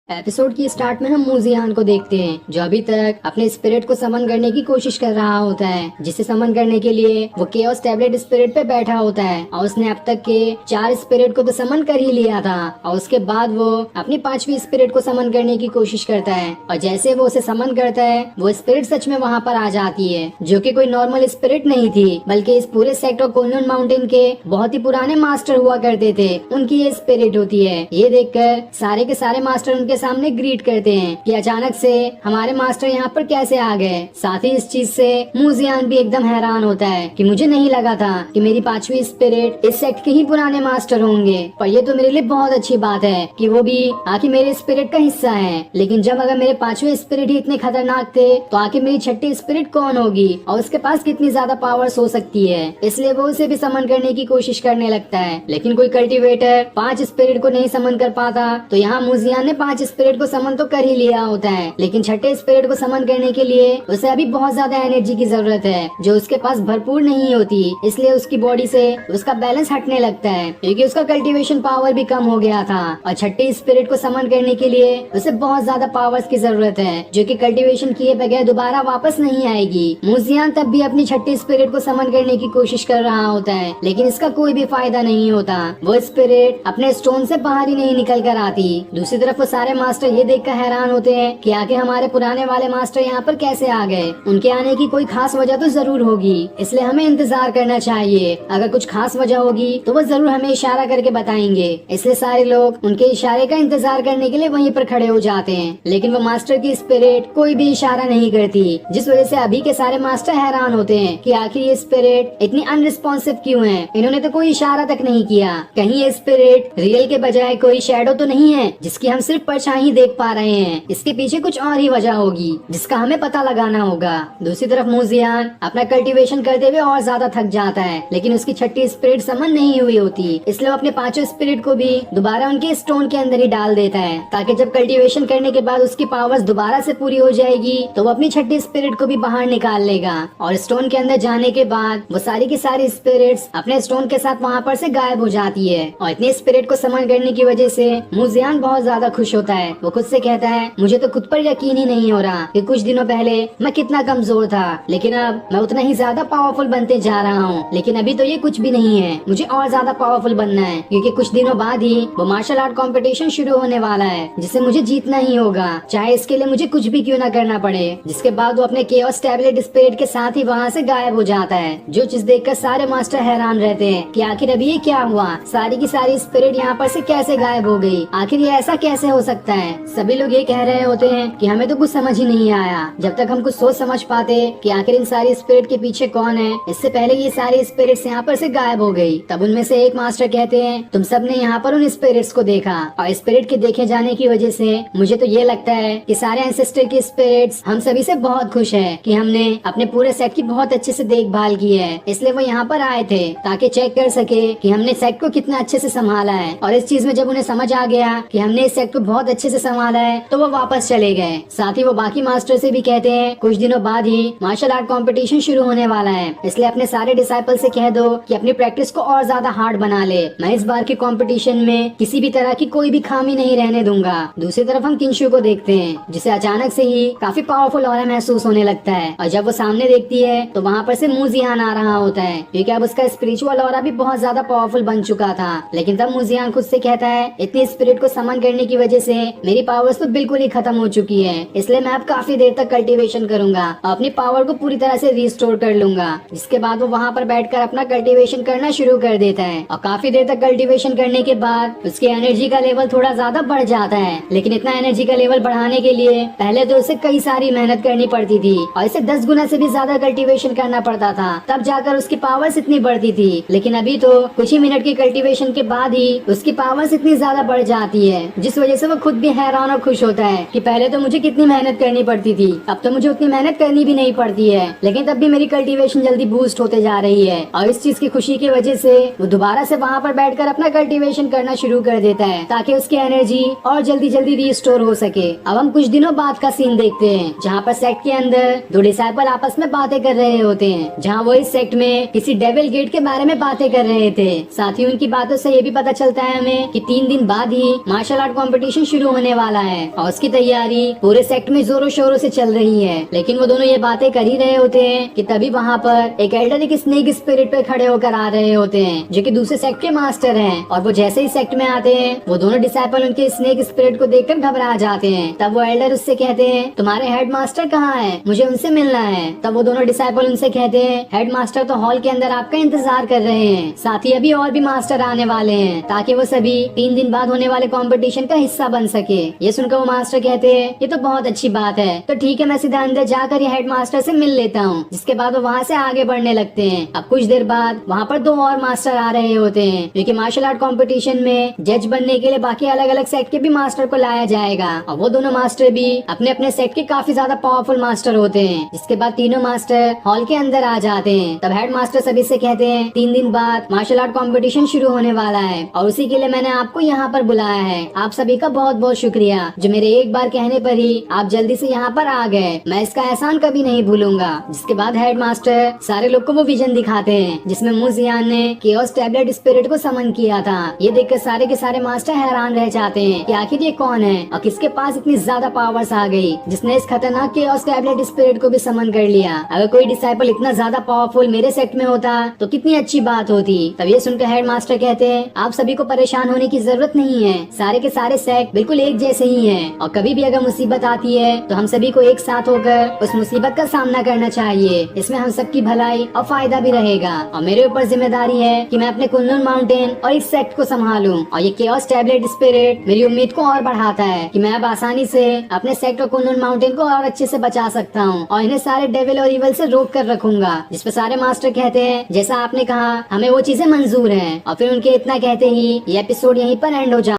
एपिसोड की स्टार्ट में हम मूजियान को देखते हैं जो अभी तक अपने स्पिरिट को समन करने की कोशिश कर रहा होता है, जिसे समन करने के लिए वो केओस टैबलेट स्पिरिट पे बैठा होता है। और उसने अब तक के 4 स्पिरिट को तो समन कर ही लिया था और उसके बाद वो अपनी 5वीं स्पिरिट को समन करने की कोशिश करता है। और जैसे वो उसे समन करता है वो स्पिरिट सच में वहाँ पर आ जाती है, जो कि कोई नॉर्मल स्पिरिट नहीं थी, बल्कि इस पूरे सेक्ट ऑफ कोन्योन माउंटेन के बहुत ही पुराने मास्टर हुआ करते थे, उनकी ये स्पिरिट होती है। ये देखकर सारे के सारे मास्टर उनके सामने ग्रीट करते हैं कि अचानक से हमारे मास्टर यहाँ पर कैसे आ गए। साथ ही इस चीज से मूजियान भी एकदम हैरान होता है कि मुझे नहीं लगा था कि मेरी 5वीं स्पिरिट इस सेक्ट के ही पुराने मास्टर होंगे, पर ये तो मेरे लिए बहुत अच्छी बात है कि वो भी आखिर मेरे स्पिरिट का हिस्सा है। लेकिन जब अगर मेरे 5वें स्पिरिट ही इतने खतरनाक थे तो आखिर मेरी 6ठी स्पिरिट कौन होगी और उसके पास कितनी ज्यादा पावर्स हो सकती है। इसलिए वो उसे भी समन करने की कोशिश करने लगता है, लेकिन कोई कल्टीवेटर 5 स्पिरिट को नहीं समन कर पाता। तो यहाँ मूजियान ने 5 स्पिरिट को समन तो कर ही लिया होता है, लेकिन 6ठे स्पिरिट को समन करने के लिए उसे अभी बहुत ज्यादा एनर्जी की जरूरत है जो उसके पास भरपूर नहीं होती। इसलिए उसकी बॉडी से उसका बैलेंस हटने लगता है क्योंकि उसका कल्टीवेशन पावर भी कम हो गया था। और 6ठे स्पिरिट को समन करने के लिए उसे बहुत ज्यादा पावर्स की जरूरत है जो कि कल्टीवेशन किए बगैर दोबारा वापस नहीं आएगी। मूजियान तब भी अपनी 6ठी स्पिरिट को समन करने की कोशिश कर रहा होता है, लेकिन इसका कोई भी फायदा नहीं होता। वो स्पिरिट अपने स्टोन से बाहर ही नहीं निकल कर आती। दूसरी तरफ वो सारे मास्टर ये देखकर हैरान होते हैं कि आखिर हमारे पुराने वाले मास्टर यहाँ पर कैसे आ गए। उनके आने की कोई खास वजह तो जरूर होगी, इसलिए हमें इंतजार करना चाहिए। अगर कुछ खास वजह होगी तो वो जरूर हमें इशारा करके बताएंगे। इसलिए सारे लोग उनके इशारे का इंतजार करने के लिए वहीं पर खड़े हो जाते हैं, लेकिन वो मास्टर की स्पिरिट कोई भी इशारा नहीं करती, जिस वजह से अभी के सारे मास्टर हैरान होते हैं कि आखिर ये स्पिरिट इतनी अनरिस्पॉन्सिव क्यों है। इन्होंने तो कोई इशारा तक नहीं किया। कहीं ये स्पिरिट रियल के बजाय कोई शैडो तो नहीं है जिसकी हम सिर्फ परछाई देख पा रहे हैं। इसके पीछे कुछ और ही वजह होगी जिसका हमें पता लगाना होगा। दूसरी तरफ मूजियान अपना कल्टीवेशन करते हुए और ज्यादा थक जाता है, लेकिन उसकी छठी स्पिरिट समन नहीं हुई होती, इसलिए वो अपने पांचों स्पिरिट को भी दोबारा उनके स्टोन के अंदर ही डाल देता है, ताकि जब कल्टीवेशन करने के बाद उसकी पावर्स दोबारा से पूरी हो जाएगी तो वो अपनी छठी स्पिरिट को भी बाहर निकाल लेगा। और स्टोन के अंदर जाने के बाद वो सारी की सारी स्पिरिट्स अपने स्टोन के साथ वहाँ पर से गायब हो जाती है। और इतने स्पिरिट को समन करने की वजह से मूजियान बहुत ज्यादा खुश होता है। वो खुद से कहता है, मुझे तो खुद पर यकीन ही नहीं हो रहा कि कुछ दिनों पहले मैं कितना कमजोर था, लेकिन अब मैं उतना ही ज्यादा पावरफुल बनते जा रहा हूँ। लेकिन अभी तो ये कुछ भी नहीं है, मुझे और ज्यादा पावरफुल बनना है, क्योंकि कुछ दिनों बाद ही वो मार्शल आर्ट कंपटीशन शुरू होने वाला है, जिसे मुझे जीतना ही होगा, चाहे इसके लिए मुझे कुछ भी क्यों ना करना पड़े। जिसके बाद वो अपने केओस टैबलेट स्पिरिट के साथ ही वहाँ से गायब हो जाता है, जो चीज देखकर सारे मास्टर हैरान रहते हैं कि आखिर अभी ये क्या हुआ। सारी की सारी स्पिरिट यहाँ पर से कैसे गायब हो गई, आखिर ये ऐसा कैसे हो सकता है। सभी लोग ये कह रहे होते हैं कि हमें तो कुछ समझ ही नहीं आया। जब तक हम कुछ सोच समझ पाते कि आखिर इन सारी स्पिरिट के पीछे कौन है, इससे पहले ये सारी स्पिरिट्स यहाँ पर से गायब हो गई। तब उनमें से एक मास्टर कहते हैं, तुम सब ने यहाँ पर उन स्पिरिट्स को देखा, और स्पिरिट के देखे जाने की वजह से मुझे तो ये लगता है कि सारे एंसेस्टर की स्पिरिट्स हम सभी से बहुत खुश है कि हमने अपने पूरे सेट की बहुत अच्छे से देखभाल की है। इसलिए वो यहाँ पर आए थे ताकि चेक कर सके कि हमने सेट को कितना अच्छे से संभाला है। और इस चीज में जब उन्हें समझ आ गया कि हमने इस सेट को बहुत अच्छे से संभाला है तो वो वापस चले गए। साथ ही वो बाकी मास्टर से भी कहते हैं, कुछ दिनों बाद ही मार्शल आर्ट कंपटीशन शुरू होने वाला है, इसलिए अपने सारे डिसाइपल से कह दो कि अपनी प्रैक्टिस को और ज्यादा हार्ड बना ले। मैं इस बार के कंपटीशन में किसी भी तरह की कोई भी खामी नहीं रहने दूंगा। दूसरी तरफ हम किंशु को देखते हैं, जिसे अचानक से ही काफी पावरफुल ऑरा महसूस होने लगता है, और जब वो सामने देखती है तो वहाँ पर से मूजियान आ रहा होता है, क्योंकि अब उसका स्पिरिचुअल ऑरा भी बहुत ज्यादा पावरफुल बन चुका था। लेकिन तब मूजियान खुद से कहता है, इतनी स्पिरिट को समन करने की वजह से मेरी पावर्स तो बिल्कुल ही खत्म हो चुकी है, इसलिए मैं अब काफी देर तक कल्टीवेशन करूंगा और अपनी पावर को पूरी तरह से रिस्टोर कर लूंगा। जिसके बाद वो वहाँ पर बैठकर अपना कल्टीवेशन करना शुरू कर देता है, और काफी देर तक कल्टीवेशन करने के बाद उसकी एनर्जी का लेवल थोड़ा ज्यादा बढ़ जाता है। लेकिन इतना एनर्जी का लेवल बढ़ाने के लिए पहले तो उसे कई सारी मेहनत करनी पड़ती थी, और इसे 10 गुना से भी ज्यादा कल्टीवेशन करना पड़ता था, तब जाकर उसकी पावर्स इतनी बढ़ती थी। लेकिन अभी तो कुछ ही मिनट की कल्टीवेशन के बाद ही उसकी पावर्स इतनी ज्यादा बढ़ जाती है, जिस वजह से वो खुद भी हैरान और खुश होता है कि पहले तो मुझे कितनी मेहनत करनी पड़ती थी, अब तो मुझे उतनी मेहनत करनी भी नहीं पड़ती है, लेकिन तब भी मेरी कल्टीवेशन जल्दी बूस्ट होते जा रही है। और इस चीज की खुशी की वजह से वो दोबारा से वहाँ पर बैठकर अपना कल्टीवेशन करना शुरू कर देता है, ताकि उसकी एनर्जी और जल्दी जल्दी रिस्टोर हो सके। अब हम कुछ दिनों बाद का सीन देखते हैं, जहाँ पर सेक्ट के अंदर दो डिसाइपल आपस में बातें कर रहे होते हैं, जहाँ वो इस सेक्ट में किसी डेविल गेट के बारे में बातें कर रहे थे। साथ ही उनकी बातों से ये भी पता चलता है हमें कि 3 दिन बाद ही मार्शल आर्ट कंपटीशन शुरू होने वाला है, और उसकी तैयारी पूरे सेक्ट में जोरों शोरों से चल रही है। लेकिन वो दोनों ये बातें कर ही रहे होते हैं कि तभी वहाँ पर एक एल्डर एक स्नेक स्पिरिट पे खड़े होकर आ रहे होते हैं, जो कि दूसरे सेक्ट के मास्टर हैं। और वो जैसे ही सेक्ट में आते हैं, वो दोनों डिसाइपल उनके स्नेक स्पिरिट को देखकर घबरा जाते हैं। तब वो एल्डर उससे कहते हैं, तुम्हारे हेड मास्टर कहाँ है, मुझे उनसे मिलना है। तब वो दोनों डिसाइपल उनसे कहते हैं, हेड मास्टर तो हॉल के अंदर आपका इंतजार कर रहे हैं, साथ ही अभी और भी मास्टर आने वाले हैं, ताकि वो सभी 3 दिन बाद होने वाले कंपटीशन का हिस्सा बन सके। ये सुनकर वो मास्टर कहते हैं, ये तो बहुत अच्छी बात है, तो ठीक है, मैं सीधा अंदर जाकर ये हेड मास्टर से मिल लेता हूँ। जिसके बाद वो वहाँ से आगे बढ़ने लगते हैं। अब कुछ देर बाद वहाँ पर 2 और मास्टर आ रहे होते हैं, क्योंकि मार्शल आर्ट कंपटीशन में जज बनने के लिए बाकी अलग अलग सेट के भी मास्टर को लाया जाएगा, और वो दोनों मास्टर भी अपने अपने सेट के काफी ज्यादा पावरफुल मास्टर होते हैं। जिसके बाद तीनों मास्टर हॉल के अंदर आ जाते हैं। तब हेड मास्टर सभी से कहते हैं, 3 दिन बाद मार्शल आर्ट कंपटीशन शुरू होने वाला है, और उसी के लिए मैंने आपको यहाँ पर बुलाया है। आप सभी का बहुत बहुत शुक्रिया, जो मेरे एक बार कहने पर ही आप जल्दी से यहाँ पर आ गए, मैं इसका एहसान कभी नहीं भूलूंगा। जिसके बाद हेड मास्टर सारे लोग को वो विजन दिखाते हैं, जिसमें मूजियान ने केओस टैबलेट स्पिरिट को समन किया था। ये देखकर सारे के सारे मास्टर हैरान रह जाते हैं कि आखिर ये कौन है और किसके पास इतनी ज्यादा पावर्स आ गई, जिसने इस खतरनाक केओस टैबलेट स्पिरिट को भी समन कर लिया। अगर कोई डिसाइपल इतना ज्यादा पावरफुल मेरे सेक्ट में होता तो कितनी अच्छी बात होती। तब ये सुनकर हेड मास्टर कहते हैं, आप सभी को परेशान होने की जरूरत नहीं है, सारे के सारे सेक्ट बिल्कुल एक जैसे ही हैं और कभी भी अगर मुसीबत आती है तो हम सभी को एक साथ होकर उस मुसीबत का सामना करना चाहिए। इसमें हम सबकी भलाई और फायदा भी रहेगा और मेरे ऊपर जिम्मेदारी है कि मैं अपने कुनलुन माउंटेन और इस सेक्ट को संभालूं। और ये केओस टैबलेट स्पिरिट मेरी उम्मीद को और बढ़ाता है कि मैं अब आसानी से अपने सेक्ट और कुनलुन माउंटेन को और अच्छे से बचा सकता हूँ और इन्हें सारे डेविल और इवल से रोक कर रखूंगा। जिस पे सारे मास्टर कहते हैं जैसा आपने कहा हमें वो चीजें मंजूर हैं और फिर उनके इतना कहते ही ये एपिसोड यहीं पर एंड हो जाता है।